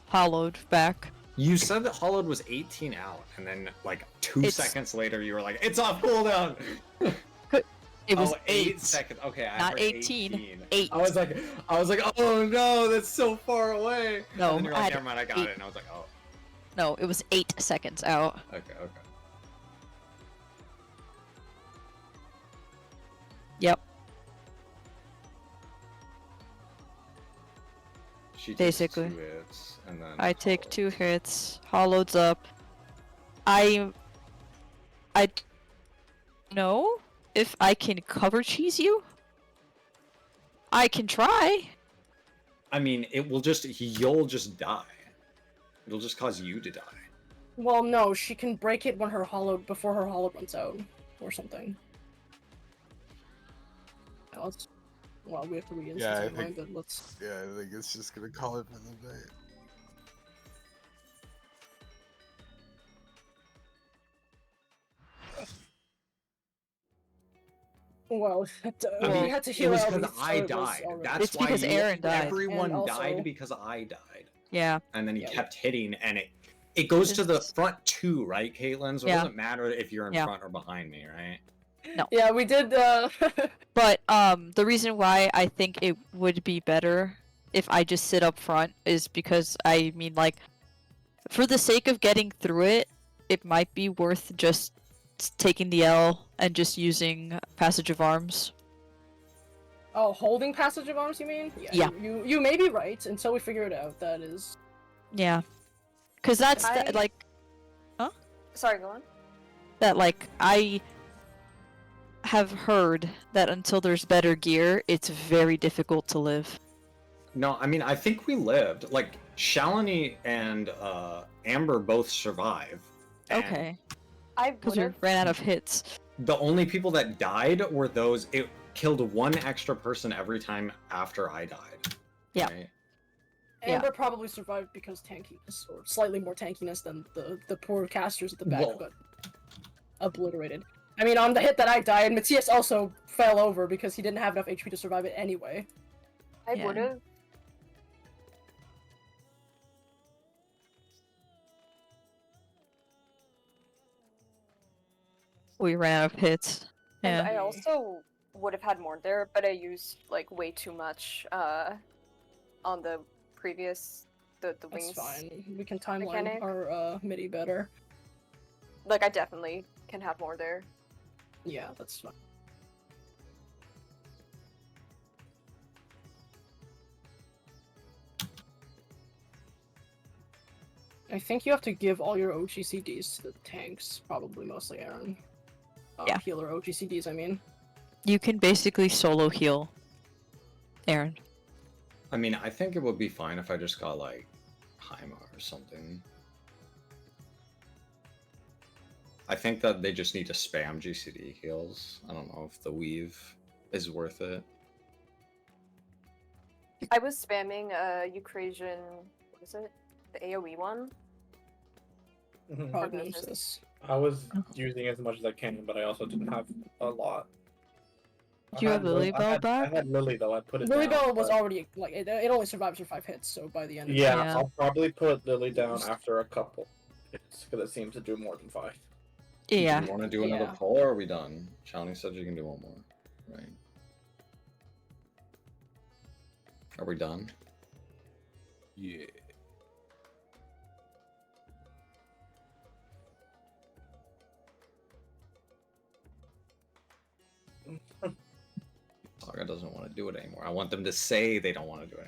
hollowed back. You said that Hollowed was 18 out, and then like 2 It's- seconds later, you were like, "It's off cooldown." It was 8 seconds. Okay, I Not heard 18. 8. I was like, "Oh no, that's so far away." No, and then you're I like, had "Never mind, I got 8. it." And I was like, "Oh, No, it was 8 seconds out. okay." Yep. She takes Basically. 2 hits, and then I take Hollowed. 2 hits. Hollowed's up. I know if I can cover cheese you. I can try. I mean, you'll just die. It'll just cause you to die. Well, no, she can break it when before her hollow runs out, or something. Well, we have to re-instance Yeah, I anyway, think- but let's... Yeah, I think it's just gonna call it for the day. Well, we had to it heal was Albie, because so I it was died. already- That's It's why because Aaron died. everyone And also- died because I died. Yeah. And then he Yeah, kept hitting, and it goes to the It's- front two, right, Caitlin? So it Yeah. doesn't matter if you're in Yeah. front or behind me, right? Yeah, we did, But the reason why I think it would be better if I just sit up front is because I mean, like, for the sake of getting through it, it might be worth just taking the L and just using Passage of Arms. Oh, holding Passage of Arms, you mean? Yeah. You may be right, until we figure it out, that is... Yeah, because that's I- like Sorry, go on. that. Like I have heard that until there's better gear, it's very difficult to live. No, I mean, I think we lived. Like, Shalini and Amber both survive. and Okay, I because would we have. ran out of hits. The only people that died were those. It killed one extra person every time after I died. Yeah. right? Yeah. Amber probably survived because tankiness, or slightly more tankiness than the poor casters at the back Well- who got obliterated. I mean, on the hit that I died, Matthias also fell over because he didn't have enough HP to survive it anyway. I Yeah. would have. We ran out of hits. And Yeah. I also would have had more there, but I used like way too much on the previous the That's wings. fine. We can timeline mechanic. our MIDI better. Like I definitely can have more there. Yeah, that's fine. I think you have to give all your OGCDs to the tanks, probably mostly Aaron. Yeah. Healer OGCDs, I mean. You can basically solo heal, Aaron. I mean, I think it would be fine if I just got, like, Haima or something. I think that they just need to spam GCD heals. I don't know if the weave is worth it. I was spamming Ukrainian, what is it? The AoE one? Prognosis. I was using as much as I can, but I also didn't have a lot. Do you have Lily Bell back? I had Lily though. I put it. Lily down, Bell was but- already, like, it only survives for 5 hits, so by the end of Yeah, Yeah. I'll probably put Lily down after a couple hits because it seems to do more than 5. Yeah. Do you want to do another Yeah. poll, or are we done? Shalini said you can do one more, right? Are we done? Yeah. Saga doesn't want to do it anymore. I want them to say they don't want to do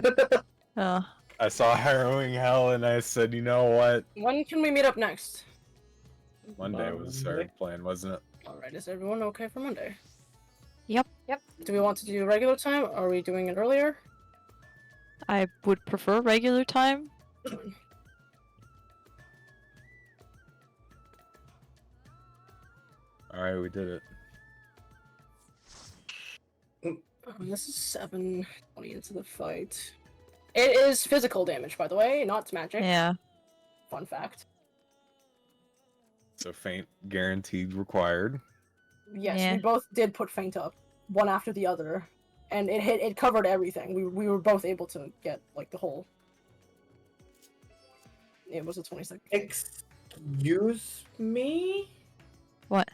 it anymore. I saw Harrowing Hell and I said, you know what? When can we meet up next? Monday was our plan, wasn't it? Alright, is everyone okay for Monday? Yep. Yep. Do we want to do regular time? Or are we doing it earlier? I would prefer regular time. Alright, we did it. This is 7:20 into the fight. It is physical damage, by the way, not magic. Yeah. Fun fact. So faint guaranteed required. Yes, Yeah. we both did put feint up, one after the other, and it covered everything. We were both able to get like the whole. It was a 20-second. Excuse me? What?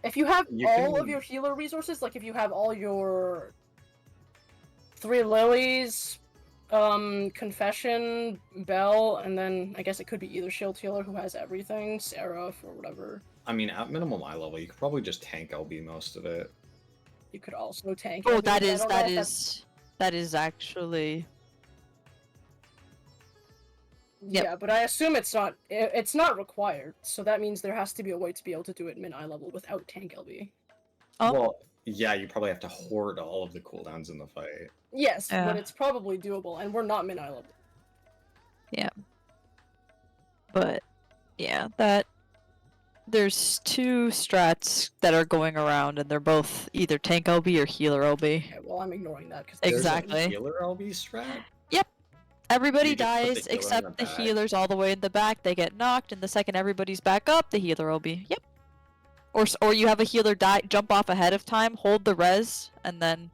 If you have You all can- of your healer resources, like if you have all your 3 lilies, confession, bell, and then I guess it could be either shield healer who has everything, seraph or whatever. I mean, at minimum eye level, you could probably just tank LB most of it. You could also tank. Oh, it, that but I is don't know that if that's- is actually. Yep. Yeah, but I assume it's not required, so that means there has to be a way to be able to do it min eye level without tank LB. Oh. Well, yeah, you probably have to hoard all of the cooldowns in the fight. Yes, Yeah. but it's probably doable, and we're not mid-eye level. But yeah, that there's two strats that are going around, and they're both either tank LB or healer LB. Okay, well, I'm ignoring that because Exactly. There's a healer LB strat? Everybody You just put the dies healer in except the the back. healers all the way in the back. They get knocked, and the second everybody's back up, the healer will be. Yep. Or you have a healer die, jump off ahead of time, hold the res, and then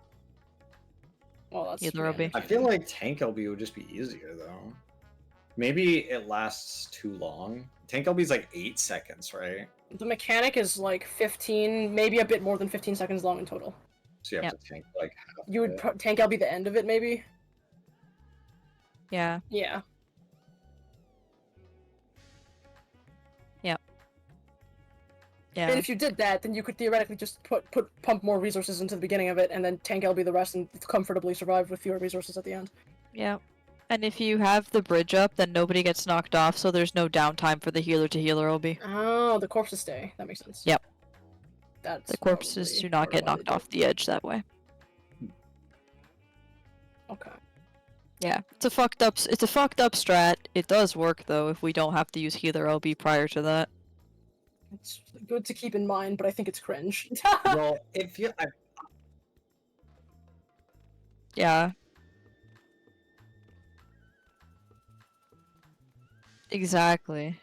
well, that's Healer pretty LB. I feel entertaining. like tank LB would just be easier though. Maybe it lasts too long. Tank LB is like 8 seconds, right? The mechanic is like 15, maybe a bit more than 15 seconds long in total. So you have to tank like half. You would of it. tank LB the end of it, maybe? yeah. Yeah. Yeah. And if you did that, then you could theoretically just pump more resources into the beginning of it, and then tank LB the rest and comfortably survive with fewer resources at the end. Yeah. And if you have the bridge up, then nobody gets knocked off, so there's no downtime for the healer to healer LB. Oh, the corpses stay. That makes sense. Yep. That's The corpses probably do not part get of why they knocked do off the edge that way. it. Okay. Yeah, it's a fucked up strat. It does work though if we don't have to use healer LB prior to that. It's good to keep in mind, but I think it's cringe. Well, if you, Yeah. Exactly.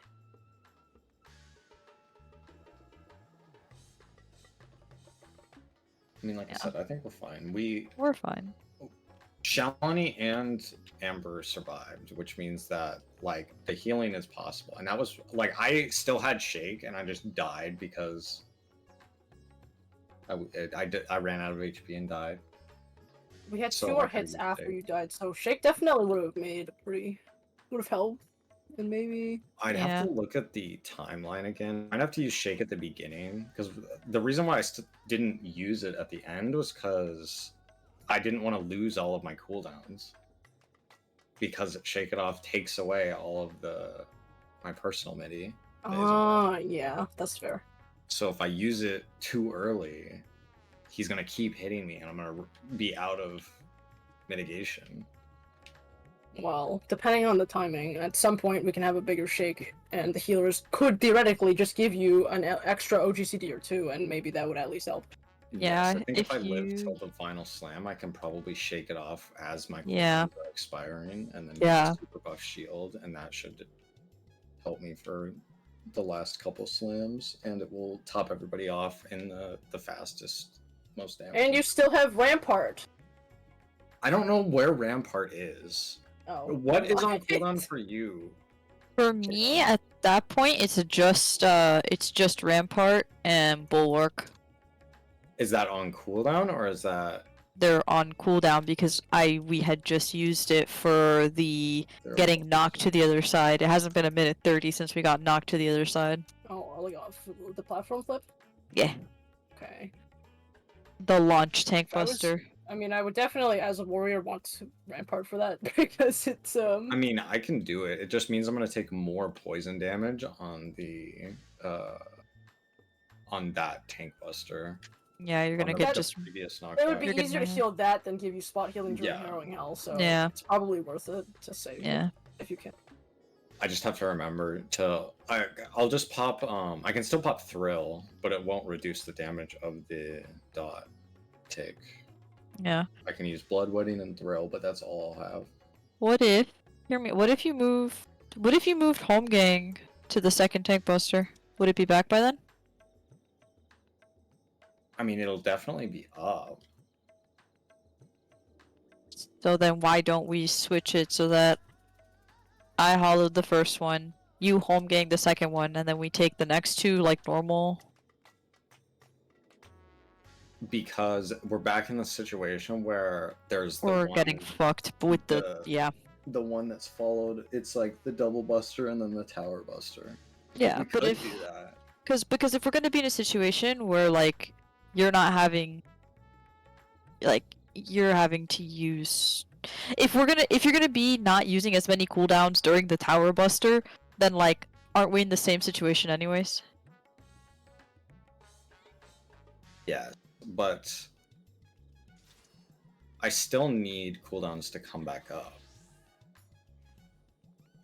I mean, like Yeah. I said, I think we're fine. We're fine. Shalani and Amber survived, which means that like the healing is possible. And that was like I still had shake, and I just died because I ran out of HP and died. We had So two more I could've hits used after Shake. you died, so Shake definitely would have made a pretty... would have helped. And maybe... I'd Yeah. have to look at the timeline again. I'd have to use shake at the beginning because the reason why I didn't use it at the end was because I didn't want to lose all of my cooldowns. Because shake it off takes away all of my personal MIDI. Yeah, that's fair. So if I use it too early, he's gonna keep hitting me, and I'm gonna be out of mitigation. Well, depending on the timing, at some point we can have a bigger Shake, and the healers could theoretically just give you an extra OGCD or two, and maybe that would at least help. Yeah, I think if I if live you- till the final slam, I can probably shake it off as my Yeah. cooldowns are expiring, and then Yeah. use super buff shield, and that should help me for the last couple slams, and it will top everybody off in the fastest, most damage. And you still have Rampart! I don't know where Rampart is. Oh. What is on What? cooldown for you? For me, at that point, it's just Rampart and Bulwark. Is that on cooldown, or is that They're on cooldown because we had just used it for the getting knocked to the other side. It hasn't been a minute 30 since we got knocked to the other side. Oh, like the platform flip? Yeah, Okay. the launch tank If I was- buster. I mean, I would definitely, as a warrior, want Rampart for that, because it's, I mean, I can do it. It just means I'm gonna take more poison damage on on that tank buster. Yeah, you're gonna on get the just previous It would knockback. be You're gonna- easier to heal that than give you spot healing during Yeah. Harrowing Hell, so Yeah. it's probably worth it to save it, yeah. if you can. I just have to remember to. I'll just pop. I can still pop thrill, but it won't reduce the damage of the dot tick. Yeah. I can use bloodwetting and thrill, but that's all I'll have. What if? Hear me. What if you moved Home Gang to the second tank buster? Would it be back by then? I mean, it'll definitely be up. So then why don't we switch it so that I hollowed the first one, you Home Gang the second one, and then we take the next two like normal? Because we're back in the situation where there's the We're one, getting fucked with the- yeah. the one that's followed. It's like the double buster and then the tower buster. Yeah, we but could if do that. because if we're gonna be in a situation where like you're not having like you're having to use if you're gonna be not using as many cooldowns during the tower buster, then like aren't we in the same situation anyways? Yeah. but I still need cooldowns to come back up.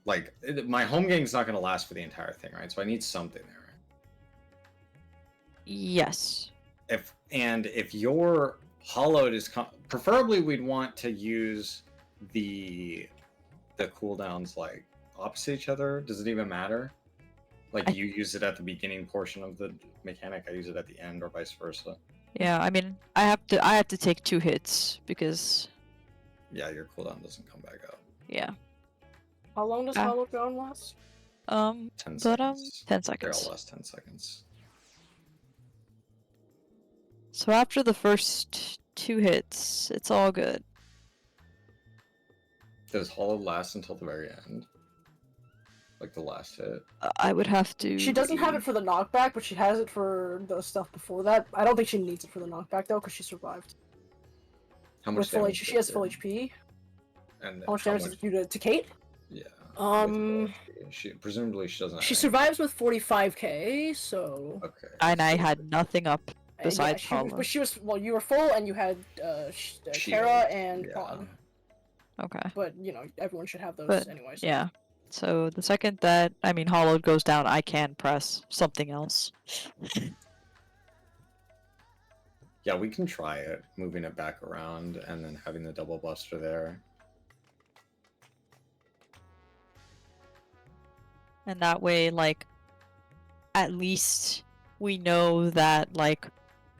Like, my home gang's not going to last for the entire thing, right? So I need something there. Yes. If your hollowed is preferably we'd want to use the cooldowns like opposite each other. Does it even matter? Like you use it at the beginning portion of the mechanic, I use it at the end, or vice versa. Yeah, I mean, I have to take 2 hits because Yeah, your cooldown doesn't come back up. yeah. How long does Hollow Ground last? 10 10 seconds. 10 They seconds. all last 10 seconds. So after the first 2 hits, it's all good. Does hollow last until the very end? Like the last hit? I would have to. She doesn't have it for the knockback, but she has it for the stuff before that. I don't think she needs it for the knockback though, because she survived. How With much full damage she has does full it? HP. And How much damage does it do to Kate? Yeah. Um, She presumably she doesn't. She have survives with 45k, so. any. Okay. And I had nothing up besides yeah, Hollow. but she was you were full, and you had Shield, Kara and yeah. Pog. Okay. But you know everyone should have those But anyways. yeah. So the second that Hollowed goes down, I can press something else. Yeah, we can try it, moving it back around and then having the double buster there. And that way, like, at least we know that, like,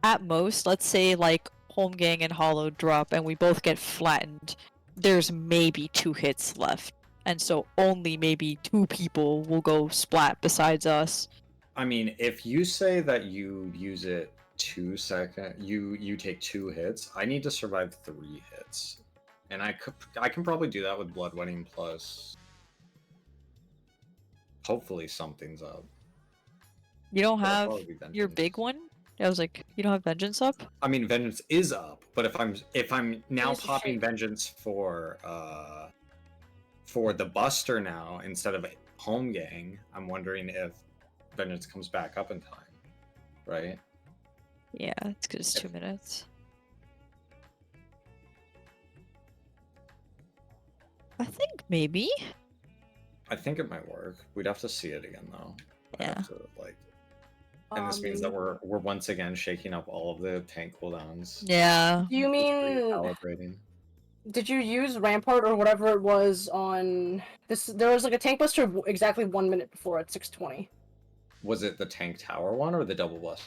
at most, let's say, like, Home Gang and Hollow drop and we both get flattened, there's maybe 2 hits left. And so only maybe 2 people will go splat besides us. I mean, if you say that you use it 2 seconds, you take 2 hits, I need to survive 3 hits. And I can probably do that with Blood Wedding plus. Hopefully something's up. You don't That'll have probably be your Vengeance. big one? I was like, you don't have Vengeance up? I mean, Vengeance is up, but if I'm now It's a popping shame. Vengeance for the Buster now instead of Home Gang, I'm wondering if Vengeance comes back up in time, right? Yeah, it's because it's 2 minutes. I think maybe. I think it might work. We'd have to see it again though. I'd Yeah. have to, and this means that we're once again shaking up all of the tank cooldowns. Yeah. Do you mean? Recalibrating. Did you use Rampart or whatever it was on this? There was like a tank buster exactly 1 minute before at 6:20. Was it the tank tower one or the double buster